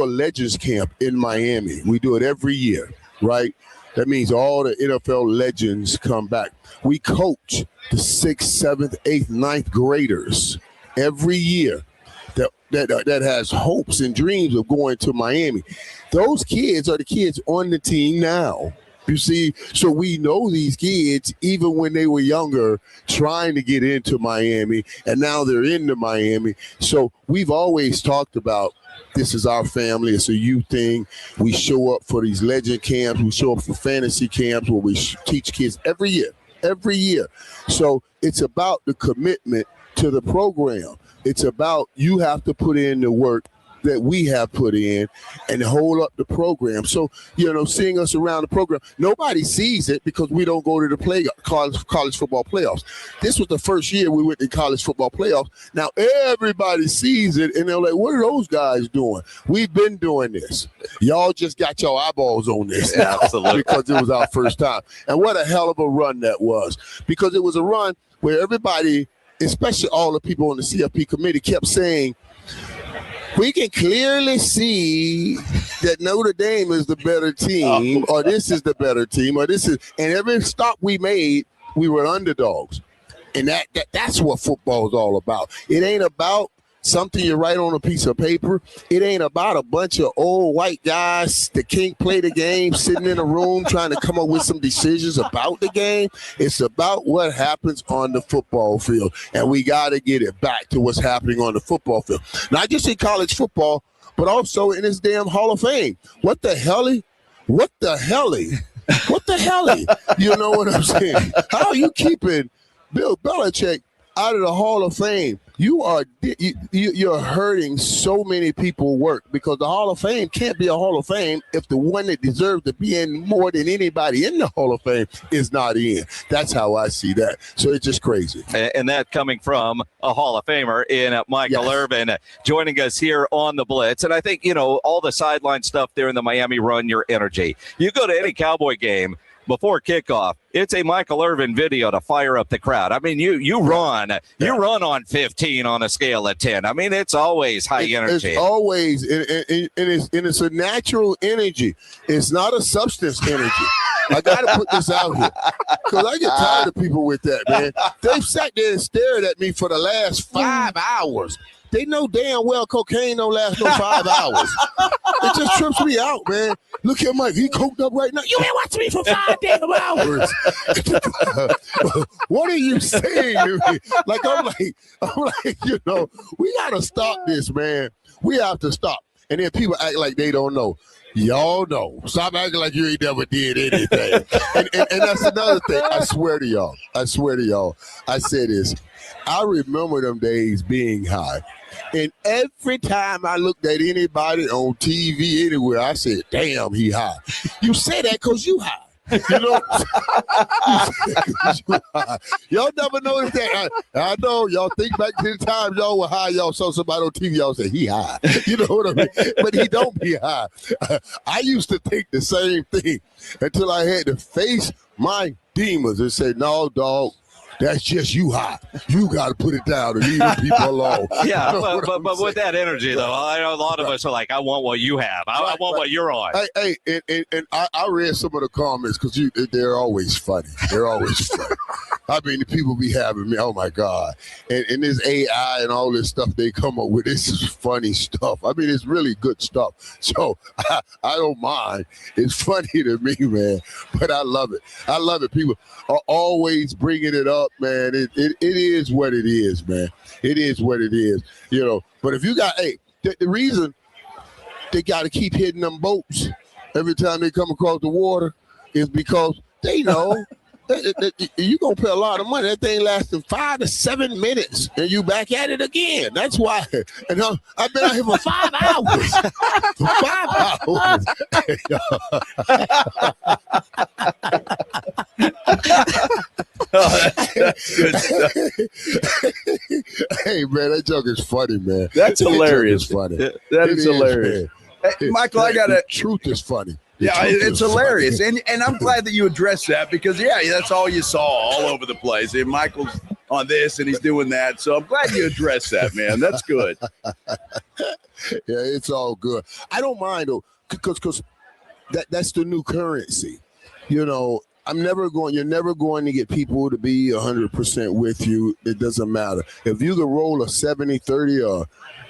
a Legends Camp in Miami. We do it every year, right? That means all the NFL legends come back. We coach the 6th, 7th, 8th, 9th graders every year that has hopes and dreams of going to Miami. Those kids are the kids on the team now. You see, so we know these kids even when they were younger trying to get into Miami, and now they're into Miami. So we've always talked about this is our family. It's a youth thing. We show up for these legend camps. We show up for fantasy camps where we teach kids every year. So it's about the commitment to the program. It's about you have to put in the work that we have put in and hold up the program. So, seeing us around the program, nobody sees it because we don't go to the college football playoffs. This was the first year we went to college football playoffs. Now everybody sees it and they're like, what are those guys doing? We've been doing this. Y'all just got your eyeballs on this now. Absolutely. Because it was our first time. And what a hell of a run that was, because it was a run where everybody, especially all the people on the CFP committee, kept saying, we can clearly see that Notre Dame is the better team, or this is the better team, or this is. And every stop we made, we were underdogs, and that's what football is all about. It ain't about something you write on a piece of paper. It ain't about a bunch of old white guys that can't play the game sitting in a room trying to come up with some decisions about the game. It's about what happens on the football field, and we got to get it back to what's happening on the football field. Not just in college football, but also in this damn Hall of Fame. What the hell? What the hell? You know what I'm saying? How are you keeping Bill Belichick out of the Hall of Fame? You're hurting so many people work, because the Hall of Fame can't be a Hall of Fame if the one that deserves to be in more than anybody in the Hall of Fame is not in. That's how I see that. So it's just crazy. And that coming from a Hall of Famer in Michael Irvin, joining us here on the Blitz. And I think, all the sideline stuff there in the Miami run, your energy. You go to any Cowboy game, before kickoff, it's a Michael Irvin video to fire up the crowd. I mean, you run on 15 on a scale of 10. I mean, it's always high energy. It's always, and it's a natural energy. It's not a substance energy. I got to put this out here because I get tired of people with that, man. They've sat there and stared at me for the last 5 hours. They know damn well cocaine don't last no 5 hours. It just trips me out, man. Look at Mike. He coked up right now. You ain't watching me for 5 damn hours. What are you saying to me? I'm like, we got to stop this, man. We have to stop. And then people act like they don't know. Y'all know. Stop acting like you ain't never did anything. and that's another thing. I swear to y'all. I say this. I remember them days being high. And every time I looked at anybody on TV anywhere, I said, damn, he high. You say that because you high. You know y'all never noticed that. I know y'all think back to the time y'all were high, y'all saw somebody on TV, y'all say he high. You know what I mean? But he don't be high. I used to think the same thing until I had to face my demons and say, no, dog, that's just you high. You got to put it down and leave the people alone. Yeah, but with that energy, though, I know a lot of us are like, I want what you have. I want what you're on. Hey, and I read some of the comments because they're always funny. They're always funny. I mean, the people be having me, oh, my God. And this AI and all this stuff they come up with, this is funny stuff. I mean, it's really good stuff. So I don't mind. It's funny to me, man, but I love it. I love it. People are always bringing it up, man. It is what it is, man. It is what it is, But if you got, the reason they got to keep hitting them boats every time they come across the water is because they know you're going to pay a lot of money. That thing lasting 5 to 7 minutes, and you back at it again. That's why. And I've been out here for 5 hours. For 5 hours. That's good stuff. Hey, man, that joke is funny, man. That's hilarious. Funny. That is hilarious. Hey, Michael, I got the truth is funny. It's hilarious. And I'm glad that you addressed that because, that's all you saw all over the place. And Michael's on this and he's doing that. So I'm glad you addressed that, man. That's good. Yeah, it's all good. I don't mind, though, because that's the new currency. You're never going to get people to be 100% with you. It doesn't matter. If you can roll a 70-30 or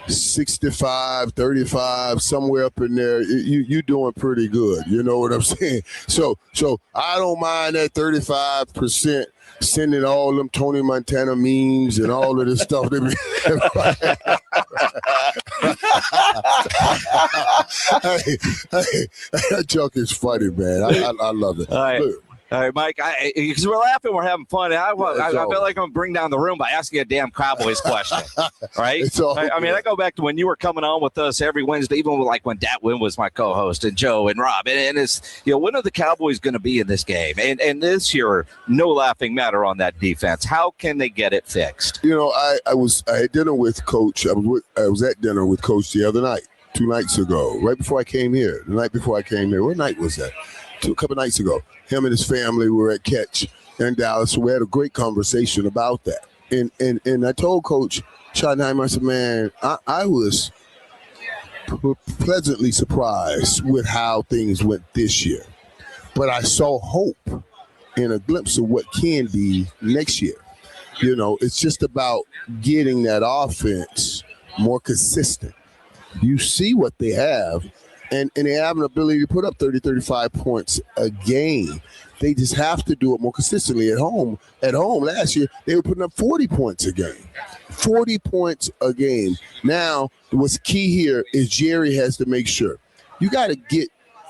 65-35, somewhere up in there, you're doing pretty good. You know what I'm saying? So I don't mind that 35% sending all them Tony Montana memes and all of this stuff. That joke is funny, man. I love it. All right. All right, Mike, because we're laughing, we're having fun. I feel like I'm going to bring down the room by asking a damn Cowboys question, right? I mean, I go back to when you were coming on with us every Wednesday, even when Dat Wynn was my co-host, and Joe and Rob. And it's, when are the Cowboys going to be in this game? And this year, no laughing matter on that defense. How can they get it fixed? I had dinner with Coach. I was at dinner with Coach the other night, 2 nights ago, right before I came here. The night before I came here. What night was that? A couple nights ago. Him and his family were at Catch in Dallas. So we had a great conversation about that. And I told Coach Schottenheimer, I said, man, I was pleasantly surprised with how things went this year. But I saw hope and a glimpse of what can be next year. It's just about getting that offense more consistent. You see what they have. And they have an ability to put up 30, 35 points a game. They just have to do it more consistently at home. At home last year, they were putting up 40 points a game. 40 points a game. Now, what's key here is Jerry has to make sure. You got to get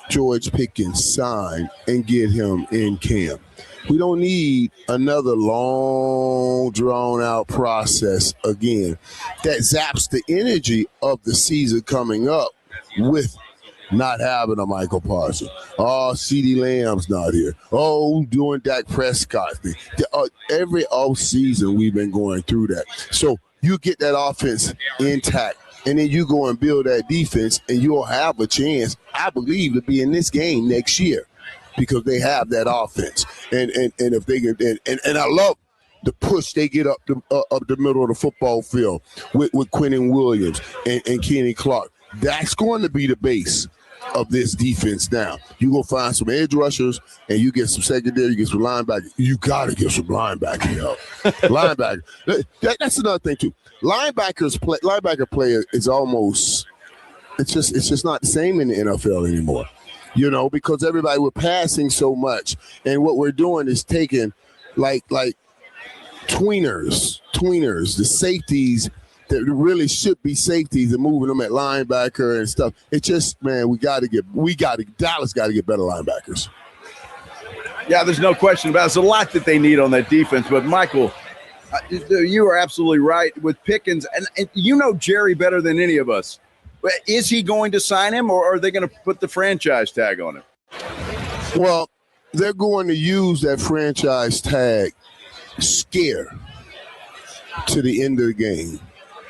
George Pickens signed and get him in camp. We don't need another long, drawn-out process again that zaps the energy of the season coming up with not having a Michael Parsons. Oh, CeeDee Lamb's not here. Oh, doing Dak Prescott thing. Every offseason we've been going through that. So you get that offense intact, and then you go and build that defense, and you'll have a chance, I believe, to be in this game next year. because they have that offense. And if they get and I love the push they get up the middle of the football field with Quinnen Williams and Kenny Clark. That's going to be the base of this defense now. You go find some edge rushers and you get some secondary, you get some linebackers. You got to get some linebacker help. Linebacker. That's another thing too. Linebacker play is almost it's just not the same in the NFL anymore. You know, because everybody we're passing so much, and what we're doing is taking like tweeners, the safeties that really should be safeties and moving them at linebacker and stuff. It's just, man, Dallas got to get better linebackers. Yeah, there's no question about it. There's a lot that they need on that defense. But, Michael, you are absolutely right with Pickens. And you know Jerry better than any of us. Is he going to sign him, or are they going to put the franchise tag on him? Well, they're going to use that franchise tag scare to the end of the game.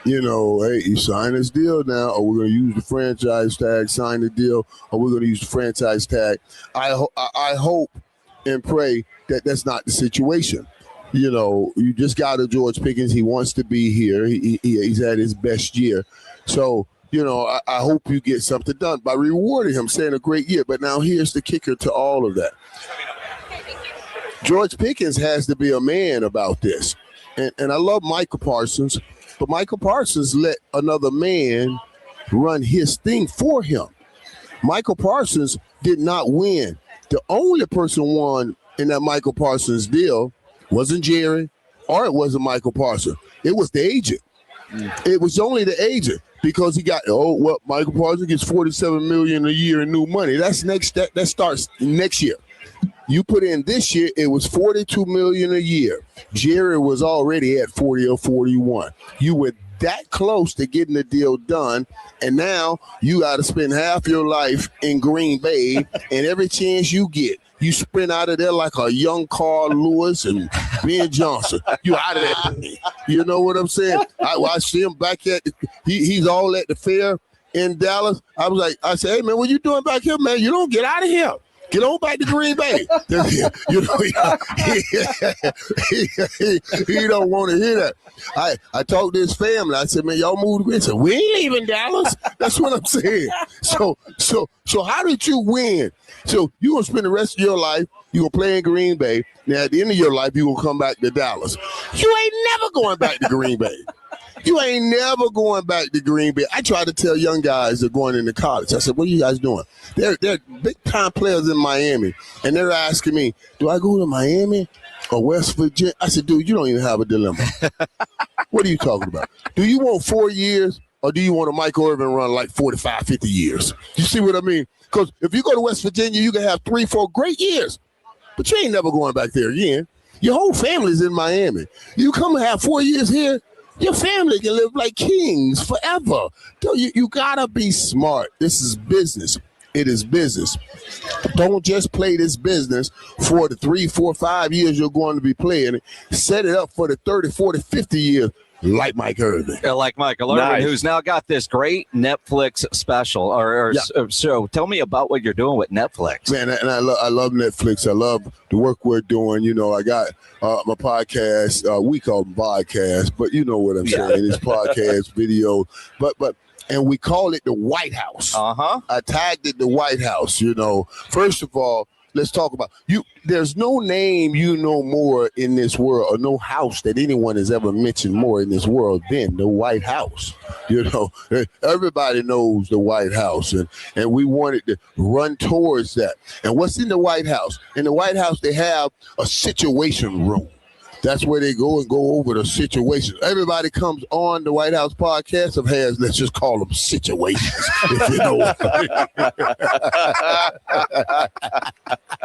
You know, hey, you sign this deal now, or we're going to use the franchise tag, sign the deal, or we're going to use the franchise tag. I hope and pray that that's not the situation. You know, you just got a George Pickens. He wants to be here. He's had his best year. So, you know, I hope you get something done by rewarding him, saying a great year. But now here's the kicker to all of that. George Pickens has to be a man about this. And I love Michael Parsons, but Michael Parsons let another man run his thing for him. Michael Parsons did not win. The only person won in that Michael Parsons deal wasn't Jerry or it wasn't Michael Parsons. It was the agent. It was only the agent because he got, Michael Parsons gets $47 million a year in new money. That starts next year. You put in this year, it was $42 million a year. Jerry was already at 40 or 41. You were that close to getting the deal done, and now you got to spend half your life in Green Bay, and every chance you get, you sprint out of there like a young Carl Lewis and Ben Johnson. You out of there. You know what I'm saying? I see him back at he's all at the fair in Dallas. I said, hey, man, what you doing back here, man? You don't get out of here. Get on back to Green Bay. You know, he don't want to hear that. I talked to his family. I said, man, y'all move to Green Bay. He said, we ain't leaving Dallas. That's what I'm saying. So how did you win? So you're going to spend the rest of your life, you're going to play in Green Bay. Now, at the end of your life, you're going to come back to Dallas. You ain't never going back to Green Bay. You ain't never going back to Green Bay. I try to tell young guys that are going into college. I said, what are you guys doing? They're big-time players in Miami, and they're asking me, do I go to Miami or West Virginia? I said, dude, you don't even have a dilemma. What are you talking about? Do you want 4 years, or do you want a Michael Irvin run like 45, 50 years? You see what I mean? Because if you go to West Virginia, you can have 3, 4 great years, but you ain't never going back there again. Your whole family's in Miami. You come and have 4 years here, your family can live like kings forever. You gotta be smart. This is business. It is business. Don't just play this business for the 3, 4, 5 years you're going to be playing it. Set it up for the 30, 40, 50 years. Like Mike Irvin. Like Michael Irvin, who's now got this great Netflix special or show. Tell me about what you're doing with Netflix. Man, and I love Netflix. I love the work we're doing. You know, I got my podcast. We call them podcasts, but you know what I'm saying. It's podcast, video. But and we call it the White House. I tagged it the White House. You know, first of all, let's talk about you. There's no name you know more in this world, or no house that anyone has ever mentioned more in this world than the White House. You know, everybody knows the White House, and we wanted to run towards that. And what's in the White House? In the White House, they have a situation room. That's where they go and go over the situation. Everybody comes on the White House podcast of has, let's just call them situations. If you know what I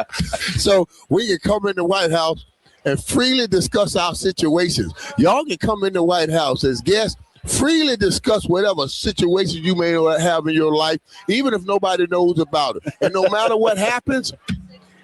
mean. So we can come in the White House and freely discuss our situations. Y'all can come in the White House as guests, freely discuss whatever situation you may have in your life, even if nobody knows about it. And no matter what happens,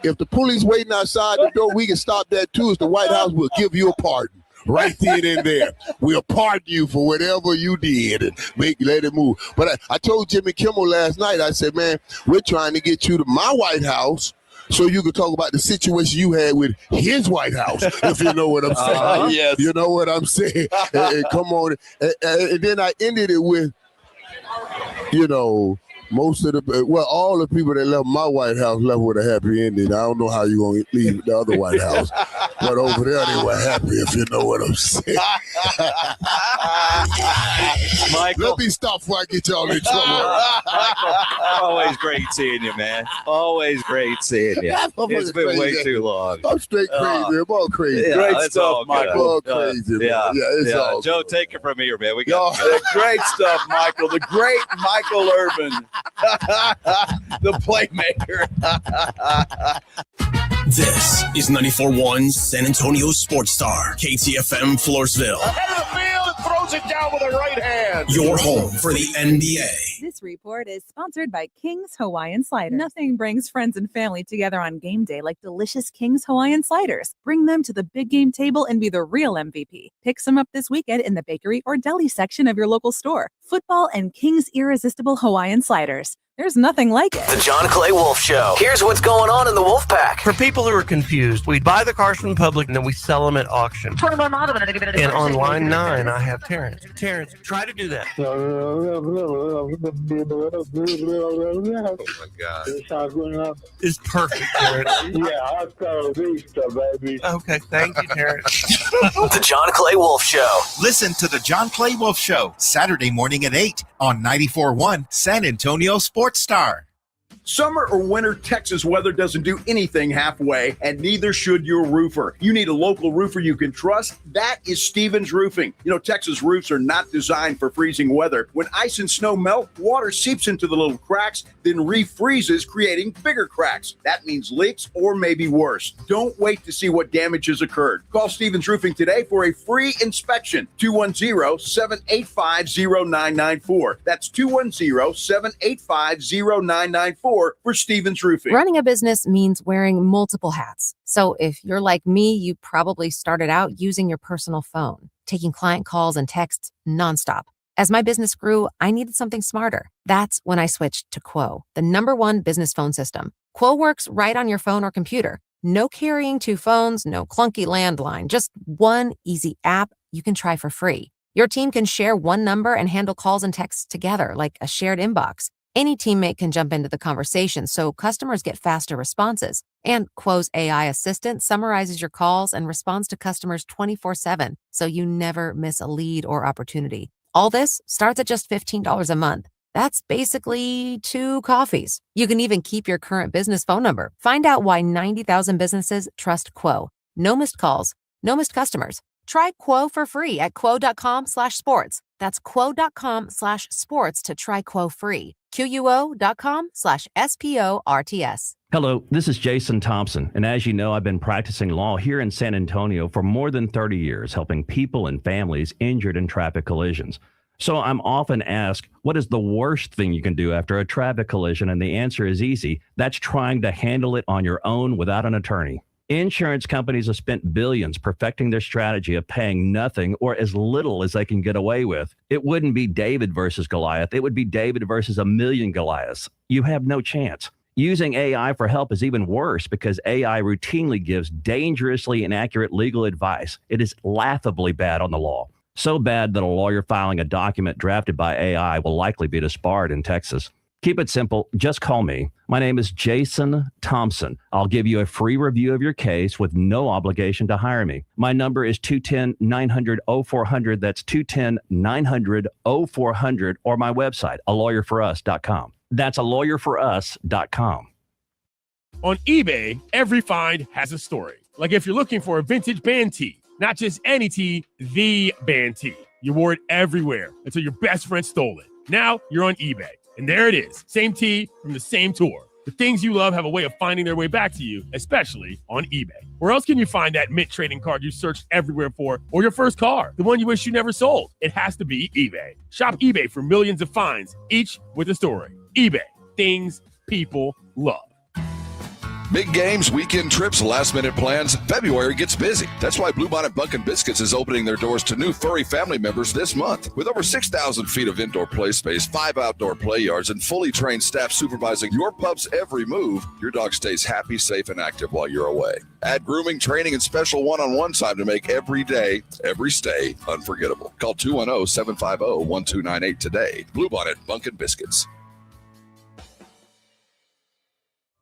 if the police waiting outside the door, we can stop that too. As the White House will give you a pardon right then and there. We'll pardon you for whatever you did and let it move. But I told Jimmy Kimmel last night, I said, man, we're trying to get you to my White House so you could talk about the situation you had with his White House, if you know what I'm saying. Yes. You know what I'm saying. And come on. And then I ended it with, all the people that left my White House left with a happy ending. I don't know how you're going to leave the other White House, but over there they were happy, if you know what I'm saying. Michael. Let me stop before I get y'all in trouble. Michael, always great seeing you, man. Always great seeing you. It's been way too long. I'm straight crazy. I'm all crazy. Yeah, Great it's stuff, all Michael. good. All crazy, man. Yeah, it's all Joe, good. take it from here, man. We got Great stuff, Michael. The great Michael Urban. The playmaker. This is 94.1 San Antonio Sports Star, KTFM Floresville. Head of the field and throws it down with a right hand. Your home for the NBA. This report is sponsored by King's Hawaiian Sliders. Nothing brings friends and family together on game day like delicious King's Hawaiian Sliders. Bring them to the big game table and be the real MVP. Pick some up this weekend in the bakery or deli section of your local store. Football and King's irresistible Hawaiian Sliders. There's nothing like it. The John Clay Wolf Show. Here's what's going on in the Wolf Pack. For people who are confused, we buy the cars from the public and then we sell them at auction. And on line 9, I have Terrence. Terrence, try to do that. Oh my God. It's perfect, Terrence. baby. Okay, thank you, Terrence. The John Clay Wolf Show. Listen to the John Clay Wolf Show, Saturday morning at 8 on 94.1 San Antonio Sports Star. Summer or winter Texas weather doesn't do anything halfway, and neither should your roofer. You need a local roofer you can trust. That is Stevens Roofing. You know, Texas roofs are not designed for freezing weather. When ice and snow melt, water seeps into the little cracks, then refreezes, creating bigger cracks. That means leaks or maybe worse. Don't wait to see what damage has occurred. Call Stevens Roofing today for a free inspection. 210-785-0994. That's 210-785-0994. For Stevens Roofing. Running a business means wearing multiple hats. So if you're like me, you probably started out using your personal phone, taking client calls and texts nonstop. As my business grew, I needed something smarter. That's when I switched to Quo, the #1 business phone system. Quo works right on your phone or computer. No carrying 2 phones, no clunky landline, just one easy app you can try for free. Your team can share one number and handle calls and texts together like a shared inbox. Any teammate can jump into the conversation, so customers get faster responses. And Quo's AI assistant summarizes your calls and responds to customers 24/7, so you never miss a lead or opportunity. All this starts at just $15 a month. That's basically 2 coffees. You can even keep your current business phone number. Find out why 90,000 businesses trust Quo. No missed calls, no missed customers. Try Quo for free at quo.com/sports. That's quo.com/sports to try Quo free. QUO.com/SPORTS. Hello, this is Jason Thompson, and as you know, I've been practicing law here in San Antonio for more than 30 years, helping people and families injured in traffic collisions. So I'm often asked, what is the worst thing you can do after a traffic collision? And the answer is easy. That's trying to handle it on your own without an attorney. Insurance companies have spent billions perfecting their strategy of paying nothing or as little as they can get away with. It wouldn't be David versus Goliath. It would be David versus a million Goliaths. You have no chance. Using AI for help is even worse because AI routinely gives dangerously inaccurate legal advice. It is laughably bad on the law. So bad that a lawyer filing a document drafted by AI will likely be disbarred in Texas. Keep it simple. Just call me. My name is Jason Thompson. I'll give you a free review of your case with no obligation to hire me. My number is 210-900-0400. That's 210-900-0400 or my website, alawyerforus.com. That's alawyerforus.com. On eBay, every find has a story. Like if you're looking for a vintage band tee, not just any tee, the band tee. You wore it everywhere until your best friend stole it. Now you're on eBay. And there it is. Same tee from the same tour. The things you love have a way of finding their way back to you, especially on eBay. Where else can you find that mint trading card you searched everywhere for, or your first car, the one you wish you never sold? It has to be eBay. Shop eBay for millions of finds, each with a story. eBay. Things people love. Big games, weekend trips, last-minute plans. February gets busy. That's why Bluebonnet Bunkin' Biscuits is opening their doors to new furry family members this month. With over 6,000 feet of indoor play space, 5 outdoor play yards, and fully trained staff supervising your pup's every move, your dog stays happy, safe, and active while you're away. Add grooming, training, and special one-on-one time to make every day, every stay unforgettable. Call 210-750-1298 today. Bluebonnet Bunkin' Biscuits.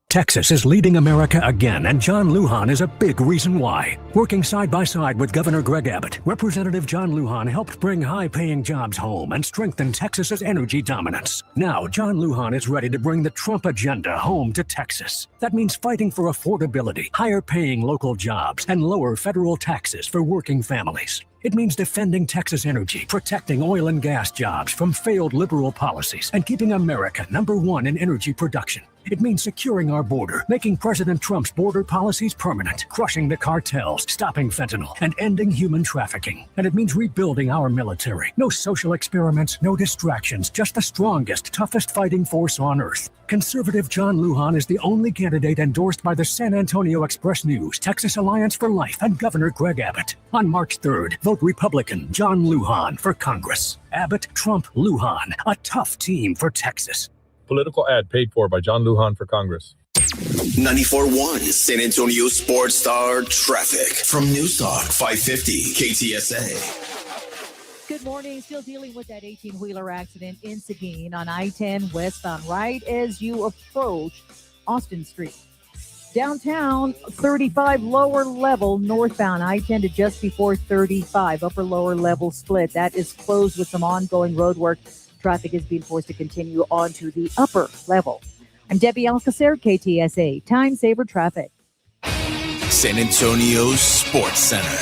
Texas is leading America again, and John Lujan is a big reason why. Working side by side with Governor Greg Abbott, Representative John Lujan helped bring high-paying jobs home and strengthen Texas's energy dominance. Now, John Lujan is ready to bring the Trump agenda home to Texas. That means fighting for affordability, higher-paying local jobs, and lower federal taxes for working families. It means defending Texas energy, protecting oil and gas jobs from failed liberal policies, and keeping America #1 in energy production. It means securing our border, making President Trump's border policies permanent, crushing the cartels, stopping fentanyl, and ending human trafficking. And it means rebuilding our military. No social experiments, no distractions, just the strongest, toughest fighting force on earth. Conservative John Lujan is the only candidate endorsed by the San Antonio Express-News, Texas Alliance for Life, and Governor Greg Abbott. On March 3rd, vote Republican John Lujan for Congress. Abbott, Trump, Lujan, a tough team for Texas. Political ad paid for by John Lujan for Congress. 94.1 San Antonio Sports Star traffic from News Talk 550 KTSA. Good morning. Still dealing with that 18-wheeler accident in Seguin on I-10 westbound right as you approach Austin Street. Downtown, 35 lower level northbound I-10 to just before 35 upper lower level split. That is closed with some ongoing road work. Traffic is being forced to continue on to the upper level. I'm Debbie Alcacer, KTSA, Time Saver Traffic. San Antonio Sports Center.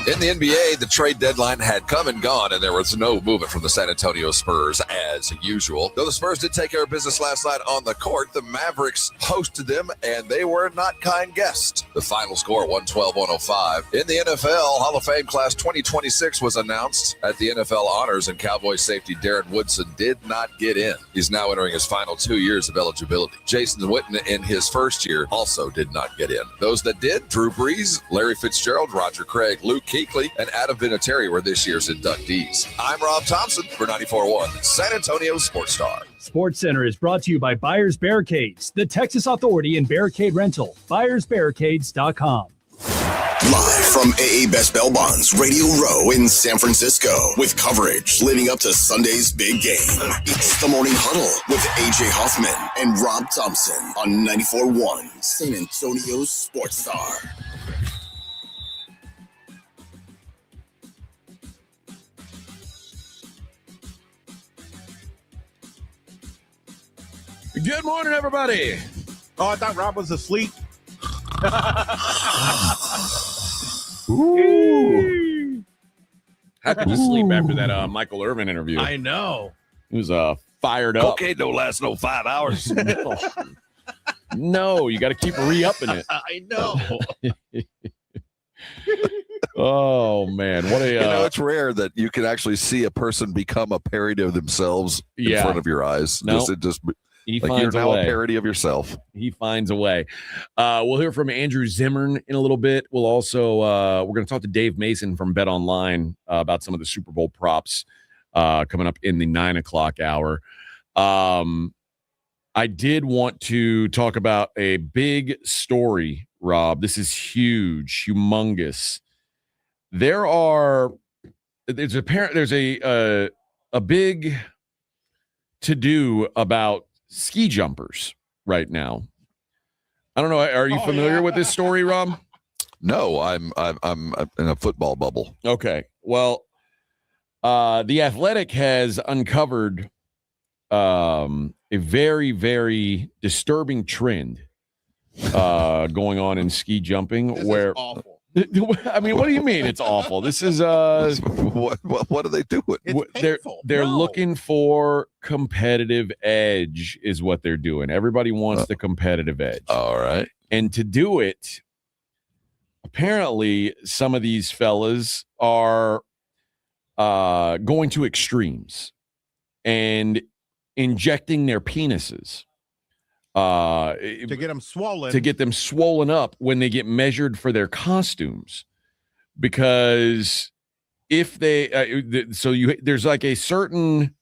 In the NBA, the trade deadline had come and gone, and there was no movement from the San Antonio Spurs as usual. Though the Spurs did take care of business last night on the court, the Mavericks hosted them, and they were not kind guests. The final score, 112-105. In the NFL, Hall of Fame Class 2026 was announced at the NFL Honors, and Cowboys safety Darren Woodson did not get in. He's now entering his final 2 years of eligibility. Jason Witten in his first year also did not get in. Those that did, Drew Brees, Larry Fitzgerald, Roger Craig, Luke Kuechly, and Adam Vinatieri were this year's inductees. I'm Rob Thompson for 94.1 San Antonio Sports Star. Sports Center is brought to you by Buyers Barricades, the Texas Authority in barricade rental. BuyersBarricades.com. Live from AA Best Bail Bonds Radio Row in San Francisco with coverage leading up to Sunday's big game. It's the Morning Huddle with AJ Hoffman and Rob Thompson on 94.1 San Antonio Sports Star. Good morning, everybody. Oh, I thought Rob was asleep. Ooh. How could you sleep after that Michael Irvin interview? I know. He was fired up. Okay, don't last no 5 hours. No, you got to keep re-upping it. I know. Oh, man. What a it's rare that you can actually see a person become a parody of themselves in front of your eyes. No. He like you're now a parody of yourself. He finds a way. We'll hear from Andrew Zimmern in a little bit. We'll also we're going to talk to Dave Mason from Bet Online about some of the Super Bowl props coming up in the 9 o'clock hour. I did want to talk about a big story, Rob. This is huge, humongous. There's a big to do about ski jumpers right now. I don't know. Are you familiar with this story, Rob? No, I'm in a football bubble. Okay. Well, The Athletic has uncovered a very, very disturbing trend going on in ski jumping. This is awful. I mean, what do you mean it's awful? This is what are they doing? They're looking for competitive edge is what they're doing. Everybody wants the competitive edge. All right. And to do it, apparently some of these fellas are going to extremes and injecting their penises to get them swollen. To get them swollen up when they get measured for their costumes, because if they there's like a certain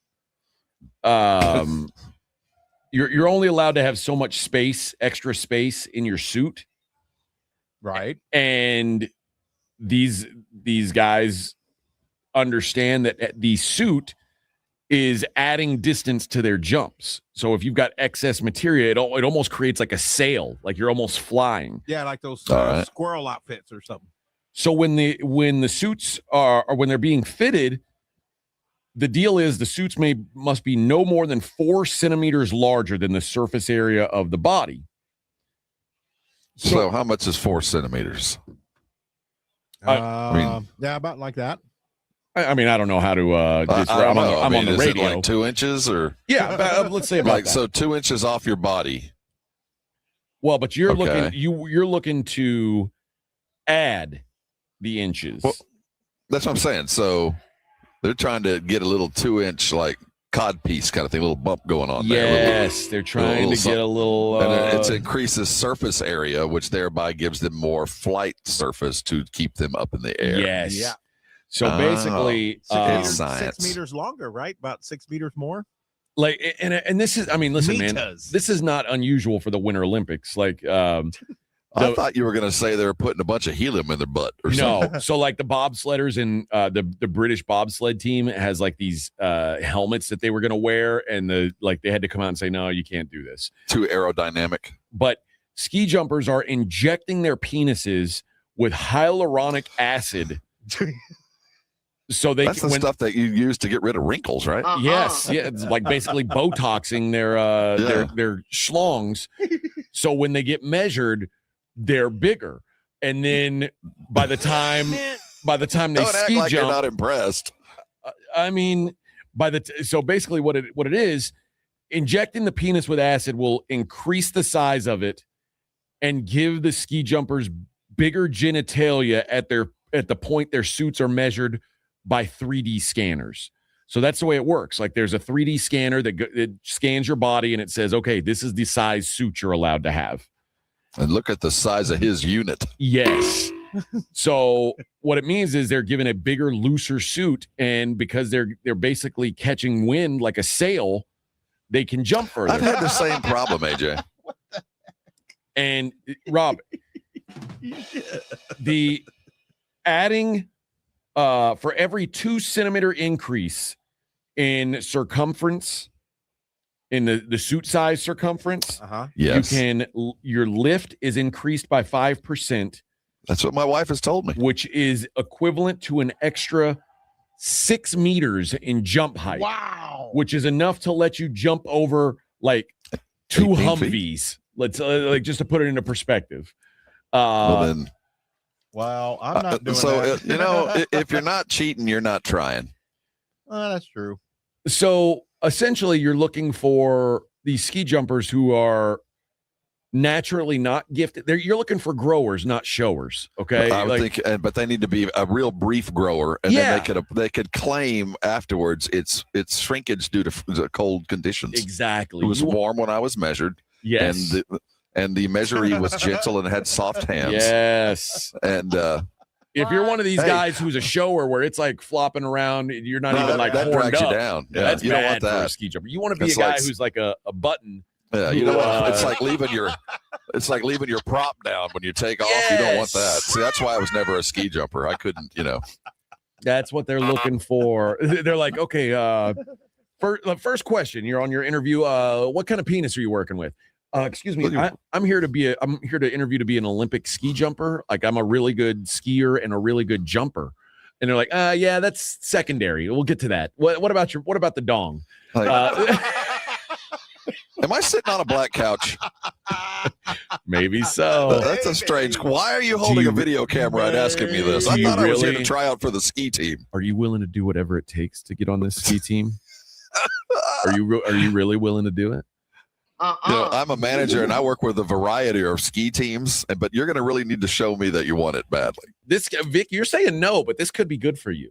you're only allowed to have so much space, extra space in your suit, right? And these guys understand that the suit is adding distance to their jumps. So if you've got excess material, it almost creates like a sail, like you're almost flying. Yeah, like those squirrel outfits or something. So when the suits are, or when they're being fitted, the deal is the suits must be no more than 4 centimeters larger than the surface area of the body. So how much is 4 centimeters? Yeah, about like that. I mean, I don't know how to. I'm on the radio. Is it like 2 inches or? Yeah, let's say about like that. So 2 inches off your body. Well, but you're looking to add the inches. Well, that's what I'm saying. So they're trying to get a little 2-inch like cod piece kind of thing, a little bump going on there. Yes, they're trying to get a little. And it increases surface area, which thereby gives them more flight surface to keep them up in the air. Yes. Yeah. So basically, 6 meters longer, right? About 6 meters more. Like, and this is, I mean, listen, man, this is not unusual for the Winter Olympics. Like, I thought you were going to say they were putting a bunch of helium in their butt or something. No. So like the bobsledders and the British bobsled team has like these helmets that they were going to wear, and they had to come out and say, no, you can't do this. Too aerodynamic. But ski jumpers are injecting their penises with hyaluronic acid. So that's the stuff that you use to get rid of wrinkles, right? Yes, yeah, it's like basically Botoxing their schlongs. So when they get measured, they're bigger, and then by the time they don't ski act like jump, you're not impressed. I mean, so basically what it is, injecting the penis with acid will increase the size of it and give the ski jumpers bigger genitalia at the point their suits are measured by 3D scanners. So that's the way it works. Like there's a 3D scanner that scans your body and it says, okay, this is the size suit you're allowed to have. And look at the size of his unit. Yes. So what it means is they're given a bigger, looser suit, and because they're basically catching wind like a sail, they can jump further. I've had the same problem, AJ. And Rob, the adding for every 2 centimeter increase in circumference, in the suit size circumference, yes, your lift is increased by 5%. That's what my wife has told me, which is equivalent to an extra 6 meters in jump height. Wow, which is enough to let you jump over like 2 Humvees. Feet. Let's like just to put it into perspective. Well, I'm not doing that. If you're not cheating, you're not trying. That's true. So essentially, you're looking for these ski jumpers who are naturally not gifted. You're looking for growers, not showers. Okay, I would think, but they need to be a real brief grower, and then they could claim afterwards it's shrinkage due to the cold conditions. Exactly. It was warm when I was measured. Yes. And the measuree was gentle and had soft hands. Yes. And if you're one of these guys who's a shower where it's like flopping around, you're not even like that horned drags up. you down. Yeah, That's you don't bad want for that. a ski jumper. You want to be a guy who's like a button. Yeah, you know what? It's like leaving your prop down when you take off. You don't want that. See, that's why I was never a ski jumper. I couldn't, That's what they're looking for. They're like, okay, first question. You're on your interview. What kind of penis are you working with? Excuse me. I'm here to interview to be an Olympic ski jumper. Like I'm a really good skier and a really good jumper. And they're like, yeah, that's secondary. We'll get to that. What about the dong? Am I sitting on a black couch? Maybe so. That's a strange. Why are you holding a video camera and asking me this? I thought I was here to try out for the ski team. Are you willing to do whatever it takes to get on this ski team? Are you really willing to do it? I'm a manager and I work with a variety of ski teams, but you're going to really need to show me that you want it badly. Vic, you're saying no, but this could be good for you.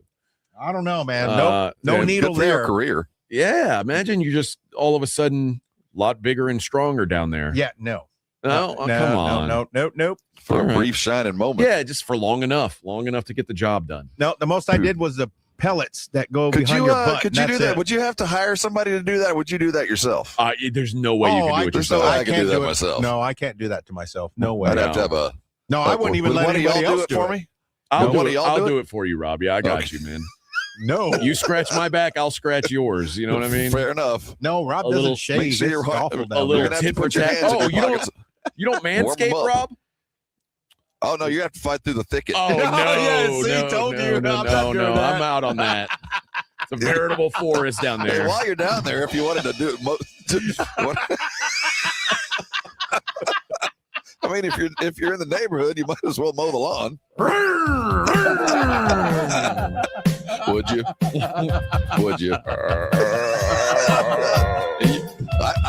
I don't know, man. No needle good for there. Your career. Yeah, imagine you just all of a sudden lot bigger and stronger down there. Yeah, no. No, come on. Nope. For All a right. brief shining moment. Yeah, just for long enough to get the job done. No, the most I did was the pellets that go Could behind you your butt. could you do That's that? it. Would you have to hire somebody to do that? Or would you do that yourself? There's no way you can do it There's yourself. no way I can can't do that it. myself. No, I can't do that to myself. No way. I'd have to have a. No, I wouldn't even let one of anybody y'all else do it for me. I'll One do of it. y'all I'll do do it? it for you, Robbie. I got Okay. you, man. No. You scratch my back, I'll scratch yours. You know what I mean? Fair enough. No, Rob A doesn't little- shave. make sure It's you're awful right. down A little You're gonna have to tit for put your tat. hands in Oh, your you pockets. don't Warm 'em manscape, up. Rob? Oh no, you have to fight through the thicket. Oh no! yeah, see, no, told no, you. no, I'm no, not doing no! that. I'm out on that. It's a veritable forest down Hey, there. while you're down there, if you wanted to do it, I mean, if you're in the neighborhood, you might as well mow the lawn. Would you? Would you?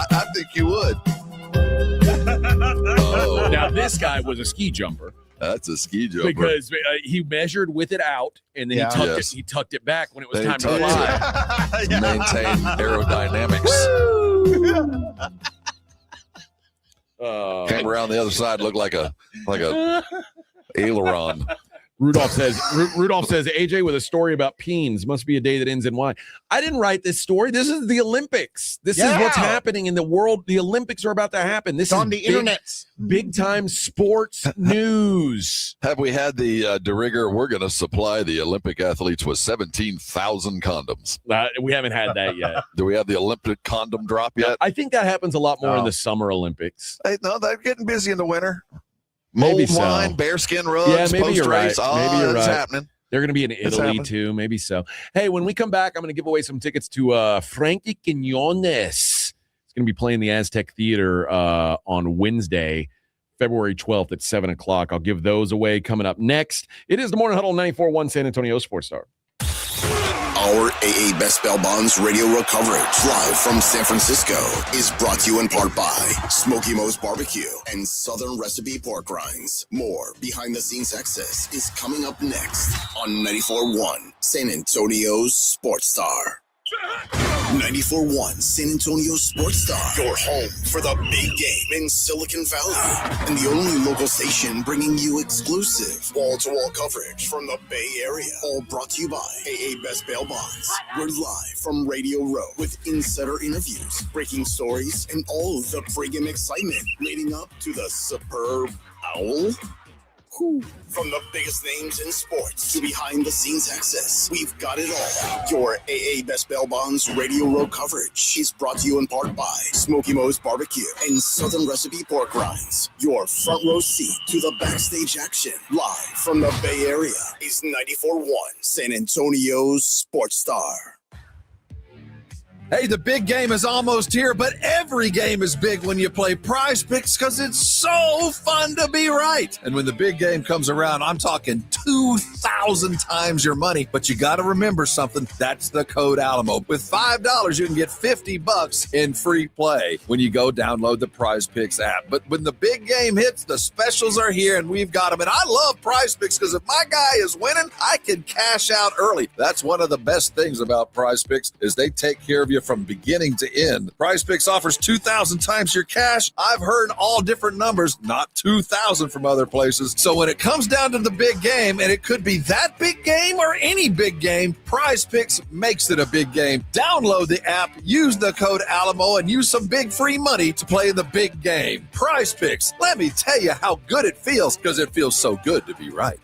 I think you would. Oh, Now this guy was a ski jumper that's a ski jumper. because he measured with it out and then Yeah. he tucked it back when it was They time to tucked fly. it. Maintain aerodynamics. Came around the other side, looked like a aileron. Rudolph says AJ with a story about peens must be a day that ends in Y. I didn't write this story. This is the Olympics. This is what's happening in the world. The Olympics are about to happen. This It's is on the internet. big time sports news. Have we had the de rigueur? We're going to supply the Olympic athletes with 17,000 condoms. We haven't had that yet. Do we have the Olympic condom drop yet? I think that happens a lot more in Oh. the Summer Olympics. Hey, no, they're getting busy in the winter. Maybe Mold so. wine, bearskin rugs, Yeah, maybe you're post-race. right. Oh, Maybe you're it's right. happening. They're going to be in It's Italy happening. too. Maybe so. Hey, when we come back, I'm going to give away some tickets to Frankie Quinones. It's going to be playing the Aztec Theater on Wednesday, February 12th at 7 o'clock. I'll give those away coming up next. It is the Morning Huddle 94.1 San Antonio Sports Star. Our AA Best Bell Bonds radio row coverage live from San Francisco is brought to you in part by Smoky Mo's Barbecue and Southern Recipe Pork Rinds. More behind the scenes access is coming up next on 94.1 San Antonio's Sports Star. 94.1 San Antonio Sports Star, your home for the big game in Silicon Valley, and the only local station bringing you exclusive wall-to-wall coverage from the Bay Area. All brought to you by AA Best Bail Bonds. We're live from Radio Row with insider interviews, breaking stories, and all of the pregame excitement leading up to the superb Owl. From the biggest names in sports to behind the scenes access, we've got it all. Your AA Best Bail Bonds Radio Row coverage is brought to you in part by Smoky Mo's Barbecue and Southern Recipe Pork Rinds. Your front row seat to the backstage action, live from the Bay Area, is 94.1 San Antonio's Sports Star. Hey, the big game is almost here, but every game is big when you play Prize Picks because it's so fun to be right. And when the big game comes around, I'm talking 2,000 times your money. But you got to remember something. That's the code Alamo. With $5, you can get $50 in free play when you go download the Prize Picks app. But when the big game hits, the specials are here, and we've got them. And I love Prize Picks because if my guy is winning, I can cash out early. That's one of the best things about Prize Picks is they take care of you from beginning to end. Prize Picks offers 2,000 times your cash. I've heard all different numbers, not 2,000 from other places. So when it comes down to the big game, and it could be that big game or any big game, Prize Picks makes it a big game. Download the app, use the code Alamo, and use some big free money to play the big game. Prize Picks, let me tell you how good it feels, because it feels so good to be right.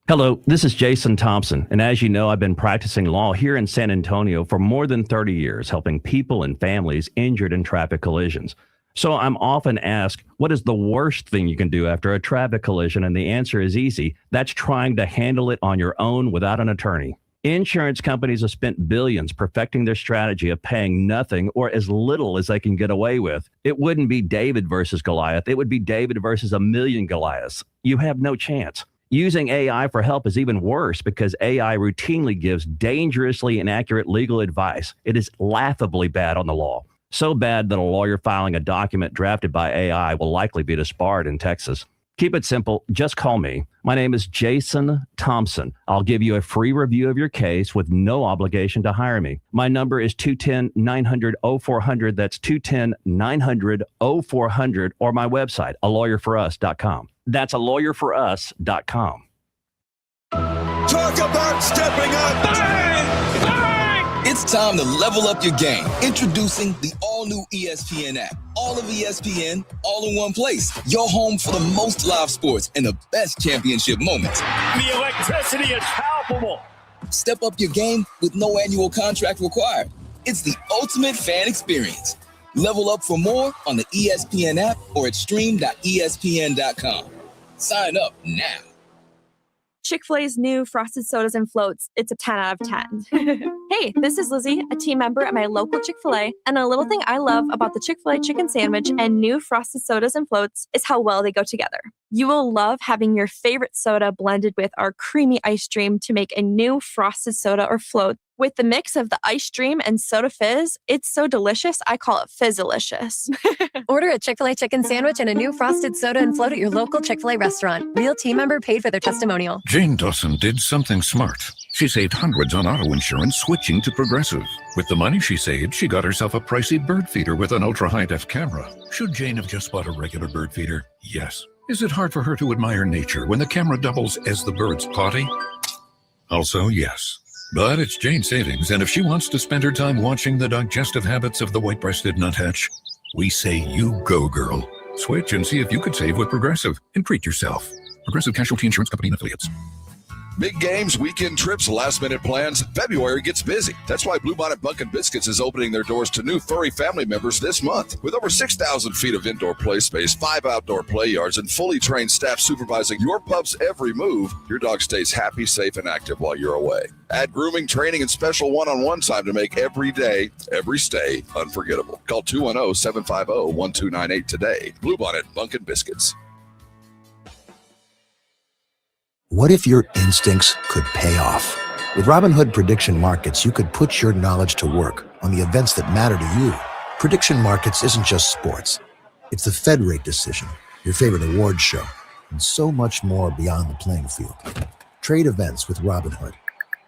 Hello, this is Jason Thompson, and as you know, I've been practicing law here in San Antonio for more than 30 years, helping people and families injured in traffic collisions. So I'm often asked, what is the worst thing you can do after a traffic collision? And the answer is easy. That's trying to handle it on your own without an attorney. Insurance companies have spent billions perfecting their strategy of paying nothing or as little as they can get away with. It wouldn't be David versus Goliath. It would be David versus a million Goliaths. You have no chance. Using AI for help is even worse because AI routinely gives dangerously inaccurate legal advice. It is laughably bad on the law. So bad that a lawyer filing a document drafted by AI will likely be disbarred in Texas. Keep it simple. Just call me. My name is Jason Thompson. I'll give you a free review of your case with no obligation to hire me. My number is 210-900-0400. That's 210-900-0400, or my website, alawyerforus.com. That's alawyerforus.com. Talk about stepping up. Bang! Bang! It's time to level up your game. Introducing the all-new ESPN app. All of ESPN, all in one place. Your home for the most live sports and the best championship moments. The electricity is palpable. Step up your game with no annual contract required. It's the ultimate fan experience. Level up for more on the ESPN app or at stream.espn.com. Sign up now. Chick-fil-A's new frosted sodas and floats, it's a 10 out of 10. Hey, this is Lizzie, a team member at my local Chick-fil-A, and a little thing I love about the Chick-fil-A chicken sandwich and new frosted sodas and floats is how well they go together. You will love having your favorite soda blended with our creamy ice stream to make a new frosted soda or float. With the mix of the ice stream and soda fizz, it's so delicious, I call it Fizzalicious. Order a Chick-fil-A chicken sandwich and a new frosted soda and float at your local Chick-fil-A restaurant. Real team member paid for their testimonial. Jane Dawson did something smart. She saved hundreds on auto insurance switching to Progressive. With the money she saved, she got herself a pricey bird feeder with an ultra-high-def camera. Should Jane have just bought a regular bird feeder? Yes. Is it hard for her to admire nature when the camera doubles as the bird's potty? Also, yes. But it's Jane's savings, and if she wants to spend her time watching the digestive habits of the white-breasted nuthatch, we say you go, girl. Switch and see if you could save with Progressive and treat yourself. Progressive Casualty Insurance Company and Affiliates. Big games, weekend trips, last-minute plans. February gets busy. That's why Bluebonnet Bunkin' Biscuits is opening their doors to new furry family members this month. With over 6,000 feet of indoor play space, 5 outdoor play yards, and fully trained staff supervising your pup's every move, your dog stays happy, safe, and active while you're away. Add grooming, training, and special one-on-one time to make every day, every stay unforgettable. Call 210-750-1298 today. Bluebonnet Bunkin' Biscuits. What if your instincts could pay off? With Robinhood Prediction Markets, you could put your knowledge to work on the events that matter to you. Prediction Markets isn't just sports. It's the Fed rate decision, your favorite award show, and so much more beyond the playing field. Trade events with Robinhood.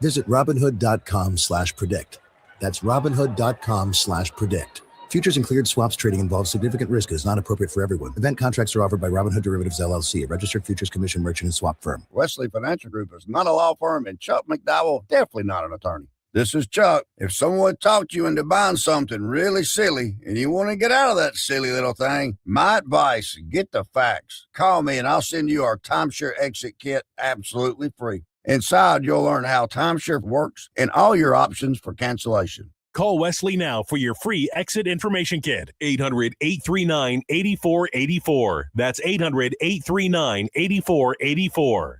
Visit Robinhood.com/predict. That's Robinhood.com/predict. Futures and cleared swaps trading involves significant risk and is not appropriate for everyone. Event contracts are offered by Robinhood Derivatives LLC, a registered futures commission merchant and swap firm. Wesley Financial Group is not a law firm, and Chuck McDowell definitely not an attorney. This is Chuck. If someone talked you into buying something really silly and you want to get out of that silly little thing, my advice, get the facts. Call me and I'll send you our timeshare exit kit absolutely free. Inside, you'll learn how timeshare works and all your options for cancellation. Call Wesley now for your free exit information kit. 800-839-8484. That's 800-839-8484.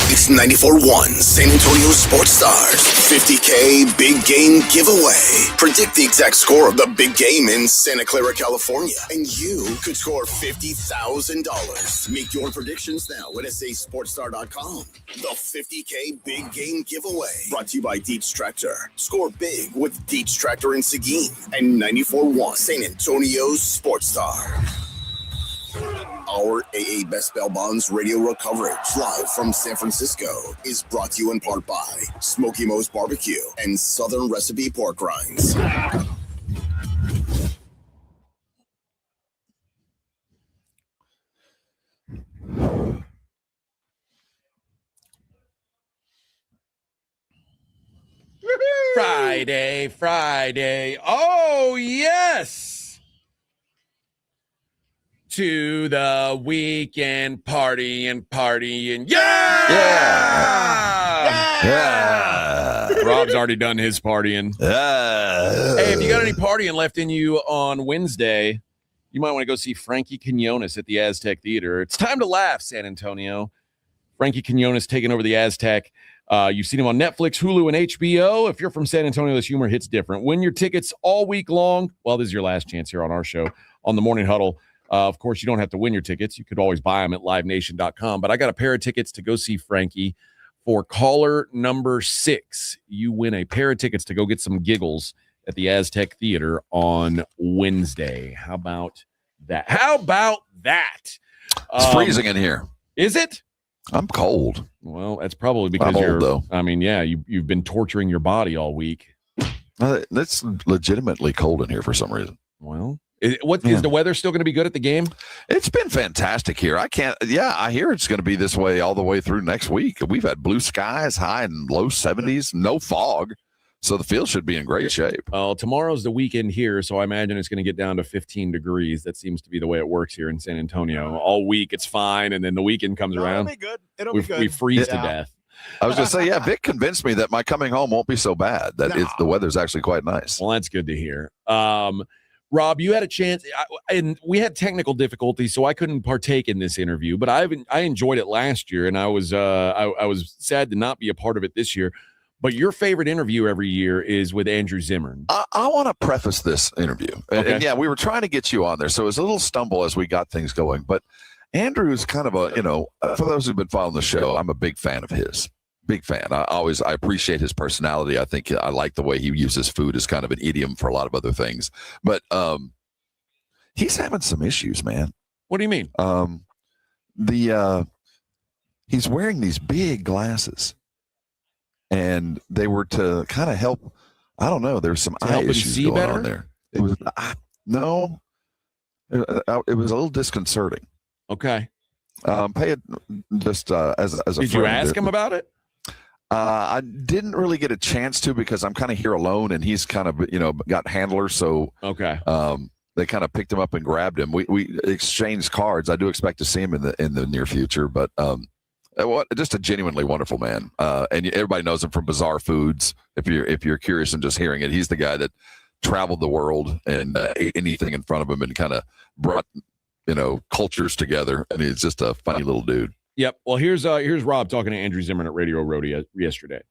It's 94.1 San Antonio Sports Stars 50K Big Game Giveaway. Predict the exact score of the big game in Santa Clara, California, and you could score $50,000. Make your predictions now at sasportstar.com. The 50K Big Game Giveaway. Brought to you by Dietz Tractor. Score big with Dietz Tractor in Seguin and 94.1 San Antonio Sports Star. Our AA Best Bail Bonds radio row coverage live from San Francisco is brought to you in part by Smoky Mo's Barbecue and Southern Recipe Pork Rinds. Friday. Oh, yes. To the weekend partying. Yeah. Rob's already done his partying. Hey, if you got any partying left in you on Wednesday, you might want to go see Frankie Quinones at the Aztec Theater. It's time to laugh, San Antonio. Frankie Quinones taking over the Aztec. You've seen him on Netflix, Hulu, and HBO. If you're from San Antonio, this humor hits different. Win your tickets all week long. Well, this is your last chance here on our show on the Morning Huddle. Of course, you don't have to win your tickets. You could always buy them at livenation.com. But I got a pair of tickets to go see Frankie for caller number 6. You win a pair of tickets to go get some giggles at the Aztec Theater on Wednesday. How about that? It's freezing in here. Is it? I'm cold. Well, that's probably because I'm you're old, though. I mean, yeah, you've been torturing your body all week. It's legitimately cold in here for some reason. Well, is the weather still going to be good at the game? It's been fantastic here. I hear it's going to be this way all the way through next week. We've had blue skies, high and low 70s, no fog. So the field should be in great shape. Tomorrow's the weekend here, so I imagine it's going to get down to 15 degrees. That seems to be the way it works here in San Antonio. All week it's fine, and then the weekend comes around. It'll be good. It'll be good. We freeze to death. I was going to say, Vic convinced me that my coming home won't be so bad. The weather's actually quite nice. Well, that's good to hear. Rob, you had a chance, and we had technical difficulties, so I couldn't partake in this interview. But I enjoyed it last year, and I was sad to not be a part of it this year. But your favorite interview every year is with Andrew Zimmern. I want to preface this interview. Okay. And yeah, we were trying to get you on there, so it was a little stumble as we got things going. But Andrew is kind of for those who've been following the show, I'm a big fan of his. Big fan. I appreciate his personality. I think I like the way he uses food as kind of an idiom for a lot of other things. But he's having some issues, man. What do you mean? He's wearing these big glasses. And they were to kind of help. I don't know. There's some eye issues going on there. It was no. It was a little disconcerting. Okay. Pay it just as a. Did you ask him about it? I didn't really get a chance to because I'm kind of here alone, and he's kind of got handlers. So okay. They kind of picked him up and grabbed him. We exchanged cards. I do expect to see him in the near future, but just a genuinely wonderful man, and everybody knows him from Bizarre Foods. If you're curious and just hearing it, he's the guy that traveled the world and ate anything in front of him and kind of brought cultures together. And he's just a funny little dude. Yep. Well, here's Rob talking to Andrew Zimmern at Radio Row yesterday.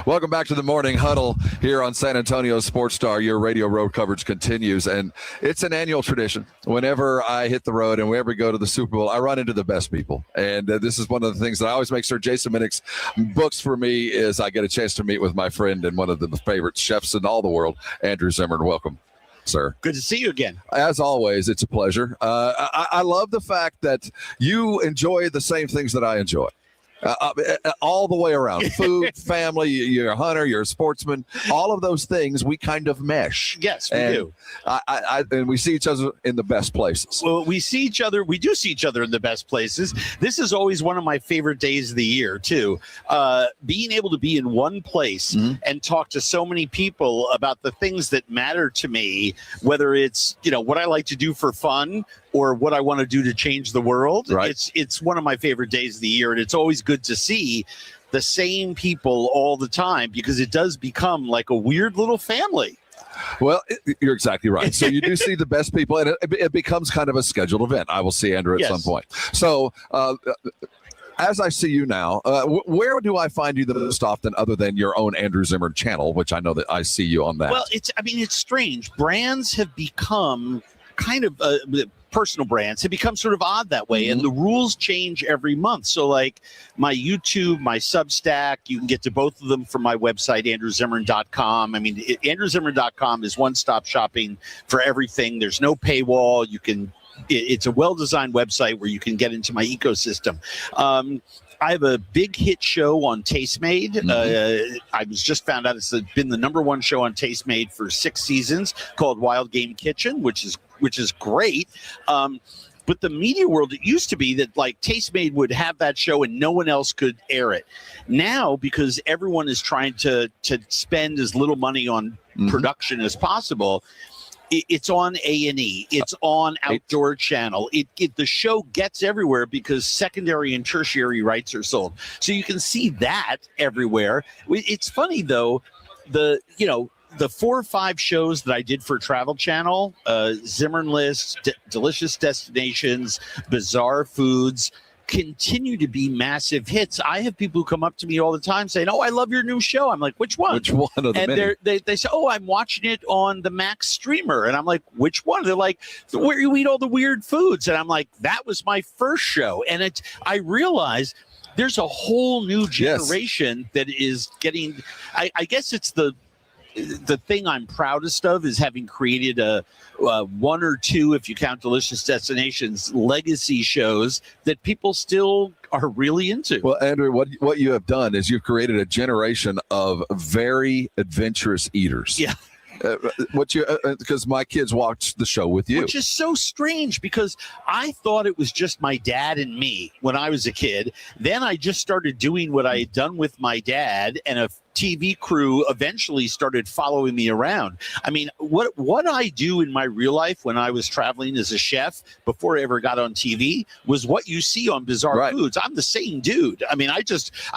Welcome back to the Morning Huddle here on San Antonio Sports Star. Your Radio Road coverage continues, and it's an annual tradition. Whenever I hit the road and whenever we go to the Super Bowl, I run into the best people. And this is one of the things that I always make sure Jason Minnick's books for me is I get a chance to meet with my friend and one of the favorite chefs in all the world, Andrew Zimmern. Welcome, sir. Good to see you again. As always, it's a pleasure. I love the fact that you enjoy the same things that I enjoy. All the way around. Food, family, you're a hunter, you're a sportsman. All of those things we kind of mesh. Yes, we do. And we see each other in the best places. Well, we do see each other in the best places. This is always one of my favorite days of the year, too. Being able to be in one place and talk to so many people about the things that matter to me, whether it's, what I like to do for fun or what I want to do to change the world. Right. It's one of my favorite days of the year, and it's always good to see the same people all the time because it does become like a weird little family. Well, you're exactly right. So you do see the best people, and it becomes kind of a scheduled event. I will see Andrew at some point. So as I see you now, where do I find you the most often other than your own Andrew Zimmern channel, which I know that I see you on that? Well, it's strange. Brands have become kind of personal brands have become sort of odd that way, and the rules change every month. So like my YouTube, my Substack, you can get to both of them from my website, andrewzimmern.com. I mean, andrewzimmern.com is one-stop shopping for everything. There's no paywall. It's a well-designed website where you can get into my ecosystem. I have a big hit show on Tastemade. I was just found out it's been the #1 show on Tastemade for 6 seasons, called Wild Game Kitchen, which is great. But the media world, it used to be that like Tastemade would have that show and no one else could air it. Now, because everyone is trying to spend as little money on production as possible, it's on A&E. It's on Outdoor Channel. The show gets everywhere because secondary and tertiary rights are sold. So you can see that everywhere. It's funny, though, the 4 or 5 shows that I did for Travel Channel, Zimmern List, Delicious Destinations, Bizarre Foods, continue to be massive hits. I have people who come up to me all the time saying, "Oh, I love your new show." I'm like, "Which one?" Which one of the And they say, "Oh, I'm watching it on the Max streamer." And I'm like, "Which one?" They're like, "Where you eat all the weird foods." And I'm like, "That was my first show." And I realize there's a whole new generation that is getting, I guess it's the the thing I'm proudest of is having created a one or two, if you count Delicious Destinations, legacy shows that people still are really into. Well, Andrew, what you have done is you've created a generation of very adventurous eaters. Yeah. Because my kids watched the show with you, which is so strange because I thought it was just my dad and me when I was a kid. Then I just started doing what I had done with my dad, and a TV crew eventually started following me around. I mean, what I do in my real life when I was traveling as a chef before I ever got on TV was what you see on Bizarre Foods. I'm the same dude. I mean, I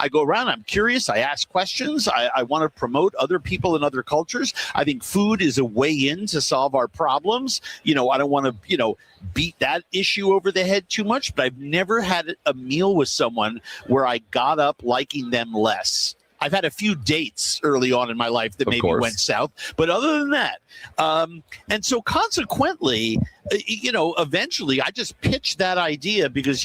go around, I'm curious, I ask questions, I want to promote other people and other cultures. I think food is a way in to solve our problems. I don't want to, beat that issue over the head too much, but I've never had a meal with someone where I got up liking them less. I've had a few dates early on in my life that maybe went south, but other than that, and so consequently, eventually I just pitched that idea because,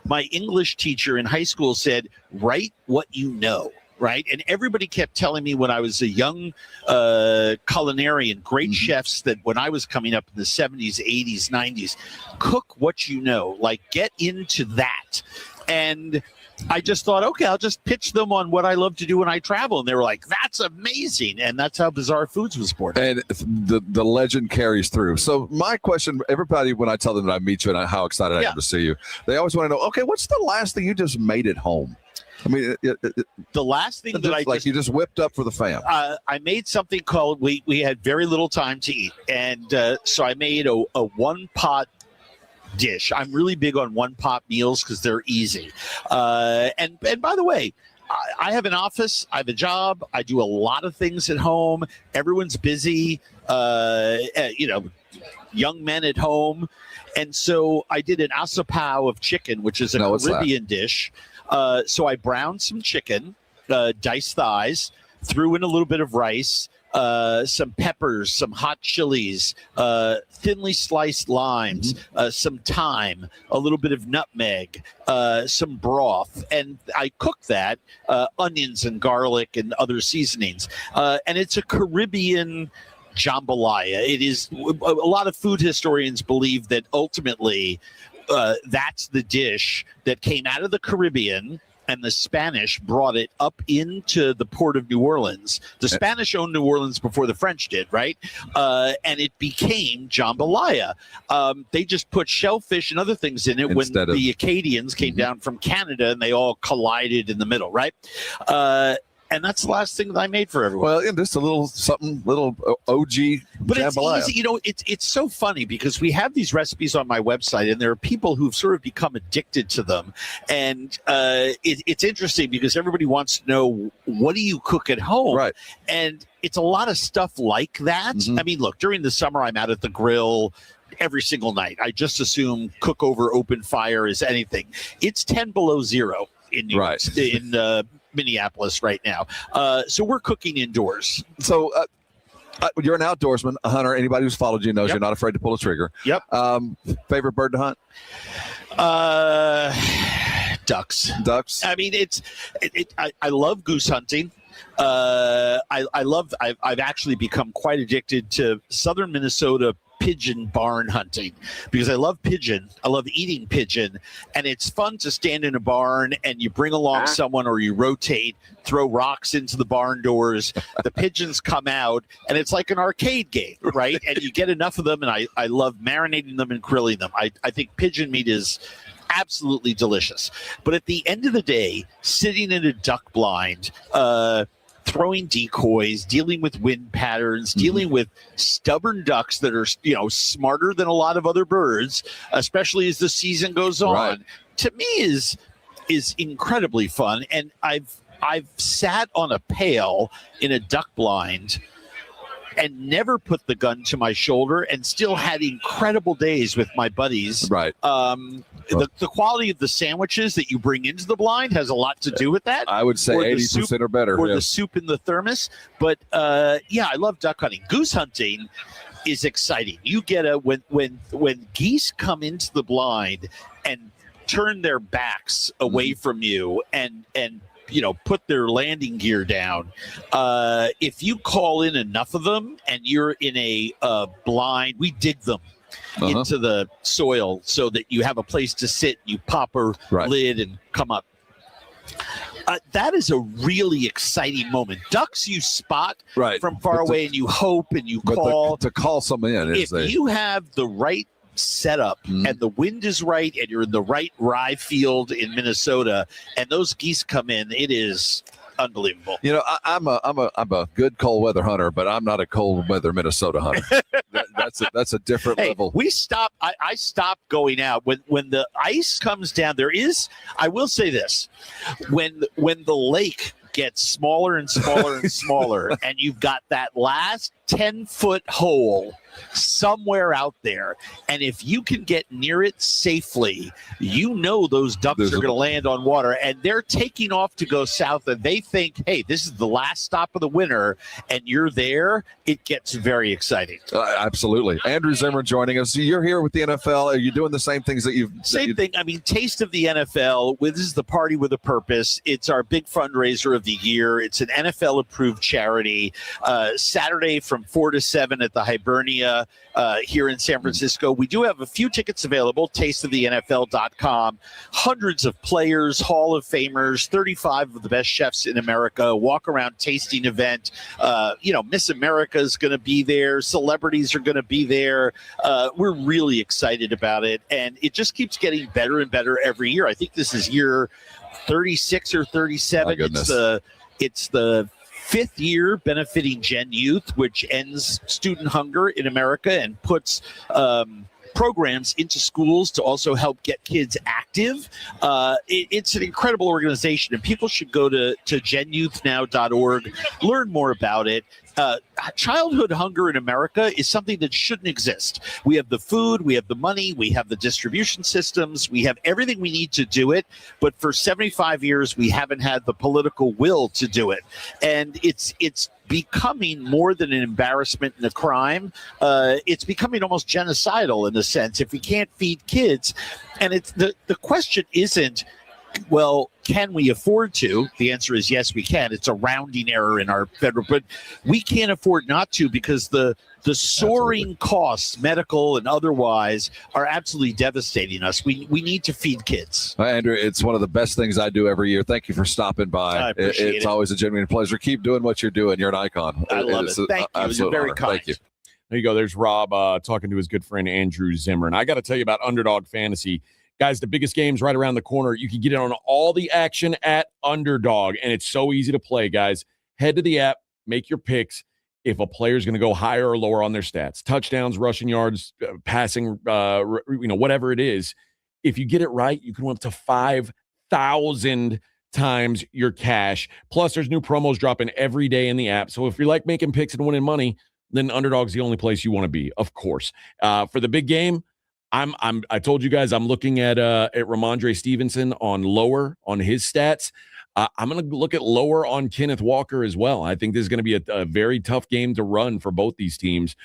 my English teacher in high school said, write what you know. Right. And everybody kept telling me when I was a young culinarian, great chefs, that when I was coming up in the 70s, 80s, 90s, cook what you know, like get into that. And I just thought, okay, I'll just pitch them on what I love to do when I travel. And they were like, that's amazing. And that's how Bizarre Foods was born. And the legend carries through. So my question, everybody, when I tell them that I meet you and how excited I am to see you, they always want to know, okay, what's the last thing you just made at home? I mean, the last thing that you just whipped up for the fam. I made something called, we had very little time to eat. And so I made a one-pot dish. I'm really big on one-pot meals because they're easy. And by the way, I have an office. I have a job. I do a lot of things at home. Everyone's busy, young men at home. And so I did an asapao of chicken, which is a Caribbean dish. So I browned some chicken, diced thighs, threw in a little bit of rice, some peppers, some hot chilies, thinly sliced limes, some thyme, a little bit of nutmeg, some broth. And I cooked that, onions and garlic and other seasonings. And it's a Caribbean jambalaya. It is, a lot of food historians believe that ultimately that's the dish that came out of the Caribbean, and the Spanish brought it up into the port of New Orleans. The Spanish owned New Orleans before the French did, right? And it became jambalaya. They just put shellfish and other things in it when the Acadians came down from Canada, and they all collided in the middle, right? And that's the last thing that I made for everyone. Well, and just a little something, little OG but jambalaya. It's easy. It's so funny because we have these recipes on my website, and there are people who've sort of become addicted to them. And it's interesting because everybody wants to know, what do you cook at home? Right. And it's a lot of stuff like that. I mean, look, during the summer, I'm out at the grill every single night. I just assume cook over open fire is anything. It's 10 below zero in New York, in Minneapolis right now. So we're cooking indoors. So you're an outdoorsman, a hunter. Anybody who's followed you knows you're not afraid to pull a trigger. Yep. Favorite bird to hunt? Ducks. Ducks. I mean, I love goose hunting. I've actually become quite addicted to southern Minnesota pigeon barn hunting because I love pigeon. I love eating pigeon, and it's fun to stand in a barn and you bring along someone, or you rotate, throw rocks into the barn doors. The pigeons come out, and it's like an arcade game, right? And you get enough of them, and I love marinating them and grilling them. I think pigeon meat is absolutely delicious. But at the end of the day, sitting in a duck blind, throwing decoys, dealing with wind patterns, dealing with stubborn ducks that are, smarter than a lot of other birds, especially as the season goes on, to me is incredibly fun. And I've sat on a pail in a duck blind and never put the gun to my shoulder and still had incredible days with my buddies. Right. The quality of the sandwiches that you bring into the blind has a lot to do with that. I would say 80% or better. Or the soup in the thermos. But I love duck hunting. Goose hunting is exciting. You get when geese come into the blind and turn their backs away from you and put their landing gear down. If you call in enough of them and you're in a blind, we dig them into the soil so that you have a place to sit. You pop a lid and come up. That is a really exciting moment. Ducks you spot from far away, and you hope and you call. To call someone in. If you have the right setup and the wind is right and you're in the right rye field in Minnesota and those geese come in, it is unbelievable. I'm a good cold weather hunter, but I'm not a cold weather Minnesota hunter. That's a different level. We stop. I stopped going out when the ice comes down. I will say this: when the lake gets smaller and smaller and smaller, and you've got that last 10-foot hole somewhere out there, and if you can get near it safely, those ducks are going to land on water, and they're taking off to go south, and they think, hey, this is the last stop of the winter, and you're there. It gets very exciting. Absolutely. Andrew Zimmern joining us. You're here with the NFL. Are you doing the same things that you've... Same thing. I mean, Taste of the NFL. This is the party with a purpose. It's our big fundraiser of the year. It's an NFL-approved charity. Saturday from 4 to 7 at the Hibernia here in San Francisco. We do have a few tickets available, tasteofthenfl.com. Hundreds of players, Hall of Famers, 35 of the best chefs in America, walk-around tasting event. Miss America is going to be there. Celebrities are going to be there. We're really excited about it, and it just keeps getting better and better every year. I think this is year 36 or 37. It's the 5th year benefiting Gen Youth, which ends student hunger in America and puts programs into schools to also help get kids active. It's an incredible organization, and people should go to genyouthnow.org, learn more about it. Childhood hunger in America is something that shouldn't exist. We have the food, we have the money, we have the distribution systems, we have everything we need to do it. But for 75 years, we haven't had the political will to do it. And it's becoming more than an embarrassment and a crime. It's becoming almost genocidal in a sense if we can't feed kids. And it's the question isn't, well, can we afford to? The answer is yes, we can. It's a rounding error in our federal, but we can't afford not to because the soaring costs, medical and otherwise, are absolutely devastating us. We need to feed kids. Andrew, it's one of the best things I do every year. Thank you for stopping by. I appreciate it's it. always a genuine pleasure. Keep doing what you're doing. You're an icon. I love it. Thank you. You're very kind. Thank you. There you go. There's Rob talking to his good friend Andrew Zimmern. I got to tell you about Underdog Fantasy. Guys, the biggest game's right around the corner. You can get in on all the action at Underdog, and it's so easy to play, guys. Head to the app, make your picks. If a player's going to go higher or lower on their stats, touchdowns, rushing yards, passing, whatever it is, if you get it right, you can win up to 5,000 times your cash. Plus, there's new promos dropping every day in the app. So if you like making picks and winning money, then Underdog's the only place you want to be, of course. For the big game, I told you guys I'm looking at Ramondre Stevenson on lower on his stats. I'm going to look at lower on Kenneth Walker as well. I think this is going to be a very tough game to run for both these teams.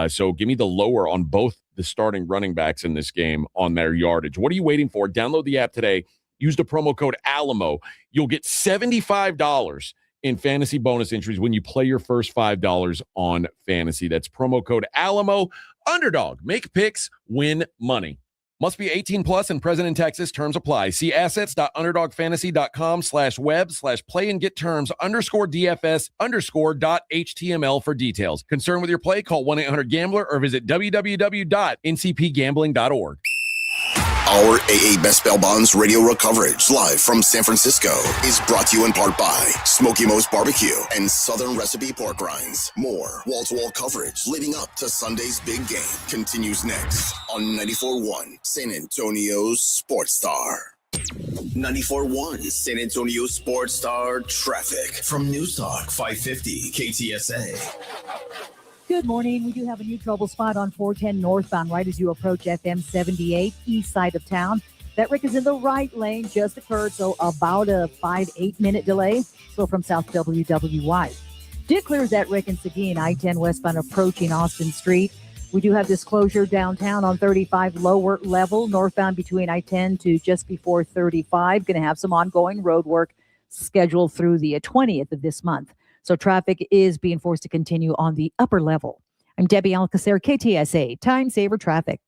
So give me the lower on both the starting running backs in this game on their yardage. What are you waiting for? Download the app today. Use the promo code Alamo. You'll get $75 in fantasy bonus entries when you play your first $5 on fantasy. That's promo code Alamo. Underdog. Make picks, win money. Must be 18 plus and present in Texas. Terms apply. See assets.underdogfantasy.com/web/play and get terms _DFS_.html for details. Concerned with your play? Call 1-800-GAMBLER or visit www.ncpgambling.org. Our AA Best Bail Bonds radio row coverage live from San Francisco is brought to you in part by Smoky Mo's Barbecue and Southern Recipe Pork Rinds. More wall-to-wall coverage leading up to Sunday's big game continues next on 94.1 San Antonio's Sports Star. 94.1 San Antonio Sports Star traffic from News Talk 550 KTSA. Good morning. We do have a new trouble spot on 410 northbound right as you approach FM 78 east side of town. That wreck is in the right lane, just occurred, so about a 5-8 minute delay. So from South WWY. Did clear that wreck in Seguin, I-10 westbound approaching Austin Street. We do have this closure downtown on 35 lower level, northbound between I-10 to just before 35. Going to have some ongoing road work scheduled through the 20th of this month. So traffic is being forced to continue on the upper level. I'm Debbie Alcacer, KTSA, Time Saver Traffic.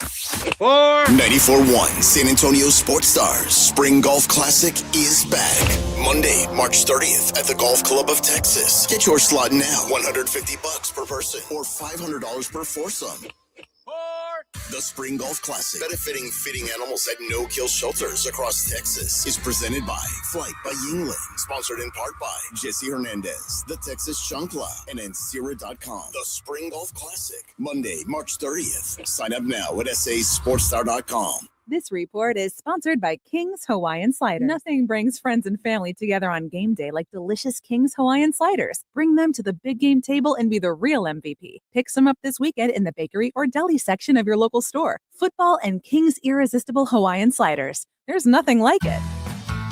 94.1 San Antonio Sports Stars Spring Golf Classic is back. Monday, March 30th at the Golf Club of Texas. Get your slot now. $150 per person or $500 per foursome. The Spring Golf Classic, benefiting fitting animals at no-kill shelters across Texas, is presented by Flight by Yingling, sponsored in part by Jesse Hernandez, the Texas Chancla, and Ancira.com. The Spring Golf Classic, Monday, March 30th. Sign up now at sasportstar.com. This report is sponsored by King's Hawaiian Sliders. Nothing brings friends and family together on game day like delicious King's Hawaiian Sliders. Bring them to the big game table and be the real MVP. Pick some up this weekend in the bakery or deli section of your local store. Football and King's Irresistible Hawaiian Sliders. There's nothing like it.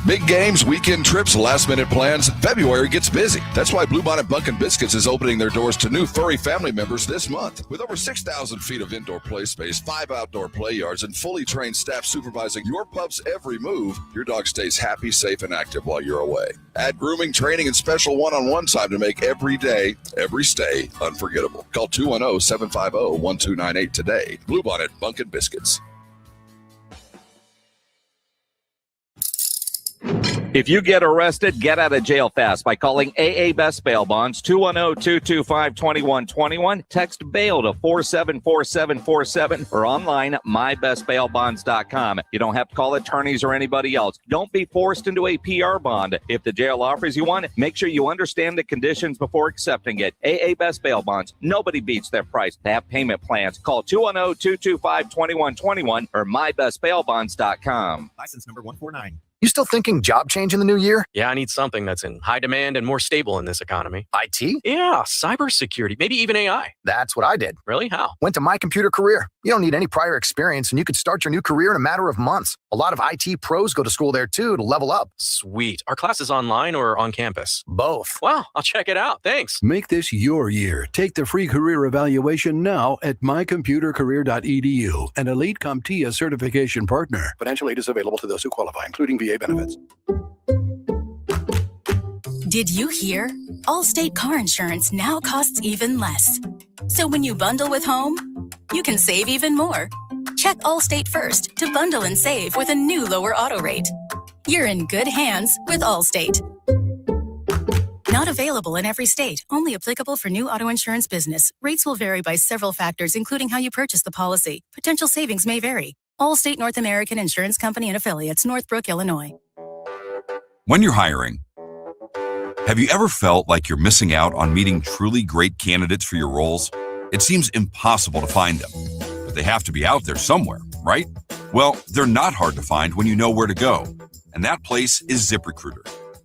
Big games, weekend trips, last-minute plans. February gets busy. That's why Bluebonnet Bunkin' Biscuits is opening their doors to new furry family members this month. With over 6,000 feet of indoor play space, 5 outdoor play yards, and fully trained staff supervising your pup's every move, your dog stays happy, safe, and active while you're away. Add grooming, training, and special one-on-one time to make every day, every stay unforgettable. Call 210-750-1298 today. Bluebonnet Bunkin' Biscuits. If you get arrested, get out of jail fast by calling AA Best Bail Bonds, 210-225-2121. Text bail to 474747 or online at mybestbailbonds.com. You don't have to call attorneys or anybody else. Don't be forced into a PR bond. If the jail offers you one, make sure you understand the conditions before accepting it. AA Best Bail Bonds. Nobody beats their price. They have payment plans. Call 210-225-2121 or mybestbailbonds.com. License number 149. You still thinking job change in the new year? Yeah, I need something that's in high demand and more stable in this economy. IT? Yeah, cybersecurity, maybe even AI. That's what I did. Really? How? Went to My Computer Career. You don't need any prior experience, and you could start your new career in a matter of months. A lot of IT pros go to school there, too, to level up. Sweet. Are classes online or on campus? Both. Wow, I'll check it out. Thanks. Make this your year. Take the free career evaluation now at mycomputercareer.edu, an Elite CompTIA certification partner. Financial aid is available to those who qualify, including VA benefits. Did you hear? Allstate car insurance now costs even less. So when you bundle with home, you can save even more. Check Allstate first to bundle and save with a new lower auto rate. You're in good hands with Allstate. Not available in every state. Only applicable for new auto insurance business. Rates will vary by several factors, including how you purchase the policy. Potential savings may vary. Allstate North American Insurance Company and Affiliates, Northbrook, Illinois. When you're hiring, have you ever felt like you're missing out on meeting truly great candidates for your roles? It seems impossible to find them, but they have to be out there somewhere, right? Well, they're not hard to find when you know where to go, and that place is ZipRecruiter.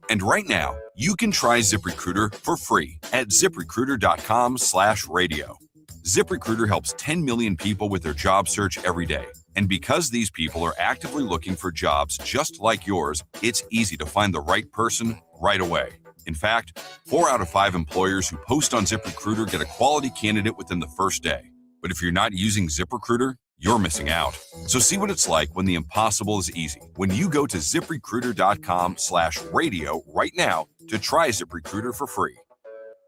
And right now, you can try ZipRecruiter for free at ZipRecruiter.com/radio. ZipRecruiter helps 10 million people with their job search every day. And because these people are actively looking for jobs just like yours, it's easy to find the right person right away. In fact, 4 out of 5 employers who post on ZipRecruiter get a quality candidate within the first day. But if you're not using ZipRecruiter, you're missing out. So see what it's like when the impossible is easy. When you go to ZipRecruiter.com/radio right now to try ZipRecruiter for free.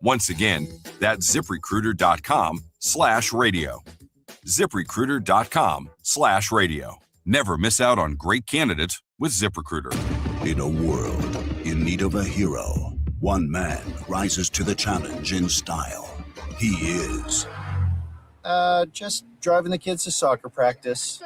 Once again, that's ZipRecruiter.com/radio. ZipRecruiter.com/radio. Never miss out on great candidates with ZipRecruiter. In a world in need of a hero, one man rises to the challenge in style. He is... just driving the kids to soccer practice.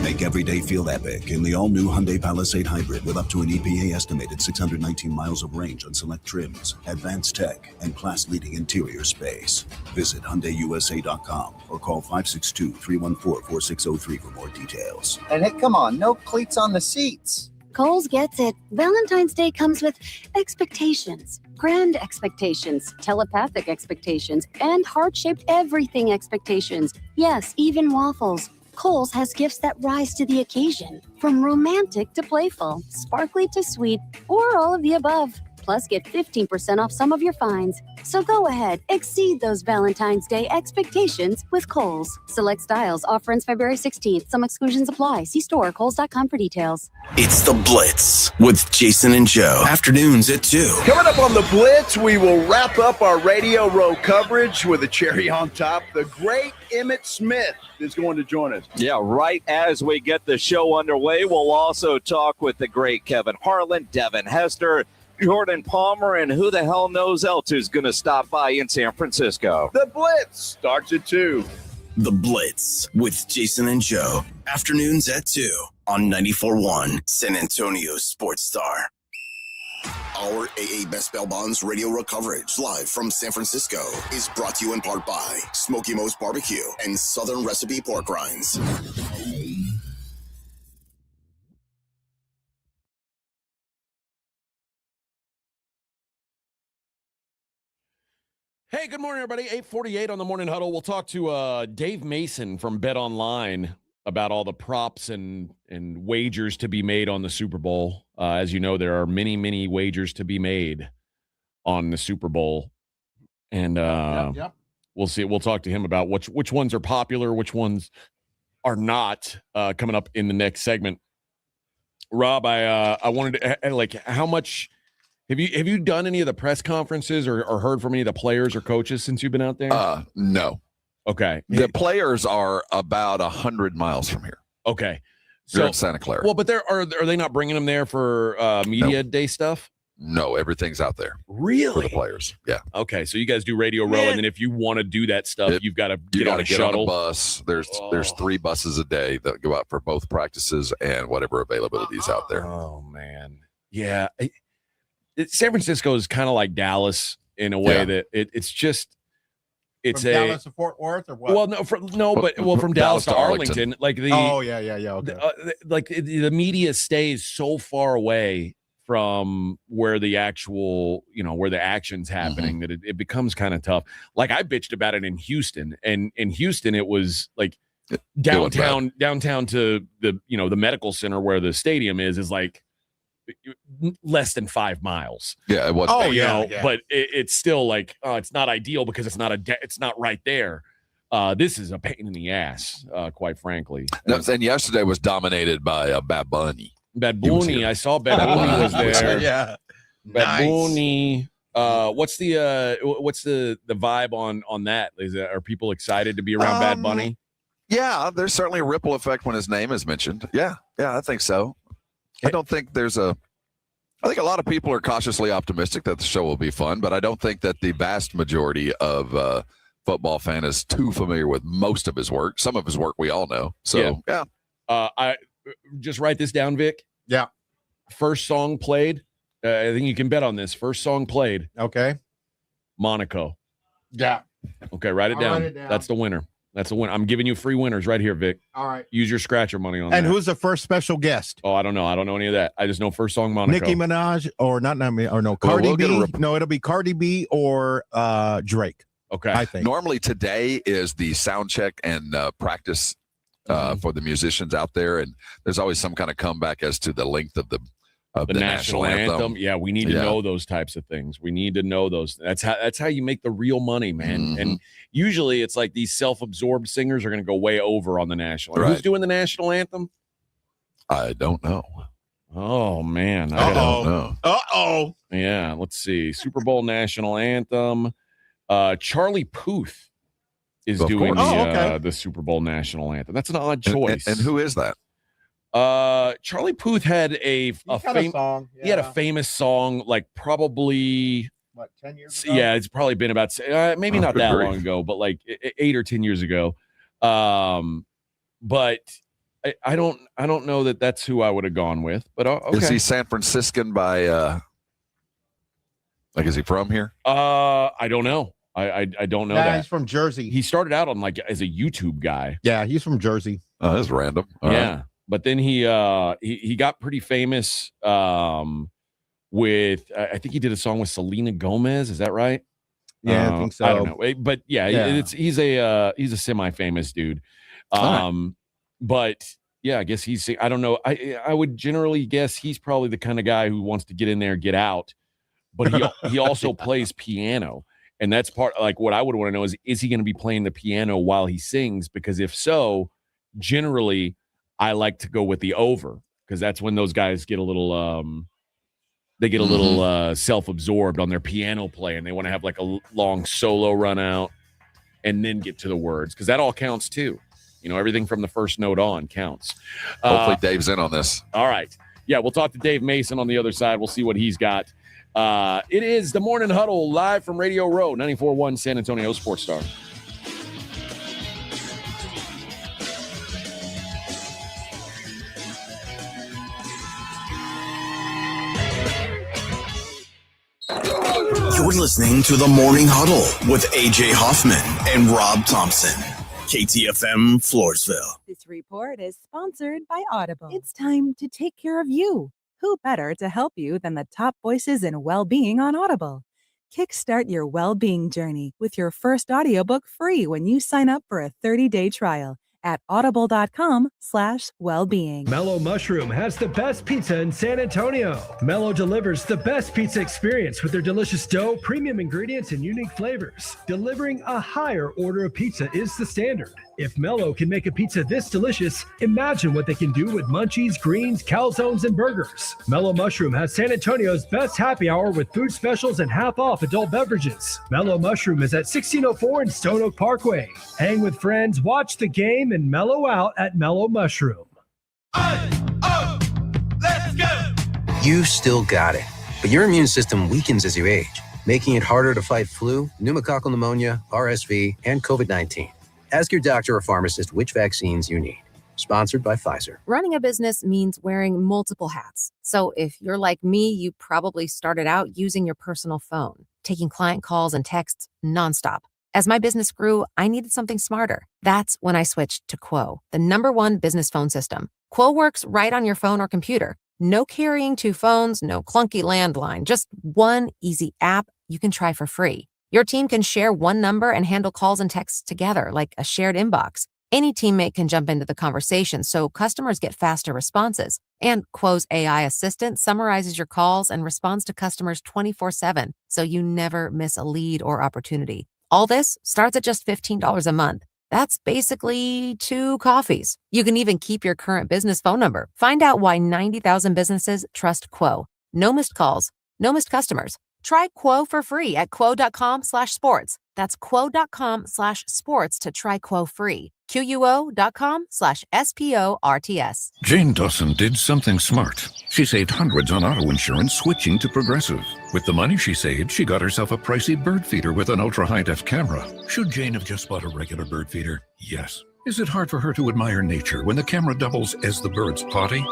Make every day feel epic in the all-new Hyundai Palisade Hybrid with up to an EPA estimated 619 miles of range on select trims, advanced tech, and class-leading interior space. Visit HyundaiUSA.com or call 562-314-4603 for more details. And hey, come on, no cleats on the seats. Kohl's gets it. Valentine's Day comes with expectations. Grand expectations, telepathic expectations, and heart-shaped everything expectations. Yes, even waffles. Kohl's has gifts that rise to the occasion. From romantic to playful, sparkly to sweet, or all of the above. Plus, get 15% off some of your finds. So go ahead, exceed those Valentine's Day expectations with Kohl's. Select styles, offer ends February 16th. Some exclusions apply. See store or kohls.com for details. It's The Blitz with Jason and Joe. Afternoons at 2. Coming up on The Blitz, we will wrap up our Radio Row coverage with a cherry on top. The great Emmitt Smith is going to join us. Yeah, right as we get the show underway, we'll also talk with the great Kevin Harlan, Devin Hester, Jordan Palmer, and who the hell knows else who's going to stop by in San Francisco. The Blitz starts at 2. The Blitz with Jason and Joe. Afternoons at 2 on 94.1 San Antonio Sports Star. Our AA Best Bail Bonds Radio Row coverage live from San Francisco is brought to you in part by Smoky Mo's Barbecue and Southern Recipe Pork Rinds. Hey, good morning, everybody. 8:48 on the Morning Huddle. We'll talk to Dave Mason from Bet Online about all the props and wagers to be made on the Super Bowl. As you know, there are many, many wagers to be made on the Super Bowl. And we'll see. We'll talk to him about which ones are popular, which ones are not, coming up in the next segment. Rob, I wanted to, how much have you done any of the press conferences or heard from any of the players or coaches since you've been out there? No. Okay. The players are about 100 miles from here. Okay. They're in Santa Clara. Well, but are they not bringing them there for media day stuff? No, everything's out there. Really? For the players. Yeah. Okay, so you guys do Radio Row, and then if you want to do that stuff, you've got to get on a shuttle. On a bus. There's 3 buses a day that go out for both practices and whatever availability is out there. Oh man, yeah. San Francisco is kind of like Dallas in a way that it's from Dallas to Fort Worth or what? Well, from Dallas to Arlington. Like the okay. Like the media stays so far away from where the actual, where the action's happening that it becomes kind of tough. Like I bitched about it in Houston, and in Houston it was like downtown to the the medical center where the stadium is like less than 5 miles. Yeah, it was. But it's still like it's not ideal because it's not right there. This is a pain in the ass, quite frankly. And yesterday was dominated by Bad Bunny. Bad Bunny, I saw Bad Bunny was there. Yeah, Bad Bunny. What's the vibe on that? Are people excited to be around Bad Bunny? Yeah, there's certainly a ripple effect when his name is mentioned. Yeah, I think so. I don't think I think a lot of people are cautiously optimistic that the show will be fun, but I don't think that the vast majority of football fan is too familiar with most of his work. Some of his work we all know. So yeah. I just write this down, Vic. Yeah. First song played. I think you can bet on this. First song played. Okay. Monaco. Yeah. Okay, write it down. That's the winner. That's the winner. I'm giving you free winners right here, Vic. All right. Use your scratcher money on that. And who's the first special guest? Oh, I don't know. I don't know any of that. I just know first song Monaco. Nicki Minaj or Cardi B. No, it'll be Cardi B or Drake. Okay. I think. Normally today is the sound check and practice for the musicians out there, and there's always some kind of comeback as to the length of the national anthem. Yeah, we need to know those types of things. We need to know those. That's how you make the real money, man. And usually it's like these self-absorbed singers are going to go way over on the national. Right. Who's doing the national anthem? I don't know. Oh man. I don't know. Uh-oh. Yeah, let's see. Super Bowl national anthem. Charlie Puth is doing the Super Bowl national anthem. That's an odd choice. And who is that? Charlie Puth had a song. Yeah. He had a famous song, like probably 10 years ago? Yeah, it's probably been about maybe not that long ago, but like 8 or 10 years ago. But I don't know that that's who I would have gone with. But okay. Is he San Franciscan by? Like, is he from here? I don't know. I don't know that. He's from Jersey. He started out on like as a YouTube guy. Yeah, he's from Jersey. Oh, that's random. All right. But then he got pretty famous with I think he did a song with Selena Gomez. Is that right? Yeah, I think so. I don't know, but he's a semi-famous dude. But yeah, I guess I don't know. I would generally guess he's probably the kind of guy who wants to get in there, get out. but he also plays piano. And that's part, like, what I would want to know is he going to be playing the piano while he sings? Because if so, generally, I like to go with the over, because that's when those guys get a little self-absorbed on their piano play, and they want to have like a long solo run out and then get to the words, because that all counts too. You know, everything from the first note on counts. Hopefully Dave's in on this. All right. Yeah, we'll talk to Dave Mason on the other side. We'll see what he's got. It is the Morning Huddle live from Radio Row, 94.1 San Antonio Sports Star. You're listening to the Morning Huddle with AJ Hoffman and Rob Thompson. KTFM Floresville. This report is sponsored by Audible. It's time to take care of you. Who better to help you than the top voices in well-being on Audible? Kickstart your well-being journey with your first audiobook free when you sign up for a 30-day trial at audible.com/wellbeing. Mellow Mushroom has the best pizza in San Antonio. Mellow delivers the best pizza experience with their delicious dough, premium ingredients, and unique flavors. Delivering a higher order of pizza is the standard. If Mellow can make a pizza this delicious, imagine what they can do with munchies, greens, calzones, and burgers. Mellow Mushroom has San Antonio's best happy hour with food specials and half-off adult beverages. Mellow Mushroom is at 1604 and Stone Oak Parkway. Hang with friends, watch the game, and mellow out at Mellow Mushroom. Let's go! You still got it, but your immune system weakens as you age, making it harder to fight flu, pneumococcal pneumonia, RSV, and COVID-19. Ask your doctor or pharmacist which vaccines you need. Sponsored by Pfizer. Running a business means wearing multiple hats. So if you're like me, you probably started out using your personal phone, taking client calls and texts nonstop. As my business grew, I needed something smarter. That's when I switched to Quo, the #1 business phone system. Quo works right on your phone or computer. No carrying 2 phones, no clunky landline, just one easy app you can try for free. Your team can share one number and handle calls and texts together like a shared inbox. Any teammate can jump into the conversation, so customers get faster responses. And Quo's AI assistant summarizes your calls and responds to customers 24/7, so you never miss a lead or opportunity. All this starts at just $15 a month. That's basically 2 coffees. You can even keep your current business phone number. Find out why 90,000 businesses trust Quo. No missed calls, no missed customers. Try Quo for free at quo.com/sports. That's quo.com/sports to try Quo free. QUO.com/SPORTS. Jane Dawson did something smart. She saved hundreds on auto insurance switching to Progressive. With the money she saved, she got herself a pricey bird feeder with an ultra-high-def camera. Should Jane have just bought a regular bird feeder? Yes. Is it hard for her to admire nature when the camera doubles as the bird's potty?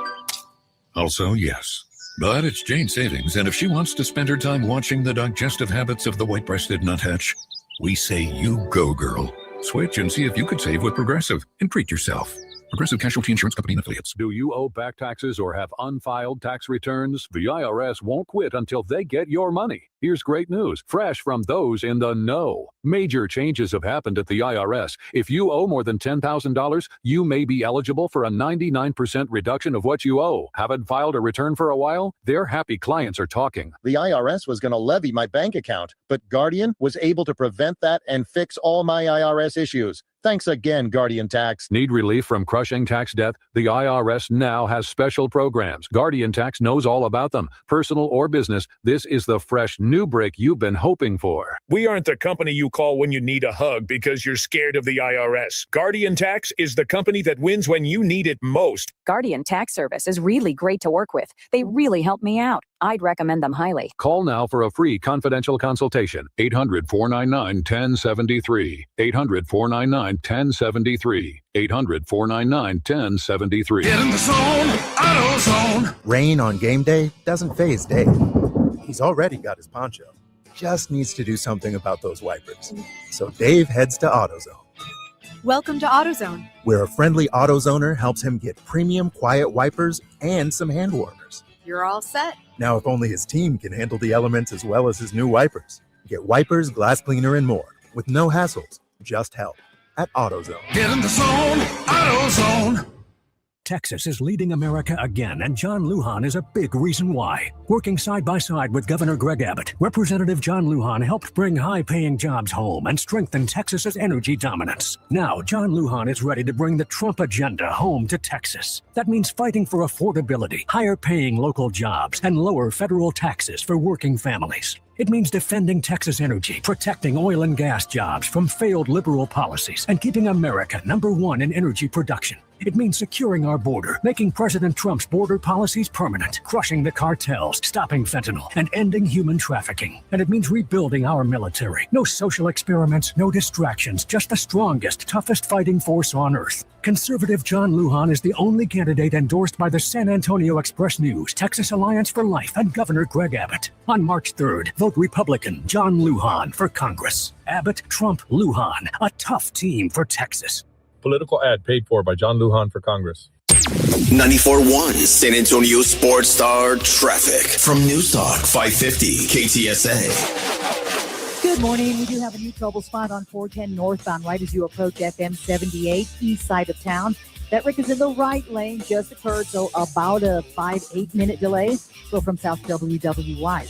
Also, yes. But it's Jane's savings, and if she wants to spend her time watching the digestive habits of the white-breasted nuthatch, we say you go, girl. Switch and see if you could save with Progressive and treat yourself. Progressive Casualty Insurance Company and Affiliates. Do you owe back taxes or have unfiled tax returns? The IRS won't quit until they get your money. Here's great news, fresh from those in the know. Major changes have happened at the IRS. If you owe more than $10,000, you may be eligible for a 99% reduction of what you owe. Haven't filed a return for a while? Their happy clients are talking. The IRS was going to levy my bank account, but Guardian was able to prevent that and fix all my IRS issues. Thanks again, Guardian Tax. Need relief from crushing tax debt? The IRS now has special programs. Guardian Tax knows all about them. Personal or business, this is the fresh new break you've been hoping for. We aren't the company you call when you need a hug because you're scared of the IRS. Guardian Tax is the company that wins when you need it most. Guardian Tax Service is really great to work with. They really helped me out. I'd recommend them highly. Call now for a free confidential consultation. 800-499-1073. 800-499-1073. 800-499-1073. Get in the zone, AutoZone. Rain on game day doesn't faze Dave. He's already got his poncho. Just needs to do something about those wipers. So Dave heads to AutoZone. Welcome to AutoZone, where a friendly AutoZoner helps him get premium quiet wipers and some hand warmers. You're all set. Now, if only his team can handle the elements as well as his new wipers. Get wipers, glass cleaner, and more with no hassles, just help at AutoZone. Get in the zone, AutoZone. Texas is leading America again, and John Lujan is a big reason why. Working side by side with Governor Greg Abbott, Representative John Lujan helped bring high-paying jobs home and strengthen Texas's energy dominance. Now, John Lujan is ready to bring the Trump agenda home to Texas. That means fighting for affordability, higher-paying local jobs, and lower federal taxes for working families. It means defending Texas energy, protecting oil and gas jobs from failed liberal policies, and keeping America #1 in energy production. It means securing our border, making President Trump's border policies permanent, crushing the cartels, stopping fentanyl, and ending human trafficking. And it means rebuilding our military. No social experiments, no distractions, just the strongest, toughest fighting force on earth. Conservative John Lujan is the only candidate endorsed by the San Antonio Express-News, Texas Alliance for Life, and Governor Greg Abbott. On March 3rd, vote Republican John Lujan for Congress. Abbott, Trump, Lujan, a tough team for Texas. Political ad paid for by John Lujan for Congress. 94.1 San Antonio Sports Star Traffic from News Talk 550 KTSA. Good morning. We do have a new trouble spot on 410 northbound right as you approach FM 78 east side of town. That wreck is in the right lane, just occurred, so about a 5-8 minute delay. So from South WWY.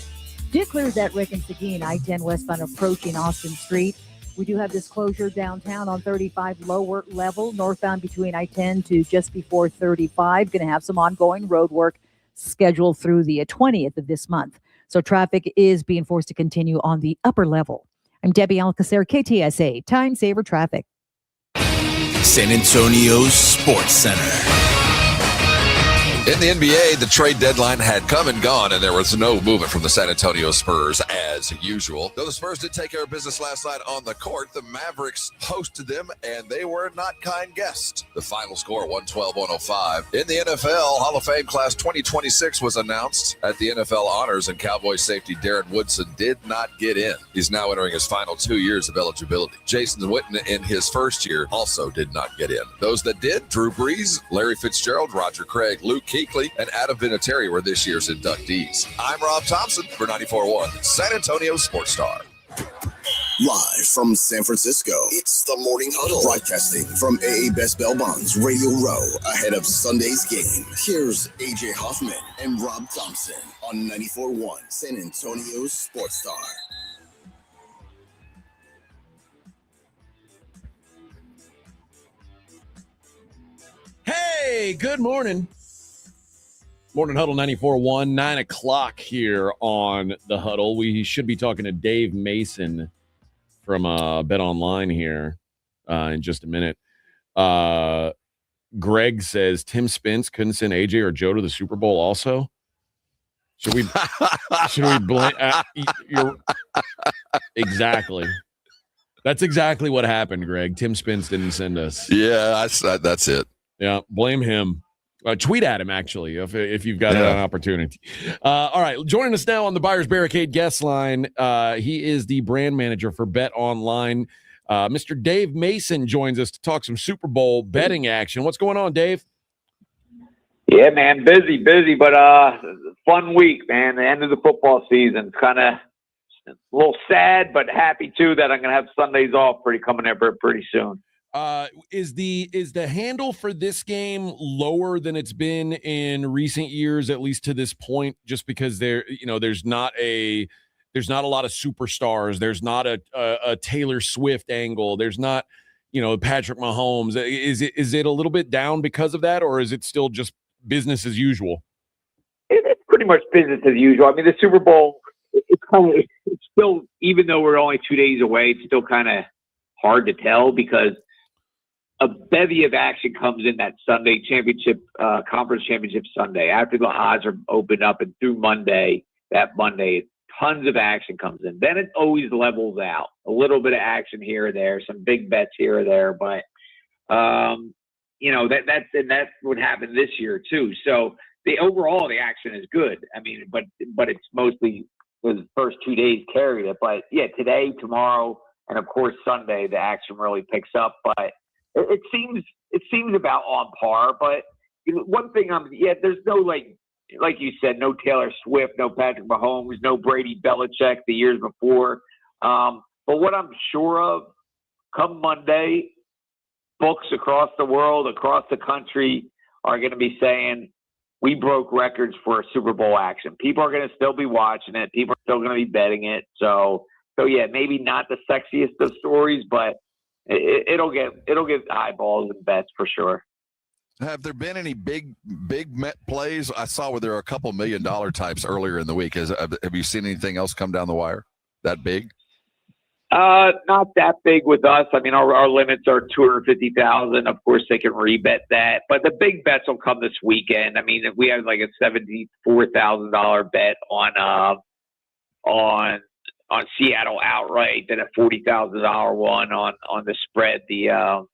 Did clear that wreck in Seguin, I-10 westbound approaching Austin Street. We do have this closure downtown on 35 lower level, northbound between I-10 to just before 35. Going to have some ongoing road work scheduled through the 20th of this month. So traffic is being forced to continue on the upper level. I'm Debbie Alcacer, KTSA, Time Saver Traffic. San Antonio Sports Center. In the NBA, the trade deadline had come and gone, and there was no movement from the San Antonio Spurs as usual. Though the Spurs did take care of business last night on the court, the Mavericks hosted them, and they were not kind guests. The final score, 112-105. In the NFL, Hall of Fame Class 2026 was announced at the NFL Honors, and Cowboys safety Darren Woodson did not get in. He's now entering his final 2 years of eligibility. Jason Witten, in his first year, also did not get in. Those that did, Drew Brees, Larry Fitzgerald, Roger Craig, Luke Kuechly, and Adam Vinatieri were this year's inductees. I'm Rob Thompson for 94.1 San Antonio Sports Star. Live from San Francisco, it's the Morning Huddle. Broadcasting from AA Best Bell Bonds Radio Row ahead of Sunday's game. Here's AJ Hoffman and Rob Thompson on 94.1 San Antonio Sports Star. Hey, good morning. Morning Huddle 94.1, 9 o'clock here on the Huddle. We should be talking to Dave Mason from Bet Online here in just a minute. Greg says Tim Spence couldn't send AJ or Joe to the Super Bowl also. Should we blame? Exactly. That's exactly what happened, Greg. Tim Spence didn't send us. Yeah, that's it. Yeah, blame him. Tweet at him, actually, if you've got an opportunity. All right, joining us now on the Buyers Barricade guest line, he is the brand manager for Bet Online. Mr. Dave Mason joins us to talk some Super Bowl betting action. What's going on, Dave? Yeah, man, busy, but fun week, man. The end of the football season. Kind of a little sad, but happy, too, that I'm going to have Sundays off coming up pretty soon. Is the handle for this game lower than it's been in recent years, at least to this point, just because there's not a lot of superstars, there's not a Taylor Swift angle, there's not Patrick Mahomes. Is it a little bit down because of that, or is it still just business as usual? It's pretty much business as usual. I mean, the Super Bowl, it's still, even though we're only 2 days away, it's still kind of hard to tell because a bevy of action comes in that Sunday championship, conference championship Sunday. After the odds are opened up and through that Monday, tons of action comes in. Then it always levels out. A little bit of action here or there, some big bets here or there, but that's what happened this year too. So the action is good. I mean, but it's mostly the first 2 days carried it. But yeah, today, tomorrow, and of course Sunday, the action really picks up. But it seems about on par, but one thing there's no like you said, no Taylor Swift, no Patrick Mahomes, no Brady Belichick the years before. But what I'm sure of, come Monday, books across the world, across the country are going to be saying, we broke records for a Super Bowl action. People are going to still be watching it. People are still going to be betting it. So yeah, maybe not the sexiest of stories, but it'll get eyeballs and bets for sure. Have there been any big Met plays? I saw where there are a couple $1 million types earlier in the week. Have you seen anything else come down the wire that big? Not that big with us. I mean, our limits are $250,000. Of course, they can rebet that, but the big bets will come this weekend. I mean, if we have like a $74,000 bet on Seattle outright, then a $40,000 one on the spread, the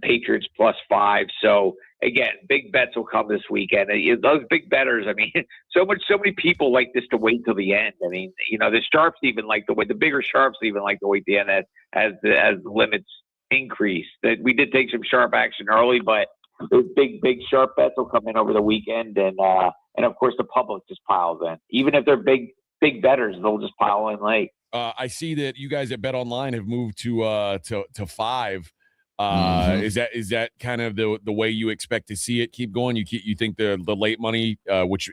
Patriots +5. So again, big bets will come this weekend. Those big bettors, I mean, so many people like this to wait till the end. I mean, the sharps even like the bigger sharps even like to wait the end as the limits increase. That we did take some sharp action early, but those big sharp bets will come in over the weekend, and of course the public just piles in. Even if they're big bettors, they'll just pile in late. I see that you guys at Bet Online have moved to 5. Is that kind of the way you expect to see it keep going? You think the late money, which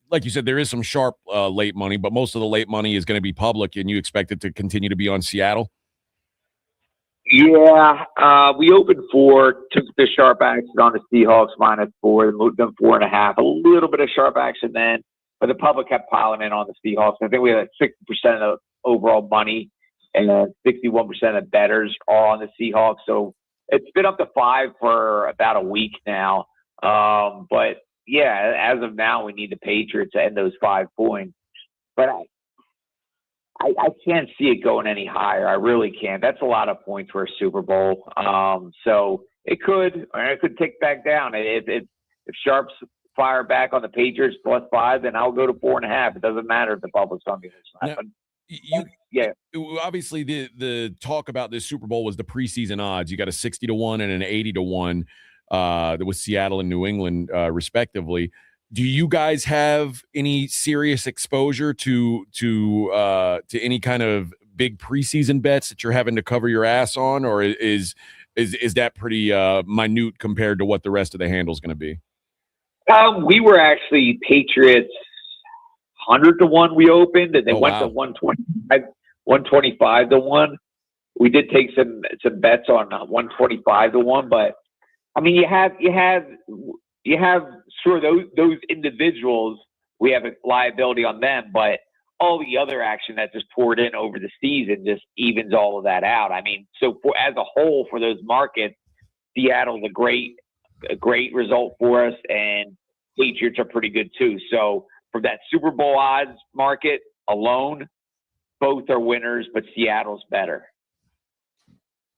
like you said, there is some sharp late money, but most of the late money is going to be public, and you expect it to continue to be on Seattle? Yeah, we opened 4, took the sharp action on the Seahawks -4, and moved them 4.5. A little bit of sharp action then, but the public kept piling in on the Seahawks. I think we had 60% of overall money, and 61% of bettors are on the Seahawks. So it's been up to 5 for about a week now. But yeah, as of now, we need the Patriots to end those 5 points. But I can't see it going any higher. I really can't. That's a lot of points for a Super Bowl. So it could tick back down. If sharps fire back on the Patriots +5, then I'll go to 4.5. It doesn't matter if the public's on the other side. Obviously the talk about this Super Bowl was the preseason odds. You got a 60-1 and an 80-1 with Seattle and New England respectively. Do you guys have any serious exposure to any kind of big preseason bets that you're having to cover your ass on, or is that pretty minute compared to what the rest of the handle is going to be? We were actually Patriots 100-1 we opened, and they went to 125-1. We did take some bets on 125-1, but I mean, you have sure those individuals, we have a liability on them, but all the other action that just poured in over the season just evens all of that out. I mean, so as a whole for those markets, Seattle's a great result for us, and Patriots are pretty good too. So for that Super Bowl odds market alone, both are winners, but Seattle's better.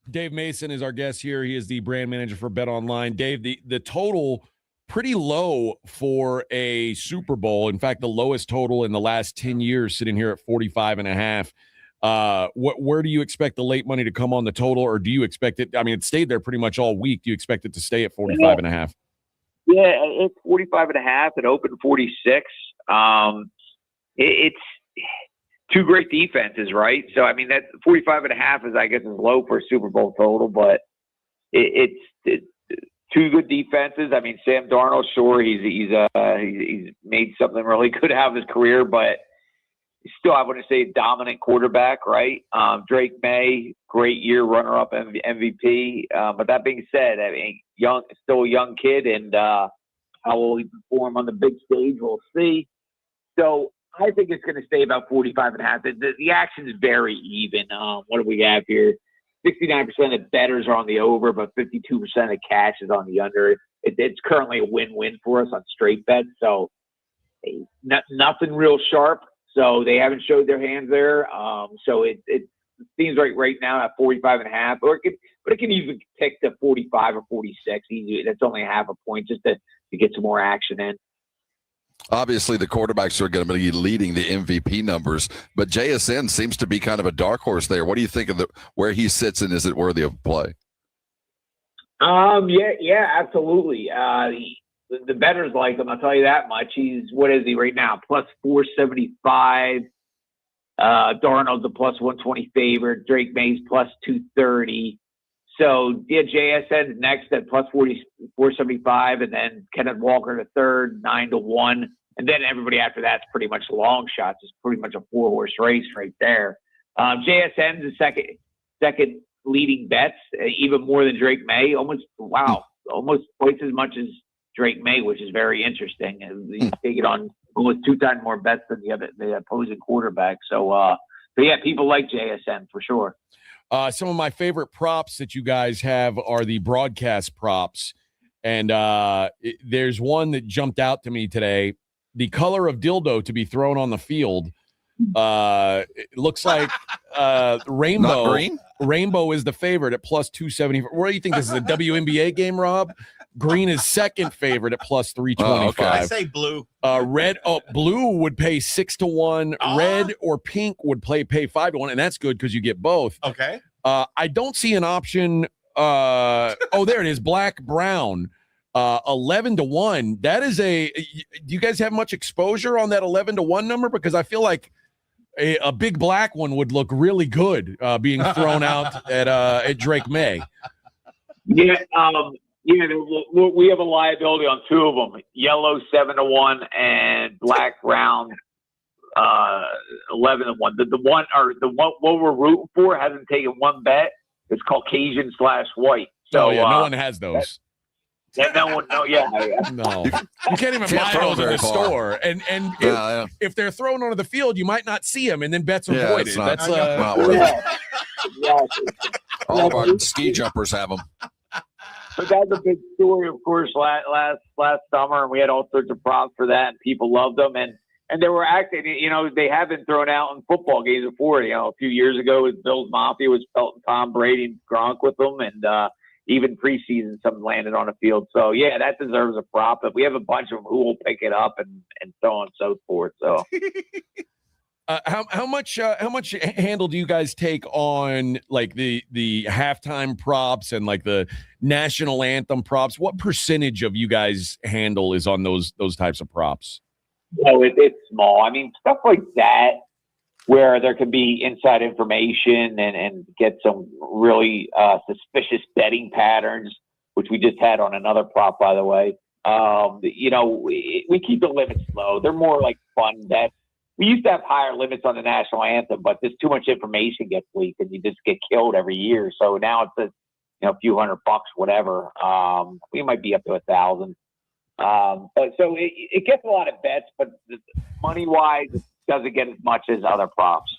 Dave Mason is our guest here. He is the brand manager for Bet Online. Dave, the total pretty low for a Super Bowl. In fact, the lowest total in the last 10 years, sitting here at 45.5. Where do you expect the late money to come on the total, or do you expect it? I mean, it stayed there pretty much all week. Do you expect it to stay at 45.5? Yeah, it's 45.5. It opened 46. It's two great defenses, right? So, I mean, that 45.5 is, I guess, is low for a Super Bowl total, but it's two good defenses. I mean, Sam Darnold, sure, he's made something really good out of his career, but still, I wouldn't say a dominant quarterback, right? Drake May, great year, runner-up MVP. But that being said, I mean, still a young kid, and how will he perform on the big stage? We'll see. So I think it's going to stay about 45.5. The action is very even. What do we have here? 69% of bettors are on the over, but 52% of cash is on the under. It's currently a win-win for us on straight bets. So nothing real sharp. So they haven't showed their hands there. So it seems like right now at 45.5, but it can even pick to 45 or 46. Easy. That's only half a point just to get some more action in. Obviously, the quarterbacks are going to be leading the MVP numbers, but JSN seems to be kind of a dark horse there. What do you think of where he sits, and is it worthy of play? Yeah, absolutely. The bettors like him, I'll tell you that much. What is he right now? Plus 475. Darnold's a plus 120 favorite. Drake May's plus 230. So yeah, JSN next at plus 475, and then Kenneth Walker to third, 9-1, and then everybody after that's pretty much long shots. It's pretty much a 4-horse race right there. JSN's the second leading bets, even more than Drake May. Almost twice as much as Drake May, which is very interesting. And he's taking on almost 2 times more bets than the opposing quarterback. So yeah, people like JSN for sure. Some of my favorite props that you guys have are the broadcast props. And there's one that jumped out to me today. The color of dildo to be thrown on the field. It looks like rainbow. Not green? Rainbow is the favorite at plus 270. What do you think? This is a WNBA game, Rob? Green is second favorite at plus 325. Okay. I say blue. Blue would pay 6-1. Red or pink would pay 5-1, and that's good because you get both. Okay. I don't see an option. There it is. Black brown. 11-1. That is do you guys have much exposure on that 11-1 number? Because I feel like a big black one would look really good being thrown out at Drake May. Yeah. We have a liability on 2 of them: yellow 7-1 and black brown 11-1. The one what we're rooting for hasn't taken one bet. It's Caucasian/white. So no one has those. No one. No, yeah. No, you can't even buy those in the store. And if they're thrown onto the field, you might not see them, and then bets avoided. That's not worth it. All of our ski jumpers have them. But that's a big story, of course, last summer, and we had all sorts of props for that, and people loved them, and they were acting. They have been thrown out in football games before. A few years ago, with Bills Mafia was Pelton, Tom Brady, and Gronk with them, and even preseason, some landed on the field. So yeah, that deserves a prop. But we have a bunch of them who will pick it up and so on and so forth. So. How much handle do you guys take on like the halftime props and like the national anthem props? What percentage of you guys handle is on those types of props? No, it's small. I mean, stuff like that where there could be inside information and get some really suspicious betting patterns, which we just had on another prop, by the way. We keep the limits low. They're more like fun bets. We used to have higher limits on the national anthem, but there's too much information gets leaked and you just get killed every year. So now it's a few $100, whatever. We might be up to 1,000. But so it gets a lot of bets, but money wise, it doesn't get as much as other props.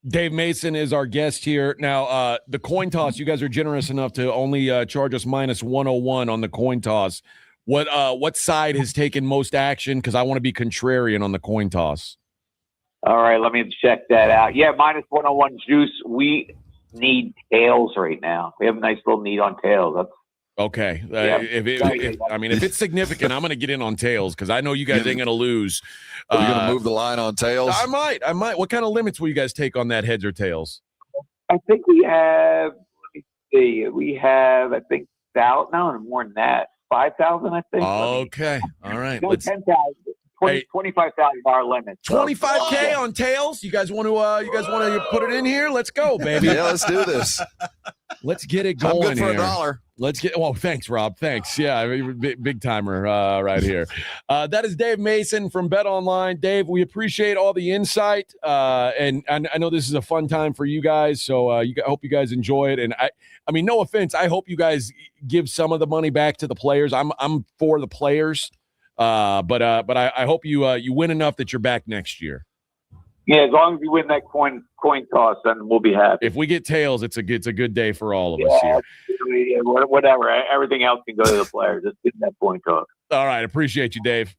Dave Mason is our guest here. Now, the coin toss, you guys are generous enough to only charge us minus 101 on the coin toss. What side has taken most action? Because I want to be contrarian on the coin toss. All right, let me check that out. Yeah, minus 101 juice. We need tails right now. We have a nice little need on tails. That's okay. If it's significant, I'm going to get in on tails because I know you guys ain't going to lose. Are you going to move the line on tails? I might. What kind of limits will you guys take on that, heads or tails? I think we have. Let me see. We have. I think more than that. 5,000, I think. Okay. All right. No, 10,000. $25,000 limit. So. $25K on tails. You guys want to put it in here? Let's go, baby. Yeah, let's do this. Let's get it going. I'm good for here. $1. Let's get. Well, thanks, Rob. Thanks. Yeah, big timer right here. That is Dave Mason from Bet Online. Dave, we appreciate all the insight, and I know this is a fun time for you guys. So I hope you guys enjoy it. And I mean, no offense. I hope you guys give some of the money back to the players. I'm for the players, but I hope you win enough that you're back next year. Yeah, as long as you win that coin toss, then we'll be happy. If we get tails, it's a good day for all of us here. Yeah, whatever. Everything else can go to the players. Just get that coin toss. All right. Appreciate you, Dave.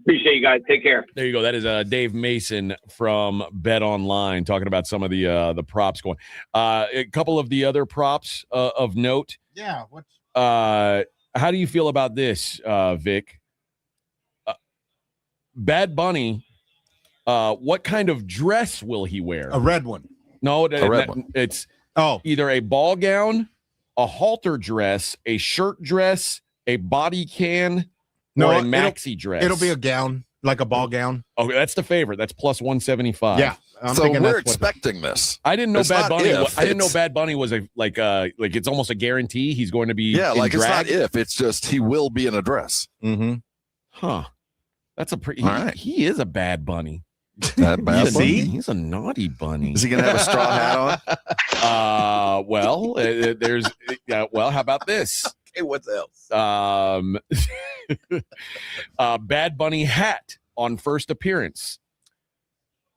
Appreciate you guys. Take care. There you go. That is Dave Mason from Bet Online talking about some of the props going. A couple of the other props of note. Yeah. How do you feel about this, Vic? Bad Bunny. What kind of dress will he wear? A red one. No, a red one. It's either a ball gown, a halter dress, a shirt dress, a body can, or a maxi dress. It'll be a gown, like a ball gown. Okay, that's the favorite. That's plus 175. Yeah, we're expecting this. I didn't know It's Bad not Bunny. if, I didn't know it's- Bad Bunny was like it's almost a guarantee he's going to be. Yeah, in like drag. it's not if, it's just he will be in a dress. Mm-hmm. Huh. That's a pretty. All right. He is a Bad Bunny. That Bad Bunny? He's a naughty bunny. Is he going to have a straw hat on? Well, there's. Well, how about this? Okay, what else? Bad Bunny hat on first appearance.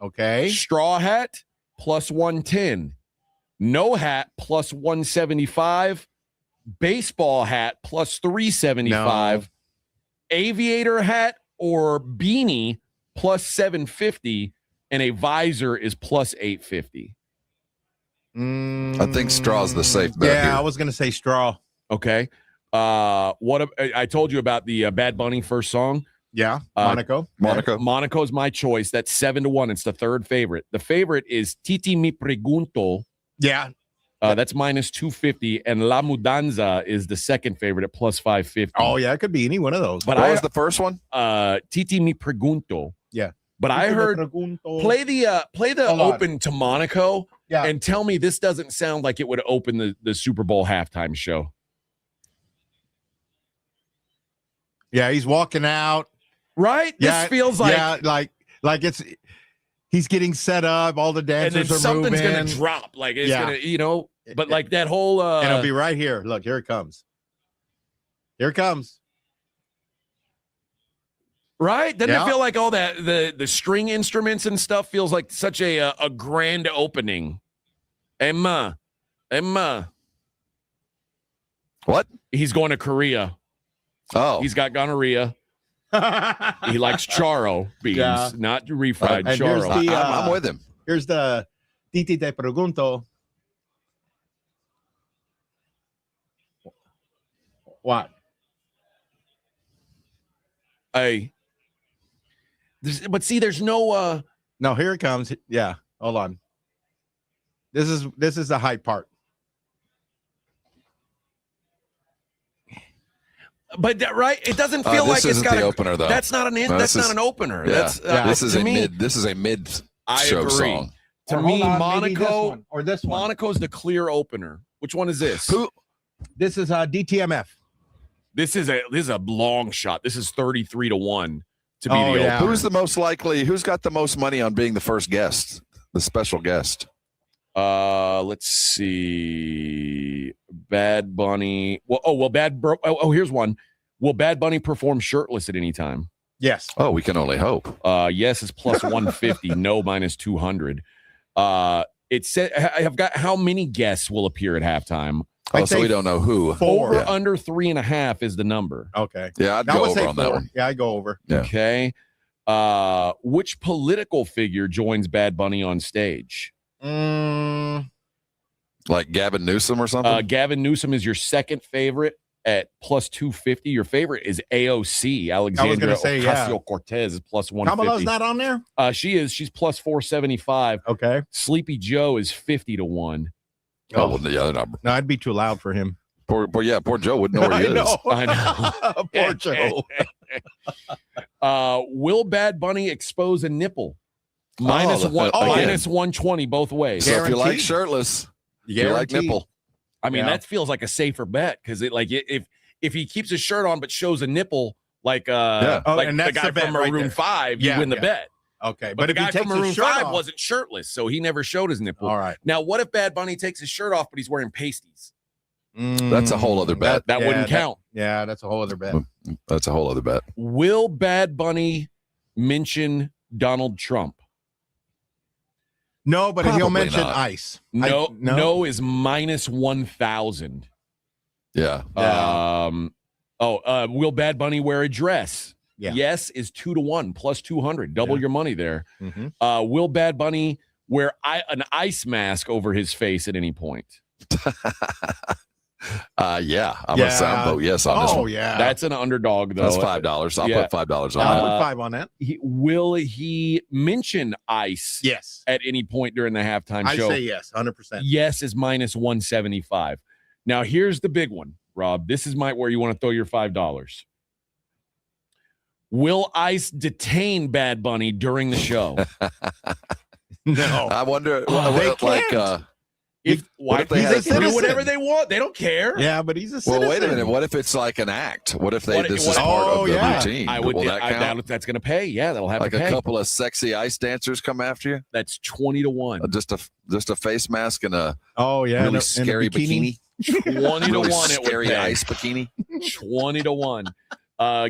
Okay. Straw hat plus 110. No hat plus 175. Baseball hat plus 375. No. Aviator hat or beanie plus 750. And a visor is plus 850. I think straw's the safe bet Yeah, here. I was going to say straw. Okay. I told you about the Bad Bunny first song. Yeah, Monaco. Monaco's my choice. That's 7-1. It's the third favorite. The favorite is Titi Mi Pregunto. Yeah. That's minus 250. And La Mudanza is the second favorite at plus 550. Oh, yeah, it could be any one of those. But what was the first one? Titi Mi Pregunto. Yeah. But I heard play the open to Monaco and tell me this doesn't sound like it would open the Super Bowl halftime show. Yeah, he's walking out. Right? Yeah, This feels like like he's getting set up. All the and dancers then are something's moving. gonna drop. Like it's gonna, but like that whole and it'll be right here. Look, here it comes. Here it comes. right? Doesn't Yeah. it feel like all that the string instruments and stuff feels like such a grand opening? Emma. What? He's going to Korea. Oh. He's got gonorrhea. He likes charo beans, not refried And here's charo. the, I'm with him. Here's the Titi Te Pregunto. What? But see, there's no No, here it comes. Yeah, hold on. This is the hype part. But right, it doesn't feel like this it's isn't got the a opener though. That's not an No, that's this not is- an opener. Yeah. That's This is to a me, mid. This is a mid I show agree. song. To Or me, hold on, maybe this Monaco one, or this one. Monaco's the clear opener. Which one is this? This is DTMF. This is a long shot. This is 33-1 to be Oh, the yeah. opener. Who's the most likely? Who's got the most money on being the first guest, the special guest? Let's see. Bad Bunny. Here's one. Will Bad Bunny perform shirtless at any time? Yes. Oh, we can only hope. Yes is plus 150. No minus 200. It said I've got how many guests will appear at halftime? Oh, so we don't know who. Over Yeah. under 3.5 is the number. Okay. Yeah, I'd I go would over say on that 4. one. Yeah, I go over. Yeah. Okay. Which political figure joins Bad Bunny on stage? Mm, Like Gavin Newsom or something? Gavin Newsom is your second favorite at plus 250. Your favorite is AOC, Alexandria say, yeah. Ocasio-Cortez is plus 150. Kamala's not on there? She's plus 475. Okay. Sleepy Joe is 50-1. Oh, well, yeah, they're not. No, I'd be too loud for him. Poor Joe wouldn't know where he is. I know. Poor Joe. Will Bad Bunny expose a nipple? Minus 120 both ways. So if you like Guaranteed. shirtless, if you like Guaranteed. nipple. I mean, Yeah. that feels like a safer bet because if he keeps his shirt on but shows a nipple like Oh, like and the that's guy the bet from right Maroon there. 5, Yeah, you win the yeah. bet. Okay. But the if he guy takes from Maroon his shirt 5 off, wasn't shirtless, so he never showed his nipple. All right. Now, what if Bad Bunny takes his shirt off but he's wearing pasties? That's a whole other bet. That wouldn't count. Yeah, that's a whole other bet. That's a whole other bet. Will Bad Bunny mention Donald Trump? No, but if he'll Probably mention not. ICE. No is minus 1,000. Yeah. Will Bad Bunny wear a dress? Yeah. Yes is 2-1 plus 200. Double your money there. Mhm. Will Bad Bunny wear an ice mask over his face at any point? Yeah. I'm a sound vote yes on this one. Oh, yeah. That's an underdog, though. That's $5. I'll put $5 on I'll that. put 5 on that. Will he mention ice Yes. at any point during the halftime I show? say yes, 100%. Yes is minus 175. Now, here's the big one, Rob. This is where you want to throw your $5. Will ICE detain Bad Bunny during the show? No. I wonder, They what can't. Why they they had- do whatever they want? They don't care. Yeah, but he's a citizen. Well, wait a minute. What if it's like an act? What if this is what- part of the yeah. routine? I would. Will that count? doubt if that's going to pay. Yeah, that'll have Like to pay. a couple of sexy ice dancers come after you? That's 20-1. Just a face mask and a really really scary bikini. 20-1 Really it would scary pay. ice bikini. 20-1.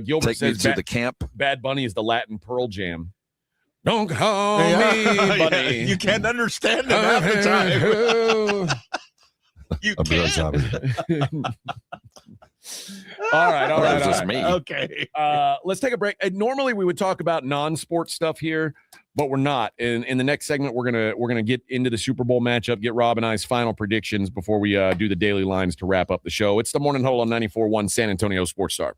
Gilbert Take me says to the camp. Bad Bunny is the Latin Pearl Jam. Don't call Yeah. me Yeah, Bunny. you can't understand it half the time. You can't. All right. That was just me. Okay. Let's take a break. Normally we would talk about non-sports stuff here, but we're not. In the next segment, we're gonna get into the Super Bowl matchup, get Rob and I's final predictions before we do the daily lines to wrap up the show. It's the Morning Huddle on 94.1 San Antonio Sports Star.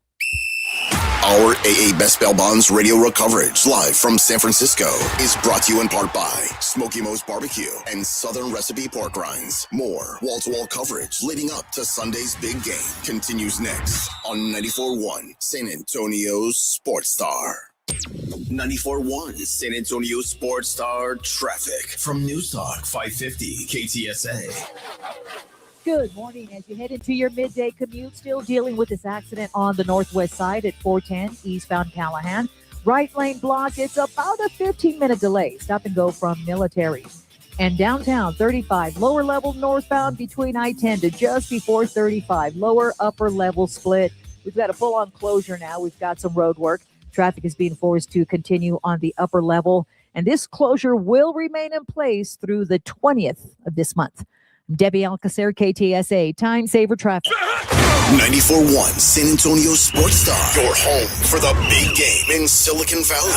Our AA Best Bail Bonds radio row coverage live from San Francisco is brought to you in part by Smoky Mo's Barbecue and Southern Recipe Pork Rinds. More wall-to-wall coverage leading up to Sunday's big game continues next on 94.1 San Antonio's Sports Star. 94.1 San Antonio Sports Star traffic from News Talk 550 KTSA. Good morning. As you head into your midday commute, still dealing with this accident on the northwest side at 410 eastbound Callahan. Right lane blocked. It's about a 15-minute delay. Stop and go from Military. And downtown 35, lower level northbound between I-10 to just before 35. Lower, upper level split. We've got a full-on closure now. We've got some road work. Traffic is being forced to continue on the upper level. And this closure will remain in place through the 20th of this month. Debbie Alcacer, KTSA, Time Saver Traffic. 94.1 San Antonio Sports Star, your home for the big game in Silicon Valley.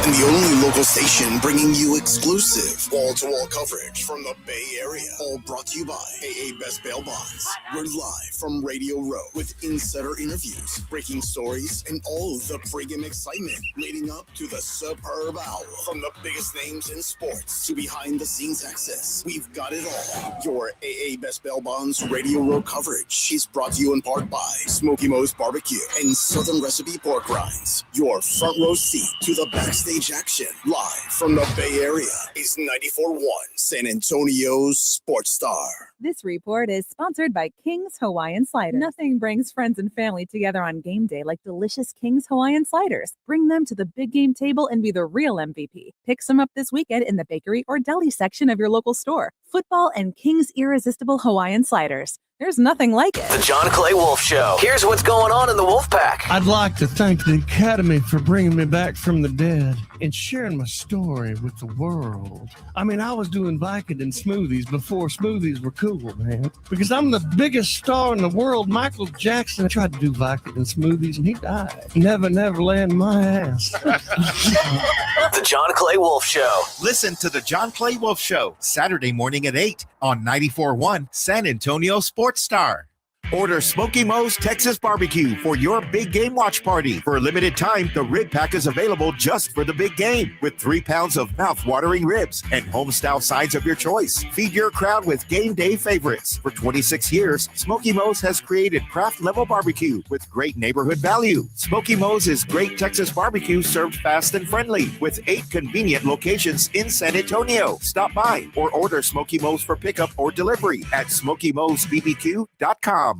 And the only local station bringing you exclusive wall-to-wall coverage from the Bay Area. All brought to you by AA Best Bail Bonds. We're live from Radio Row with insider interviews, breaking stories, and all of the pregame excitement leading up to the superb hour. From the biggest names in sports to behind-the-scenes access, we've got it all. Your AA Best Bail Bonds Radio Row coverage is brought to you in part by Smoky Mo's Barbecue and Southern Recipe Pork Rinds. Your front row seat to the backstage action. Live from the Bay Area is 94.1 San Antonio's Sports Star. This report is sponsored by King's Hawaiian Sliders. Nothing brings friends and family together on game day like delicious King's Hawaiian Sliders. Bring them to the big game table and be the real MVP. Pick some up this weekend in the bakery or deli section of your local store. Football and King's Irresistible Hawaiian Sliders. There's nothing like it. The John Clay Wolf Show. Here's what's going on in the Wolf Pack. I'd like to thank the Academy for bringing me back from the dead and sharing my story with the world. I mean, I was doing Vicodin smoothies before smoothies were cool, man. Because I'm the biggest star in the world. Michael Jackson tried to do Vicodin smoothies and he died. Never land my ass. The John Clay Wolf Show. Listen to the John Clay Wolf Show, Saturday morning at 8 on 94.1 San Antonio Sports Star. Order Smoky Mo's Texas Barbecue for your big game watch party. For a limited time, the rib pack is available just for the big game with 3 pounds of mouth-watering ribs and home-style sides of your choice. Feed your crowd with game day favorites. For 26 years, Smoky Mo's has created craft-level barbecue with great neighborhood value. Smoky Mo's is great Texas barbecue served fast and friendly with 8 convenient locations in San Antonio. Stop by or order Smoky Mo's for pickup or delivery at SmokyMo'sBBQ.com.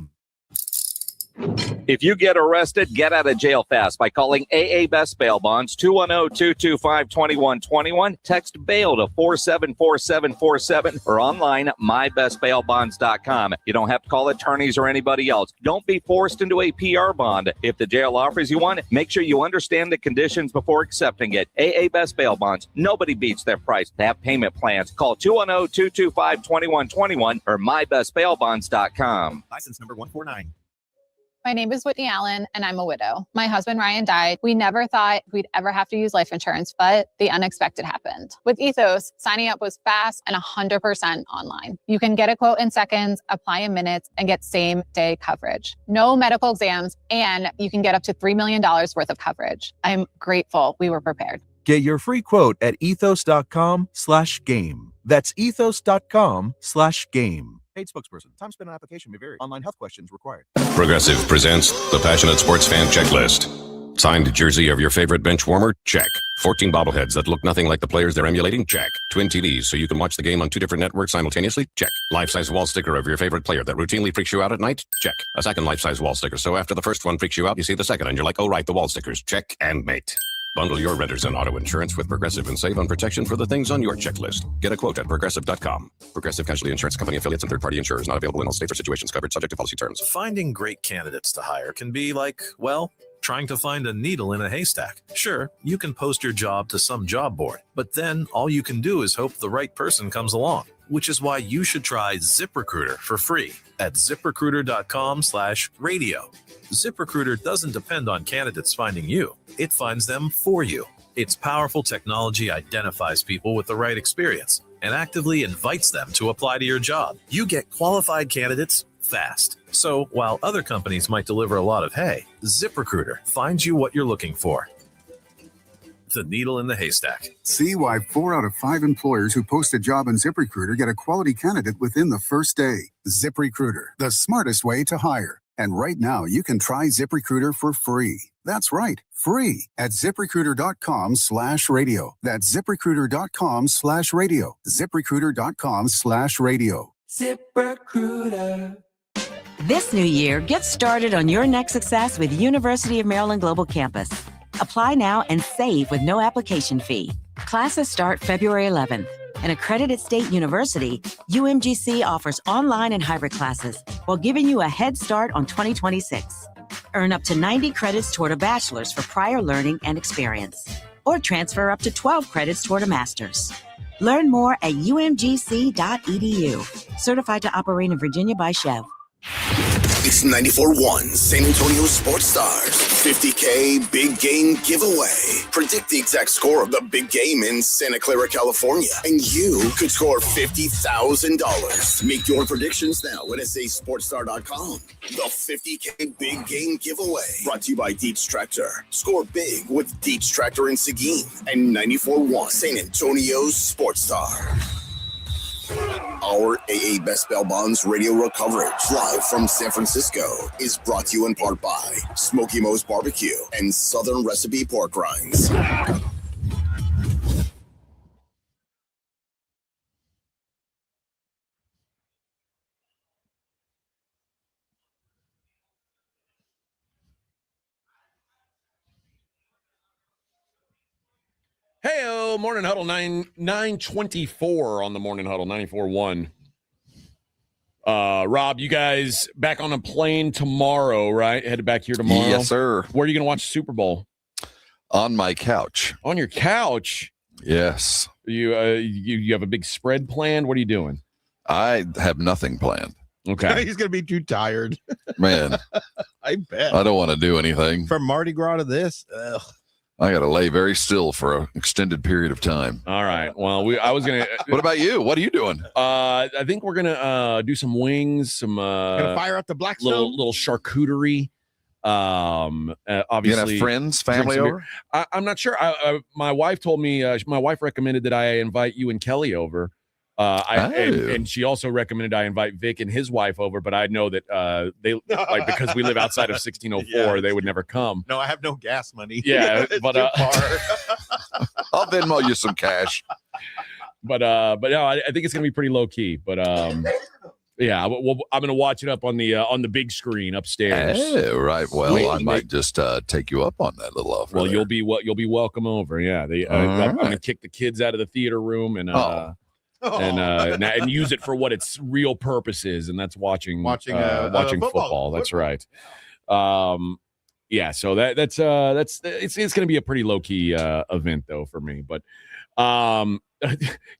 If you get arrested, get out of jail fast by calling AA Best Bail Bonds, 210-225-2121. Text bail to 474747 or online at mybestbailbonds.com. You don't have to call attorneys or anybody else. Don't be forced into a PR bond. If the jail offers you one, make sure you understand the conditions before accepting it. AA Best Bail Bonds. Nobody beats their price. They have payment plans. Call 210-225-2121 or mybestbailbonds.com. License number 149. My name is Whitney Allen, and I'm a widow. My husband, Ryan, died. We never thought we'd ever have to use life insurance, but the unexpected happened. With Ethos, signing up was fast and 100% online. You can get a quote in seconds, apply in minutes, and get same-day coverage. No medical exams, and you can get up to $3 million worth of coverage. I'm grateful we were prepared. Get your free quote at ethos.com/game. That's ethos.com/game. Paid spokesperson. Time spent on application may vary. Online health questions required. Progressive presents the Passionate Sports Fan Checklist. Signed jersey of your favorite bench warmer? Check. 14 bobbleheads that look nothing like the players they're emulating? Check. Twin TVs so you can watch the game on 2 different networks simultaneously? Check. Life-size wall sticker of your favorite player that routinely freaks you out at night? Check. A second life-size wall sticker so after the first one freaks you out, you see the second and you're like, oh right, the wall stickers. Check and mate. Bundle your renters and auto insurance with Progressive and save on protection for the things on your checklist. Get a quote at Progressive.com. Progressive Casualty Insurance Company affiliates and third-party insurers not available in all states or situations covered subject to policy terms. Finding great candidates to hire can be like, well, trying to find a needle in a haystack. Sure, you can post your job to some job board, but then all you can do is hope the right person comes along, which is why you should try ZipRecruiter for free at ZipRecruiter.com/radio. ZipRecruiter doesn't depend on candidates finding you. It finds them for you. Its powerful technology identifies people with the right experience and actively invites them to apply to your job. You get qualified candidates fast. So while other companies might deliver a lot of hay, ZipRecruiter finds you what you're looking for. The needle in the haystack. See why 4 out of 5 employers who post a job on ZipRecruiter get a quality candidate within the first day. ZipRecruiter, the smartest way to hire. And right now, you can try ZipRecruiter for free. That's right, free at ZipRecruiter.com/radio. That's ZipRecruiter.com/radio. ZipRecruiter.com/radio. ZipRecruiter. This new year, get started on your next success with University of Maryland Global Campus. Apply now and save with no application fee. Classes start February 11th. An accredited state university, UMGC offers online and hybrid classes while giving you a head start on 2026. Earn up to 90 credits toward a bachelor's for prior learning and experience, or transfer up to 12 credits toward a master's. Learn more at umgc.edu. Certified to operate in Virginia by Chev. It's 94.1 San Antonio Sports Stars $50K Big Game Giveaway. Predict the exact score of the big game in Santa Clara, California, and you could score $50,000. Make your predictions now at sasportstar.com. The $50K Big Game Giveaway, brought to you by Dietz Tractor. Score big with Dietz Tractor in Seguin and 94.1 San Antonio Sports Star. Our AA Best Bail Bonds radio row coverage live from San Francisco is brought to you in part by Smoky Mo's Barbecue and Southern Recipe Pork Rinds. Hey, Morning Huddle, 9:24 on the Morning Huddle, 94.1. Rob, you guys back on a plane tomorrow, right? Headed back here tomorrow? Yes, sir. Where are you going to watch the Super Bowl? On my couch. On your couch? Yes. You have a big spread planned? What are you doing? I have nothing planned. Okay. He's going to be too tired. Man. I bet. I don't want to do anything. From Mardi Gras to this? Ugh. I got to lay very still for an extended period of time. All right. Well, I was going to. What about you? What are you doing? I think we're going to do some wings, some Gonna fire up the Blackstone? little charcuterie. Obviously, You gonna have friends, family over? I'm not sure. My wife told me. My wife recommended that I invite you and Kelly over. And she also recommended I invite Vic and his wife over, but I know that they like because we live outside of 1604, they would never come. No, I have no gas money. Yeah, but I'll Venmo you some cash. But no, I think it's gonna be pretty low key. But yeah, I'm gonna watch it up on the big screen upstairs. Oh, right. Well, I might just take you up on that little offer. Well, you'll be welcome over. Yeah, I'm gonna kick the kids out of the theater room and and use it for what its real purpose is, and that's watching football. That's right. Yeah, so that's it's going to be a pretty low key event though for me. But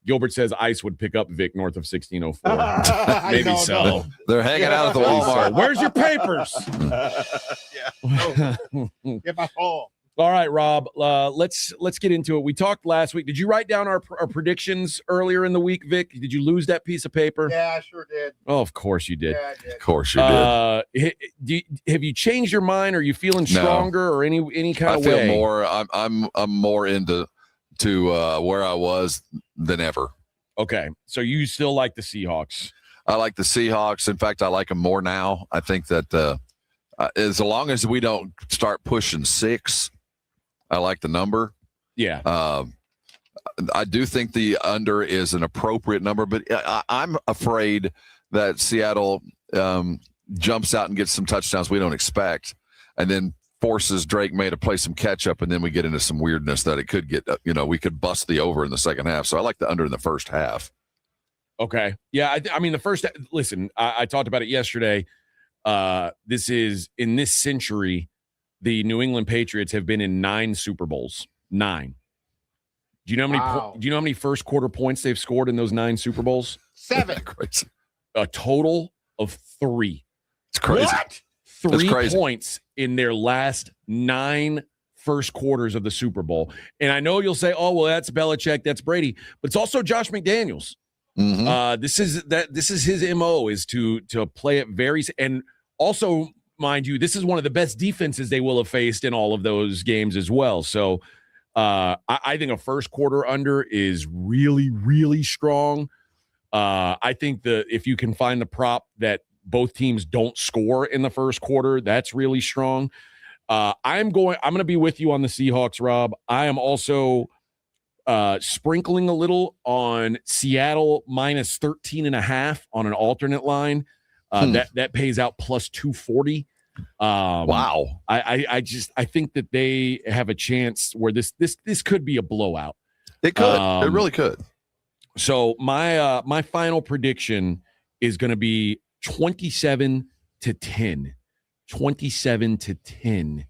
Gilbert says ICE would pick up Vic north of 1604. Maybe so. No. They're hanging out at the Walmart. Where's your papers? Get my phone. All right, Rob, let's get into it. We talked last week. Did you write down our predictions earlier in the week, Vic? Did you lose that piece of paper? Yeah, I sure did. Oh, of course you did. Yeah, I did. Of course you did. Have you changed your mind? Are you feeling stronger or any kind of way? I feel more. I'm more into where I was than ever. Okay, so you still like the Seahawks? I like the Seahawks. In fact, I like them more now. I think that as long as we don't start pushing 6, I like the number. Yeah. I do think the under is an appropriate number, but I'm afraid that Seattle jumps out and gets some touchdowns we don't expect, and then forces Drake May to play some catch up, and then we get into some weirdness that it could get, we could bust the over in the second half. So I like the under in the first half. Okay. Yeah. I mean, listen, I talked about it yesterday. This is, in this century, the New England Patriots have been in 9 Super Bowls. 9. Do you know how many first quarter points they've scored in those 9 Super Bowls? 7. A total of 3. It's crazy. What? 3 points in their last 9 first quarters of the Super Bowl. And I know you'll say, oh, well, that's Belichick, that's Brady, but it's also Josh McDaniels. Mm-hmm. This is his MO, is to play it very, and also, mind you, this is one of the best defenses they will have faced in all of those games as well. So I think a first quarter under is really, really strong. I think if you can find the prop that both teams don't score in the first quarter, that's really strong. I'm going to be with you on the Seahawks, Rob. I am also sprinkling a little on Seattle minus 13.5 on an alternate line. That pays out plus 240. Wow. I think that they have a chance where this could be a blowout. It could. It really could. So my final prediction is going to be 27-10. 27-10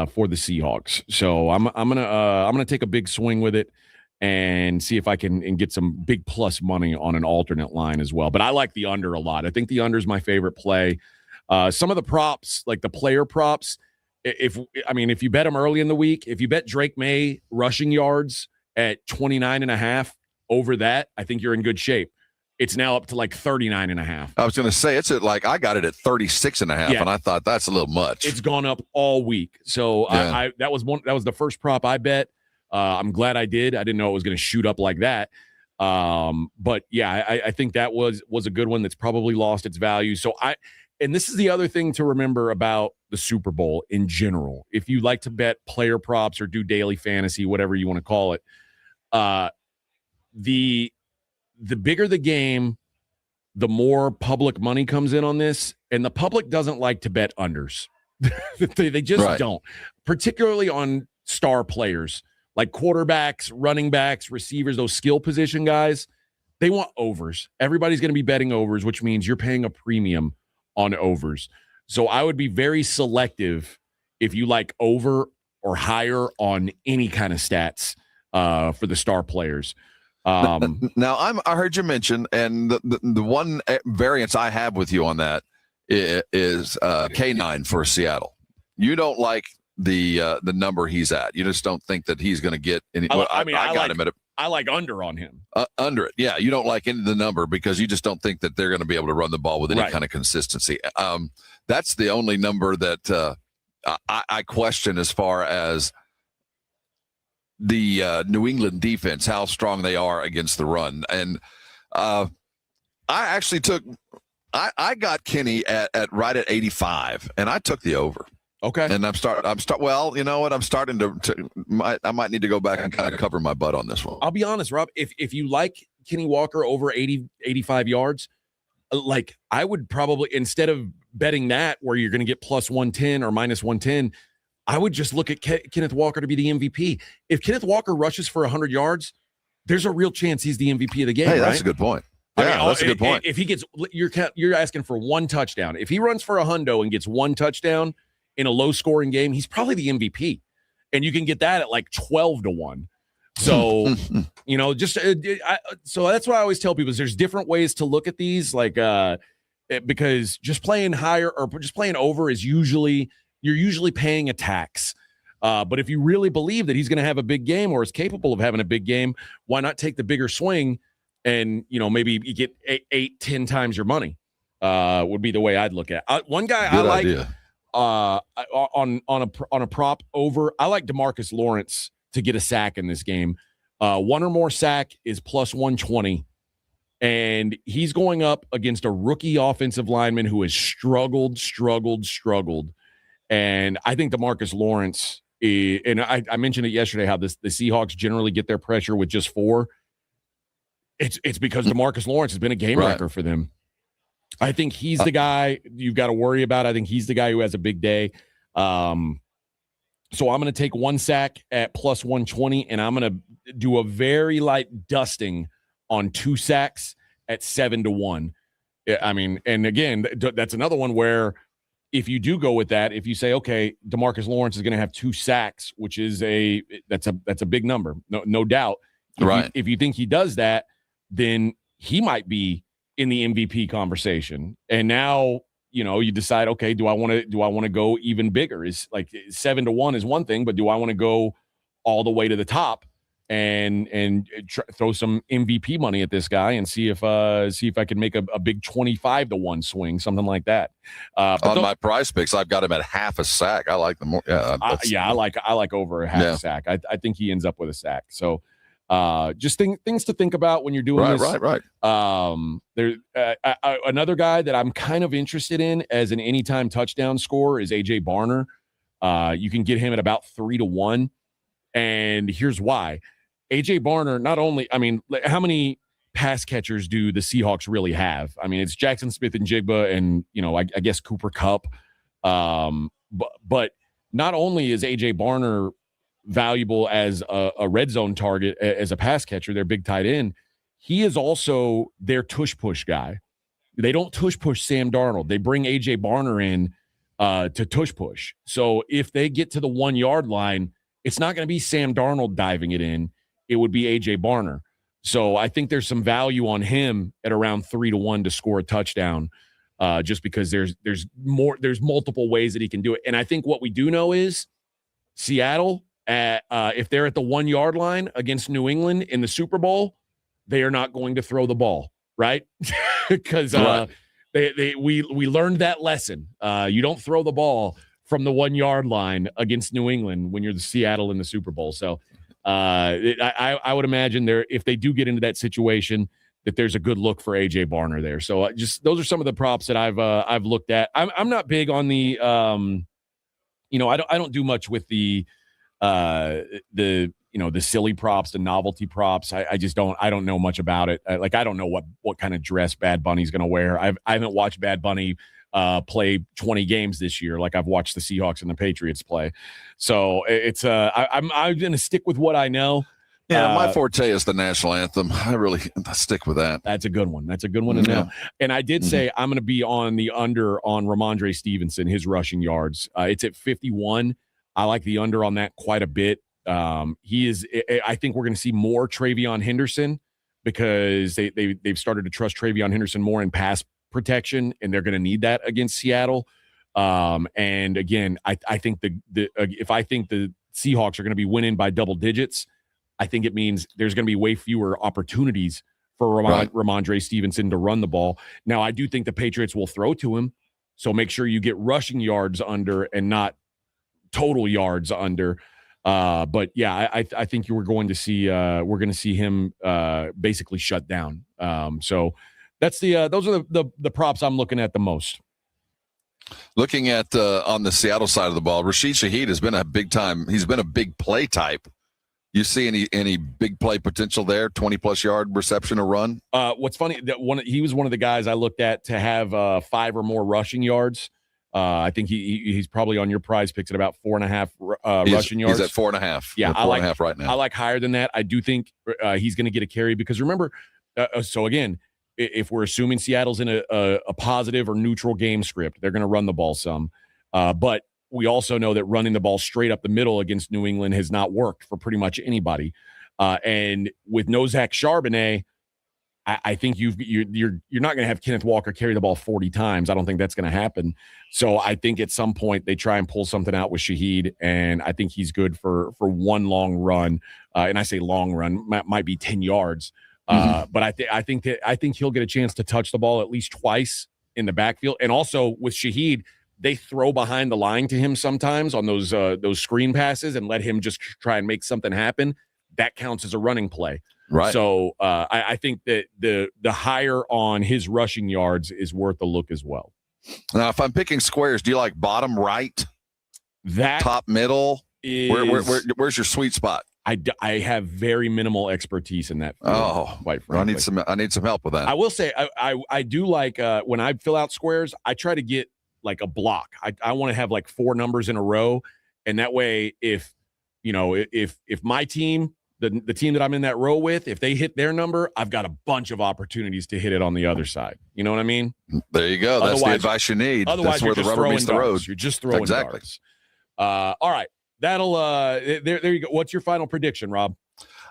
for the Seahawks. So I'm gonna take a big swing with it and see if I can get some big plus money on an alternate line as well. But I like the under a lot. I think the under is my favorite play. Some of the props, like the player props, if you bet them early in the week, if you bet Drake May rushing yards at 29.5 over that, I think you're in good shape. It's now up to like 39.5. I was going to say, it's I got it at 36.5, and I thought that's a little much. It's gone up all week. So yeah. That was the first prop I bet. I'm glad I did. I didn't know it was going to shoot up like that. But yeah, I think that was a good one that's probably lost its value. So and this is the other thing to remember about the Super Bowl in general. If you like to bet player props or do daily fantasy, whatever you want to call it, the bigger the game, the more public money comes in on this, and the public doesn't like to bet unders. They just don't, particularly on star players like quarterbacks, running backs, receivers, those skill position guys. They want overs. Everybody's going to be betting overs, which means you're paying a premium on overs. So I would be very selective if you like over or higher on any kind of stats for the star players. Now I heard you mention, and the one variance I have with you on that is K9 for Seattle. You don't like the number he's at. You just don't think that he's going to get any. I like under on him. Under it, yeah. You don't like the number because you just don't think that they're going to be able to run the ball with any kind of consistency. That's the only number that I question as far as the New England defense, how strong they are against the run. And I actually I got Kenny at right at 85, and I took the over. Okay. And well, you know what? I'm starting I might need to go back and kind of cover my butt on this one. I'll be honest, Rob, if you like Kenny Walker over 85 yards, like I would probably, instead of betting that where you're going to get plus 110 or minus 110, I would just look at Kenneth Walker to be the MVP. If Kenneth Walker rushes for 100 yards, there's a real chance he's the MVP of the game. Hey, that's right? a good point. Yeah, that's a good point. If he gets, you're asking for one touchdown. If he runs for a hundo and gets one touchdown in a low scoring game, he's probably the MVP. And you can get that at like 12-1. So, so that's what I always tell people is there's different ways to look at these, like, because just playing higher or just playing over is you're usually paying a tax. But if you really believe that he's going to have a big game or is capable of having a big game, why not take the bigger swing and, maybe you get 8-10 times your money would be the way I'd look at it. One guy Good I like idea. On a prop over, I like DeMarcus Lawrence to get a sack in this game. One or more sack is plus 120. And he's going up against a rookie offensive lineman who has struggled. And I think DeMarcus Lawrence, and I mentioned it yesterday, how the Seahawks generally get their pressure with just 4. It's because DeMarcus Lawrence has been a game wrecker for them. I think he's the guy you've got to worry about. I think he's the guy who has a big day. So I'm going to take 1 sack at plus 120, and I'm going to do a very light dusting on 2 sacks at 7-1. I mean, and again, that's another one where if you do go with that, if you say, okay, DeMarcus Lawrence is going to have 2 sacks, which is that's a big number, no doubt. If you think he does that, then he might be in the MVP conversation. And now, you decide, okay, do I want to go even bigger? Is like 7-1 is one thing, but do I want to go all the way to the top and throw some MVP money at this guy and see if I can make a big 25-1 swing, something like that. On my prize picks, I've got him at half a sack. I like the more. I like over a half sack. I think he ends up with a sack. So just things to think about when you're doing this. Right. There's another guy that I'm kind of interested in as an anytime touchdown scorer is AJ Barner. You can get him at about 3-1, and here's why. AJ Barner, not only, I mean, how many pass catchers do the Seahawks really have? I mean, it's Jackson Smith and Jigba, and I guess Cooper Kupp. But not only is AJ Barner valuable as a red zone target, as a pass catcher, their big tight end, he is also their tush push guy. They don't tush push Sam Darnold. They bring AJ Barner in to tush push. So if they get to the 1 yard line, it's not going to be Sam Darnold diving it in. It would be AJ Barner. So I think there's some value on him at around 3-1 to score a touchdown, just because there's multiple ways that he can do it. And I think what we do know is Seattle, if they're at the 1 yard line against New England in the Super Bowl, they are not going to throw the ball, right? Because we learned that lesson. You don't throw the ball from the 1 yard line against New England when you're the Seattle in the Super Bowl. So I would imagine if they do get into that situation, that there's a good look for AJ Barner there. So just those are some of the props that I've looked at. I'm not big on the I don't do much with the silly props, the novelty props. I don't know much about it. I don't know what kind of dress Bad Bunny's going to wear. I haven't watched Bad Bunny play 20 games this year like I've watched the Seahawks and the Patriots play. So it's I'm going to stick with what I know. Yeah, my forte is the national anthem. I really stick with that. That's a good one. That's a good one to know. And I did say I'm going to be on the under on Ramondre Stevenson, his rushing yards. It's at 51. I like the under on that quite a bit. I think we're going to see more Travion Henderson because they've started to trust Travion Henderson more in pass protection, and they're going to need that against Seattle. And again, I think if I think the Seahawks are going to be winning by double digits, I think it means there's going to be way fewer opportunities for Ramondre Stevenson to run the ball. Now, I do think the Patriots will throw to him, so make sure you get rushing yards under and not total yards under. But yeah, I think we're going to see him basically shut down. So that's those are the props I'm looking at the most. Looking at on the Seattle side of the ball, Rashid Shaheed has been he's been a big play type. You see any big play potential there? 20+ yard reception or run? What's funny that he was one of the guys I looked at to have 5 or more rushing yards. I think he's probably on your prize picks at about 4.5 rushing yards. He's at 4.5. Yeah, I like 4.5 right now. I like higher than that. I do think he's going to get a carry because remember, so again, if we're assuming Seattle's in a positive or neutral game script, they're going to run the ball some. But we also know that running the ball straight up the middle against New England has not worked for pretty much anybody. And with no Zach Charbonnet, I think you're not going to have Kenneth Walker carry the ball 40 times. I don't think that's going to happen. So I think at some point they try and pull something out with Shaheed, and I think he's good for one long run. And I say long run, might be 10 yards. But I think he'll get a chance to touch the ball at least twice in the backfield. And also with Shaheed, they throw behind the line to him sometimes on those screen passes and let him just try and make something happen. That counts as a running play. Right. So I think that the higher on his rushing yards is worth a look as well. Now, if I'm picking squares, do you like bottom right? That top middle? Is, where's your sweet spot? I have very minimal expertise in that field, quite frankly. I need some help with that. I will say I do like when I fill out squares, I try to get like a block. I want to have like 4 numbers in a row, and that way if my team, the team that I'm in that row with, if they hit their number, I've got a bunch of opportunities to hit it on the other side. You know what I mean? There you go. That's the advice you need. Otherwise, that's where the rubber meets the road. You're just throwing darts. All right. That'll there you go. What's your final prediction, Rob?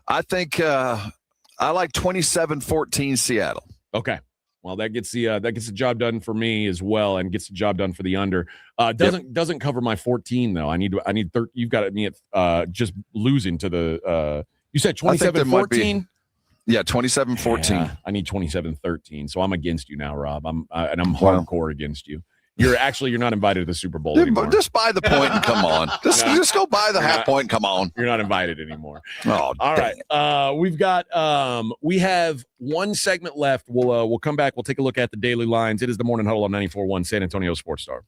I think I like 27-14 Seattle. Okay. Well, that gets the job done for me as well, and gets the job done for the under. Doesn't cover my 14 though. I need you've got me at just losing to the you said 27-14? Yeah, 27-14. Yeah, I need 27-13. So I'm against you now, Rob. I'm hardcore against you. You're not invited to the Super Bowl anymore. Just buy the point and come on. Just go buy the half point and come on. You're not invited anymore. Oh, all right. We've got we have one segment left. We'll come back. We'll take a look at the daily lines. It is the Morning Huddle on 94.1 San Antonio Sports Star.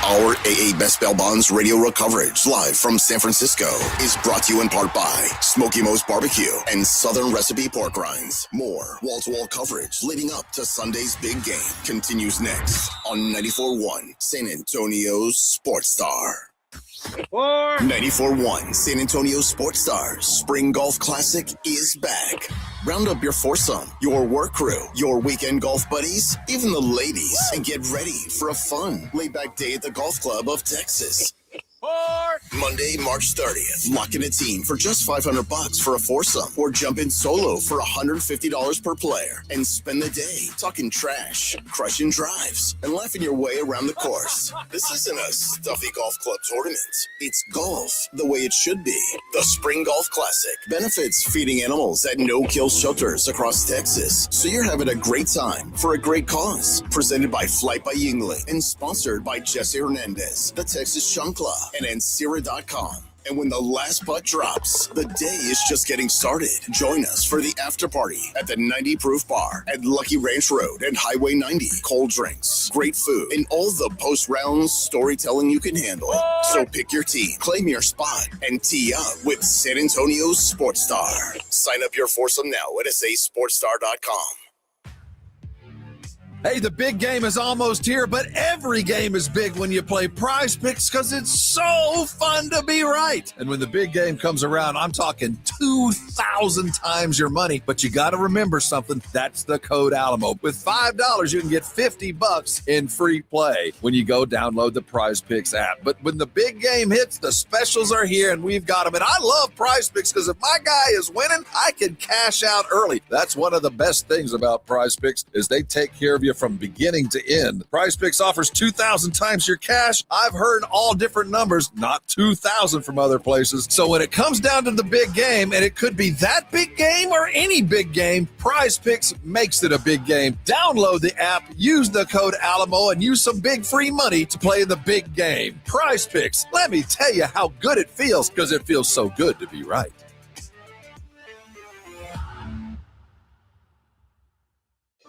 Our AA Best Bail Bonds radio row coverage live from San Francisco is brought to you in part by Smoky Mo's Barbecue and Southern Recipe Pork Rinds. More wall-to-wall coverage leading up to Sunday's big game continues next on 94.1 San Antonio's Sports Star. 94.1 San Antonio Sports Stars Spring Golf Classic is back. Round up your foursome, your work crew, your weekend golf buddies, even the ladies, and get ready for a fun, laid-back day at the Golf Club of Texas. Monday, March 30th. Lock in a team for just $500 for a foursome, or jump in solo for $150 per player and spend the day talking trash, crushing drives, and laughing your way around the course. This isn't a stuffy golf club tournament. It's golf the way it should be. The Spring Golf Classic benefits feeding animals at no-kill shelters across Texas, so you're having a great time for a great cause. Presented by Flight by Yingling and sponsored by Jesse Hernandez, the Texas Chancla, and Ancira.com. And when the last putt drops, the day is just getting started. Join us for the after party at the 90 Proof Bar at Lucky Ranch Road and Highway 90. Cold drinks, great food, and all the post-round storytelling you can handle. So pick your tee, claim your spot, and tee up with San Antonio's Sports Star. Sign up your foursome now at sasportstar.com. Hey, the big game is almost here, but every game is big when you play Prize Picks because it's so fun to be right. And when the big game comes around, I'm talking 2,000 times your money. But you got to remember something. That's the code Alamo. With $5, you can get $50 in free play when you go download the Prize Picks app. But when the big game hits, the specials are here, and we've got them. And I love Prize Picks because if my guy is winning, I can cash out early. That's one of the best things about Prize Picks is they take care of you from beginning to end. Prize Picks offers 2,000 times your cash. I've heard all different numbers, not 2,000 from other places. So when it comes down to the big game, and it could be that big game or any big game, Prize Picks makes it a big game. Download the app, use the code Alamo, and use some big free money to play the big game. Prize Picks, let me tell you how good it feels, because it feels so good to be right.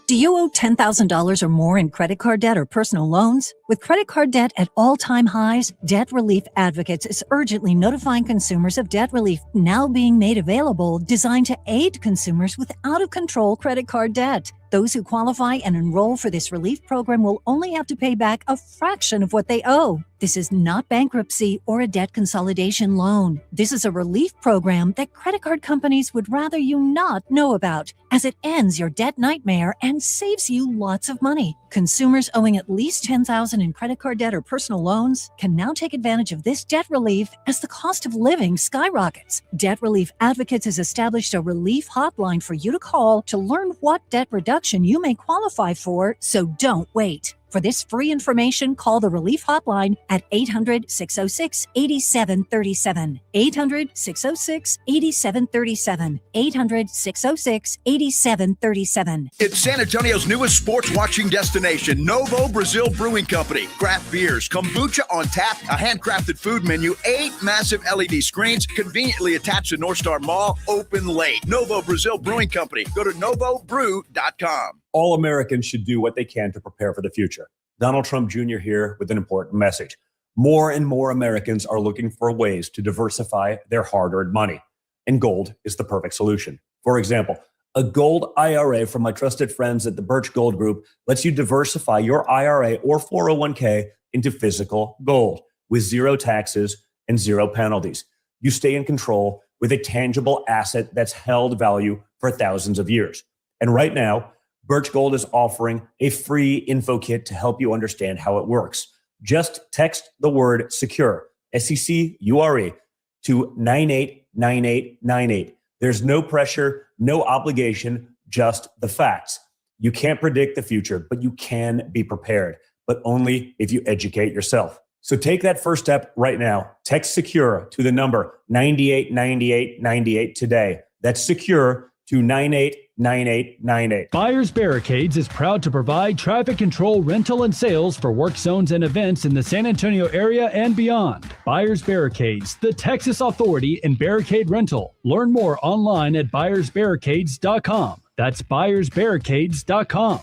Do you owe $10,000 or more in credit card debt or personal loans? With credit card debt at all-time highs, Debt Relief Advocates is urgently notifying consumers of debt relief now being made available, designed to aid consumers with out-of-control credit card debt. Those who qualify and enroll for this relief program will only have to pay back a fraction of what they owe. This is not bankruptcy or a debt consolidation loan. This is a relief program that credit card companies would rather you not know about, as it ends your debt nightmare and saves you lots of money. Consumers owing at least $10,000 in credit card debt or personal loans can now take advantage of this debt relief as the cost of living skyrockets. Debt Relief Advocates has established a relief hotline for you to call to learn what debt reduction you may qualify for, so don't wait. For this free information, call the Relief Hotline at 800-606-8737. 800-606-8737. 800-606-8737. It's San Antonio's newest sports watching destination, Novo Brazil Brewing Company. Craft beers, kombucha on tap, a handcrafted food menu, 8 massive LED screens conveniently attached to North Star Mall, open late. Novo Brazil Brewing Company. Go to novobrew.com. All Americans should do what they can to prepare for the future. Donald Trump Jr. here with an important message. More and more Americans are looking for ways to diversify their hard-earned money, and gold is the perfect solution. For example, a gold IRA from my trusted friends at the Birch Gold Group lets you diversify your IRA or 401k into physical gold with zero taxes and zero penalties. You stay in control with a tangible asset that's held value for thousands of years. And right now, Birch Gold is offering a free info kit to help you understand how it works. Just text the word SECURE, SECURE, to 989898. There's no pressure, no obligation, just the facts. You can't predict the future, but you can be prepared, but only if you educate yourself. So take that first step right now. Text SECURE to the number 989898 today. That's SECURE to 989898. Buyers Barricades is proud to provide traffic control, rental, and sales for work zones and events in the San Antonio area and beyond. Buyers Barricades, the Texas authority in barricade rental. Learn more online at buyersbarricades.com. That's buyersbarricades.com.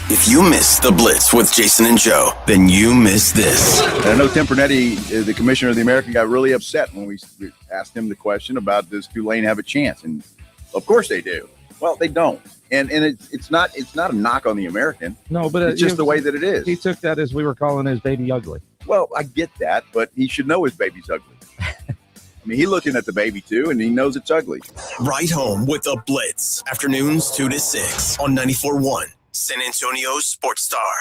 If you missed the Blitz with Jason and Joe, then you missed this. And I know Tim Pernetti, the commissioner of the American, got really upset when we asked him the question about does Tulane have a chance? And of course they do. Well, they don't. And it's not a knock on the American. No, but it's just the way that it is. He took that as we were calling his baby ugly. Well, I get that, but he should know his baby's ugly. I mean, he's looking at the baby too, and he knows it's ugly. Right home with the Blitz. Afternoons 2 to 6 on 94.1 San Antonio Sports Star.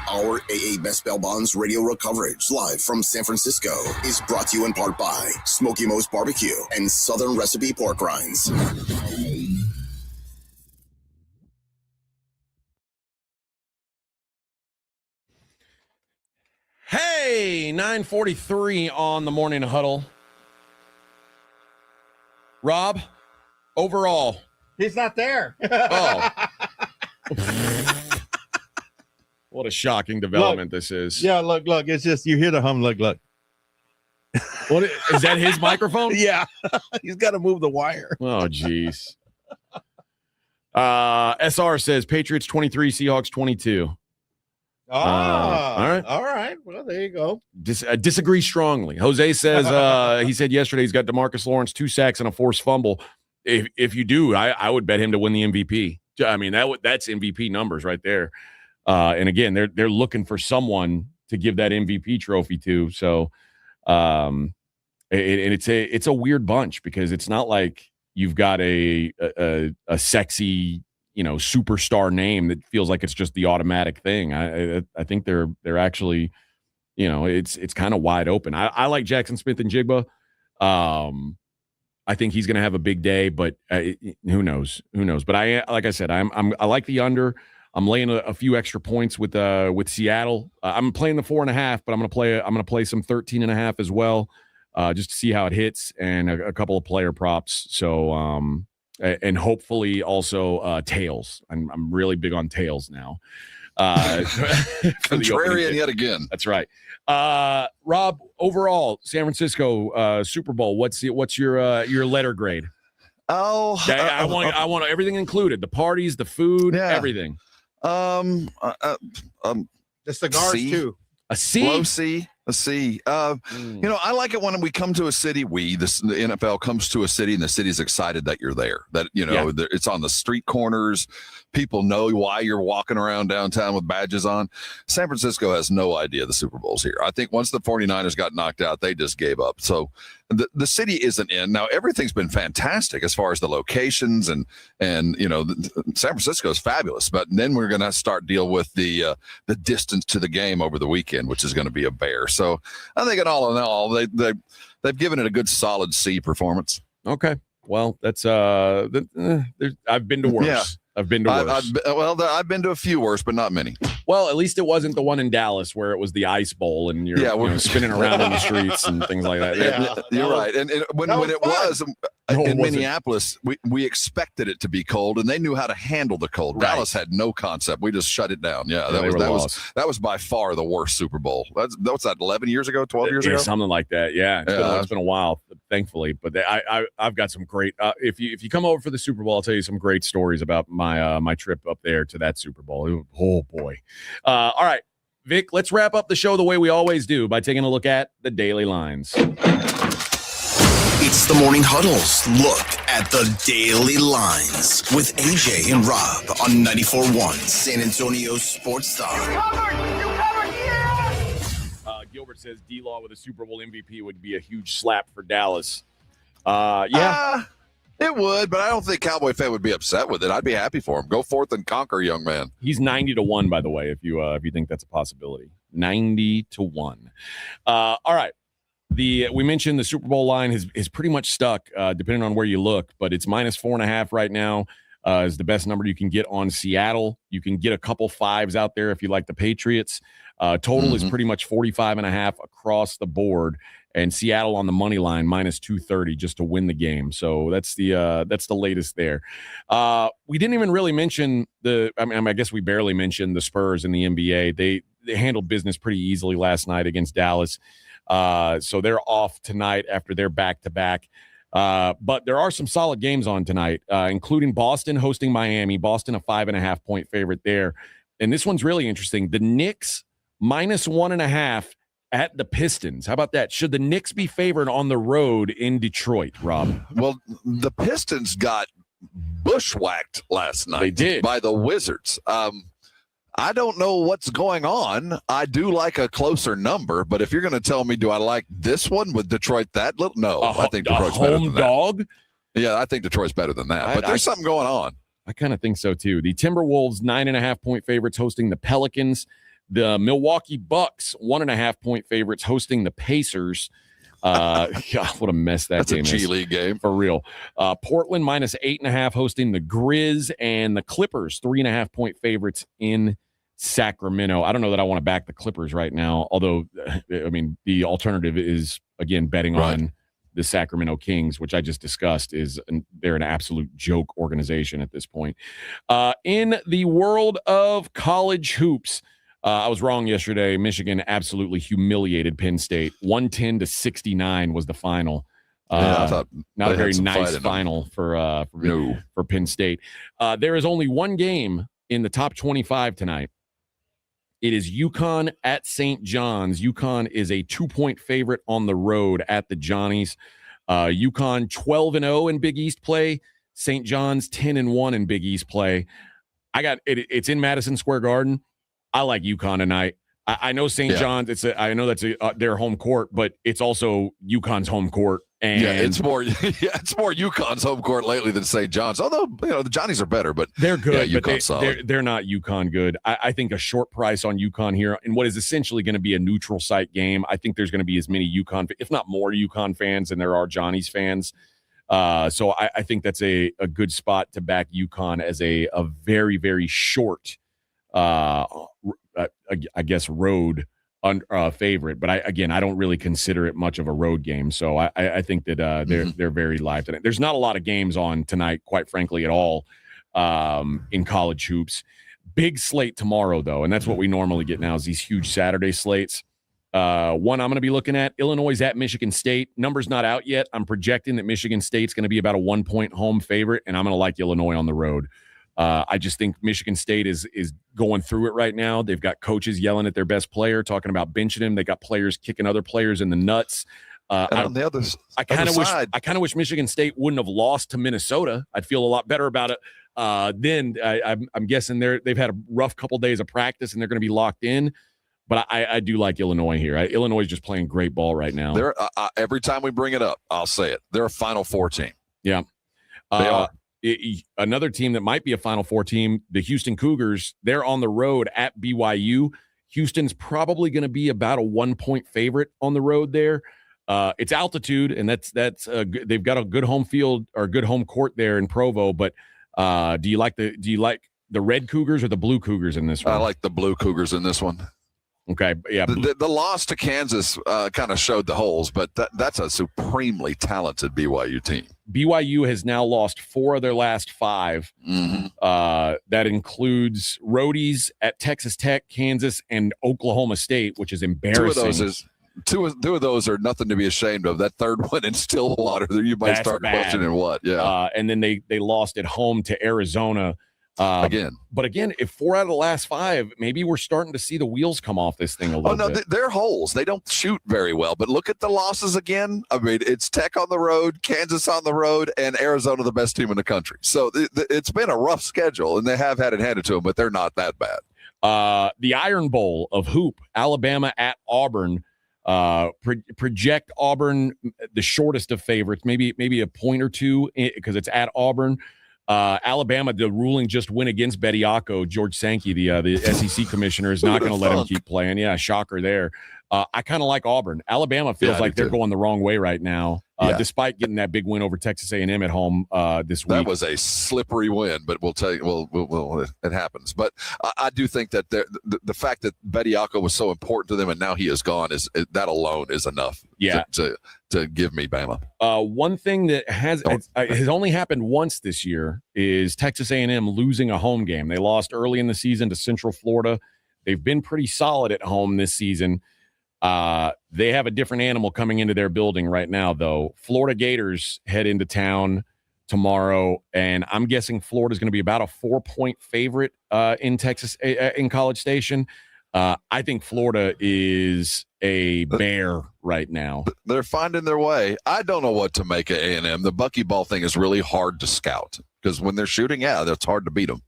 Our AA Best Bail Bonds radio row coverage live from San Francisco is brought to you in part by Smoky Mo's Barbecue and Southern Recipe Pork Rinds. Hey, 9:43 on the morning huddle. Rob, overall. He's not there. Oh. What a shocking development this is. Yeah, look. It's just, you hear the hum, look. What is that, his microphone? Yeah. He's got to move the wire. Oh, geez. SR says Patriots 23, Seahawks 22. All right. Well, there you go. Disagree strongly. Jose says he said yesterday he's got DeMarcus Lawrence 2 sacks and a forced fumble. If you do, I would bet him to win the MVP. I mean, that's MVP numbers right there. And again, they're looking for someone to give that MVP trophy to. So, and it's a weird bunch because it's not like you've got a sexy, superstar name that feels like it's just the automatic thing. I think they're actually, it's kind of wide open. I like Jackson Smith and Jigba. I think he's going to have a big day, but who knows? But like I said, I like the under. I'm laying a few extra points with Seattle. I'm playing the 4.5, but I'm going to play some 13.5 as well, just to see how it hits, and a couple of player props. So and hopefully also tails. I'm really big on tails now. Contrarian yet again. That's right. Rob, overall, San Francisco Super Bowl. What's your letter grade? Oh, I want everything included: the parties, the food, everything. The cigars too. A C. Low C. A C. I like it when we come to a city. The NFL comes to a city, and the city's excited that you're there. That it's on the street corners. People know why you're walking around downtown with badges on. San Francisco has no idea the Super Bowl's here. I think once the 49ers got knocked out, they just gave up. So the city isn't in. Now, everything's been fantastic as far as the locations and San Francisco is fabulous. But then we're going to start deal with the distance to the game over the weekend, which is going to be a bear. So I think all in all, they've given it a good solid C performance. Okay. Well, that's I've been to worse. I've been to worse. I've been to a few worse, but not many. Well, at least it wasn't the one in Dallas where it was the Ice Bowl and you're spinning around in the streets and things like that. You're right. And when it was in Minneapolis, we expected it to be cold, and they knew how to handle the cold. Right. Dallas had no concept. We just shut it down. Yeah, that was by far the worst Super Bowl. What's that? 11 years ago, 12 years ago, something like that. Yeah, it's been a while, thankfully. But I've got some great. If you come over for the Super Bowl, I'll tell you some great stories about my trip up there to that Super Bowl. Oh boy. All right, Vic, let's wrap up the show the way we always do by taking a look at the daily lines. It's the Morning Huddle's look at the daily lines with AJ and Rob on 94.1 San Antonio Sports Star. Gilbert says D-Law with a Super Bowl MVP would be a huge slap for Dallas. It would, but I don't think Cowboy fan would be upset with it. I'd be happy for him. Go forth and conquer, young man. He's 90-1, by the way, if you think that's a possibility. 90-1. All right. We mentioned the Super Bowl line is pretty much stuck, depending on where you look, but it's -4.5 right now. Is the best number you can get on Seattle. You can get a couple fives out there if you like the Patriots. Total is pretty much 45.5 across the board. And Seattle on the money line -230 just to win the game. So that's the latest there. We didn't even really mention I guess we barely mentioned the Spurs in the NBA. They handled business pretty easily last night against Dallas. So they're off tonight after their back-to-back. But there are some solid games on tonight, including Boston hosting Miami. Boston a 5.5-point favorite there. And this one's really interesting. The Knicks -1.5 at the Pistons. How about that? Should the Knicks be favored on the road in Detroit, Rob? Well, the Pistons got bushwhacked last night. They did. By the Wizards. I don't know what's going on. I do like a closer number, but if you're going to tell me, do I like this one with Detroit that little? No, I think Detroit's better than that. Dog? Yeah, I think Detroit's better than that. But there's something going on. I kind of think so, too. The Timberwolves 9.5-point favorites hosting the Pelicans. The Milwaukee Bucks 1.5-point favorites hosting the Pacers. God, what a mess that's a G League game for real. Portland -8.5 hosting the Grizz, and the Clippers 3.5-point favorites in Sacramento. I don't know that I want to back the Clippers right now, although I mean the alternative is again betting on the Sacramento Kings, which I just discussed they're an absolute joke organization at this point. In the world of college hoops. I was wrong yesterday. Michigan absolutely humiliated Penn State. 110-69 was the final. I thought not a very nice final for Penn State. There is only one game in the top 25 tonight. It is UConn at St. John's. UConn is a 2-point favorite on the road at the Johnnies. UConn 12-0 in Big East play. St. John's 10-1 in Big East play. It's in Madison Square Garden. I like UConn tonight. I know St. John's. I know that's their home court, but it's also UConn's home court. And it's more UConn's home court lately than St. John's. Although the Johnnies are better, but they're good. Yeah, but they're not UConn good. I think a short price on UConn here in what is essentially going to be a neutral site game. I think there's going to be as many UConn, if not more UConn fans than there are Johnnies fans. So I think that's a good spot to back UConn as a very, very short. I guess road favorite, but I don't really consider it much of a road game. So I think that they're very live tonight. There's not a lot of games on tonight, quite frankly, at all in college hoops. Big slate tomorrow, though, and that's what we normally get now is these huge Saturday slates. One I'm going to be looking at, Illinois at Michigan State. Number's not out yet. I'm projecting that Michigan State's going to be about a 1-point home favorite, and I'm going to like Illinois on the road. I just think Michigan State is going through it right now. They've got coaches yelling at their best player, talking about benching him. They got players kicking other players in the nuts. On the other I kind of wish Michigan State wouldn't have lost to Minnesota. I'd feel a lot better about it. Then I'm guessing they've had a rough couple days of practice and they're going to be locked in. But I do like Illinois here. Illinois is just playing great ball right now. They're every time we bring it up, I'll say it. They're a Final Four team. Yeah, they are. Another team that might be a Final Four team, the Houston Cougars, they're on the road at BYU. Houston's probably going to be about a 1-point favorite on the road there. It's altitude, and that's they've got a good home field or good home court there in Provo, but Do you like the red Cougars or the blue Cougars in this one? I like the blue Cougars in this one. Okay, yeah. The loss to Kansas kind of showed the holes, but that's a supremely talented BYU team. BYU has now lost 4 of their last 5. Mm-hmm. That includes roadies at Texas Tech, Kansas, and Oklahoma State, which is embarrassing. Two of those are nothing to be ashamed of. That third one in Stillwater, you might start questioning what. Yeah, and then they lost at home to Arizona. But again, if 4 out of the last 5, maybe we're starting to see the wheels come off this thing a little bit. They're holes. They don't shoot very well. But look at the losses again. I mean, it's Tech on the road, Kansas on the road, and Arizona, the best team in the country. So it's been a rough schedule, and they have had it handed to them, but they're not that bad. The Iron Bowl of hoop, Alabama at Auburn. Project Auburn the shortest of favorites, maybe a point or two because it's at Auburn. Alabama, the ruling just went against Bediako. George Sankey, the SEC commissioner, is not going to let him keep playing. Yeah, shocker there. I kind of like Auburn. Alabama feels like they're going the wrong way right now, despite getting that big win over Texas A&M at home this week. That was a slippery win, but we'll tell you, it happens. But I do think that the fact that Bediako was so important to them and now he is gone that alone is enough. To give me Bama. One thing that has only happened once this year is Texas A&M losing a home game. They lost early in the season to Central Florida. They've been pretty solid at home this season. They have a different animal coming into their building right now, though. Florida Gators head into town tomorrow, and I'm guessing Florida's going to be about a 4-point favorite in Texas in College Station. I think Florida is a bear right now. They're finding their way. I don't know what to make of A&M. The buckyball thing is really hard to scout because when they're shooting, it's hard to beat them.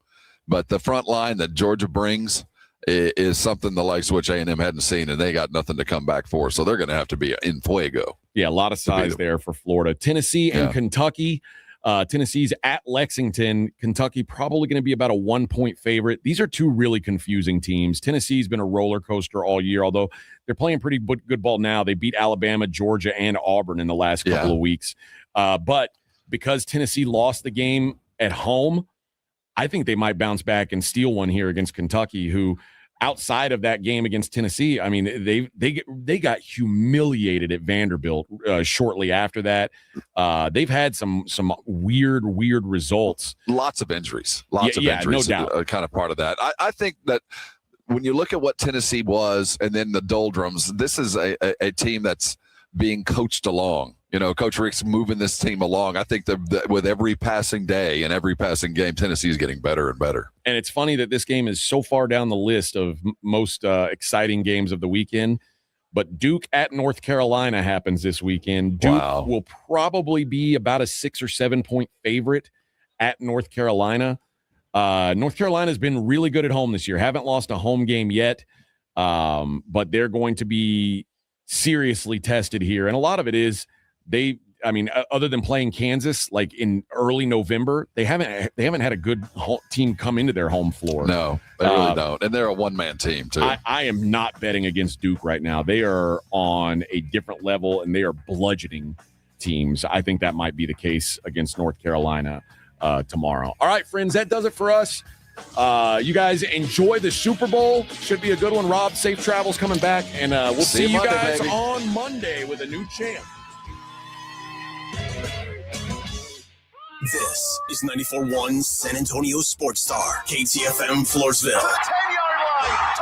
But the front line that Georgia brings is something the likes of which A&M hadn't seen, and they got nothing to come back for. So they're going to have to be in fuego. Yeah, a lot of size there for Florida. Tennessee and Kentucky. Tennessee's at Lexington. Kentucky probably going to be about a 1-point favorite. These are two really confusing teams. Tennessee's been a roller coaster all year, although they're playing pretty good ball now. They beat Alabama, Georgia, and Auburn in the last couple of weeks. But because Tennessee lost the game at home, I think they might bounce back and steal one here against Kentucky, who outside of that game against Tennessee, I mean, they got humiliated at Vanderbilt shortly after that. They've had some weird results. Lots of injuries. Lots of injuries. No doubt. Kind of part of that. I think that when you look at what Tennessee was and then the doldrums, this is a team that's being coached along. You know, Coach Rick's moving this team along. I think that with every passing day and every passing game, Tennessee is getting better and better. And it's funny that this game is so far down the list of most exciting games of the weekend. But Duke at North Carolina happens this weekend. Duke will probably be about a 6 or 7 point favorite at North Carolina. North Carolina's been really good at home this year. Haven't lost a home game yet, but they're going to be seriously tested here. And a lot of it is other than playing Kansas, like in early November, they haven't had a good team come into their home floor. No, they really don't. And they're a one-man team too. I am not betting against Duke right now. They are on a different level and they are bludgeoning teams. I think that might be the case against North Carolina tomorrow. All right, friends, that does it for us. You guys enjoy the Super Bowl. Should be a good one. Rob, safe travels coming back, and we'll see you Monday, guys baby. On Monday with a new champ. This is 94.1 San Antonio Sports Star, KTFM Floresville. 10-yard line.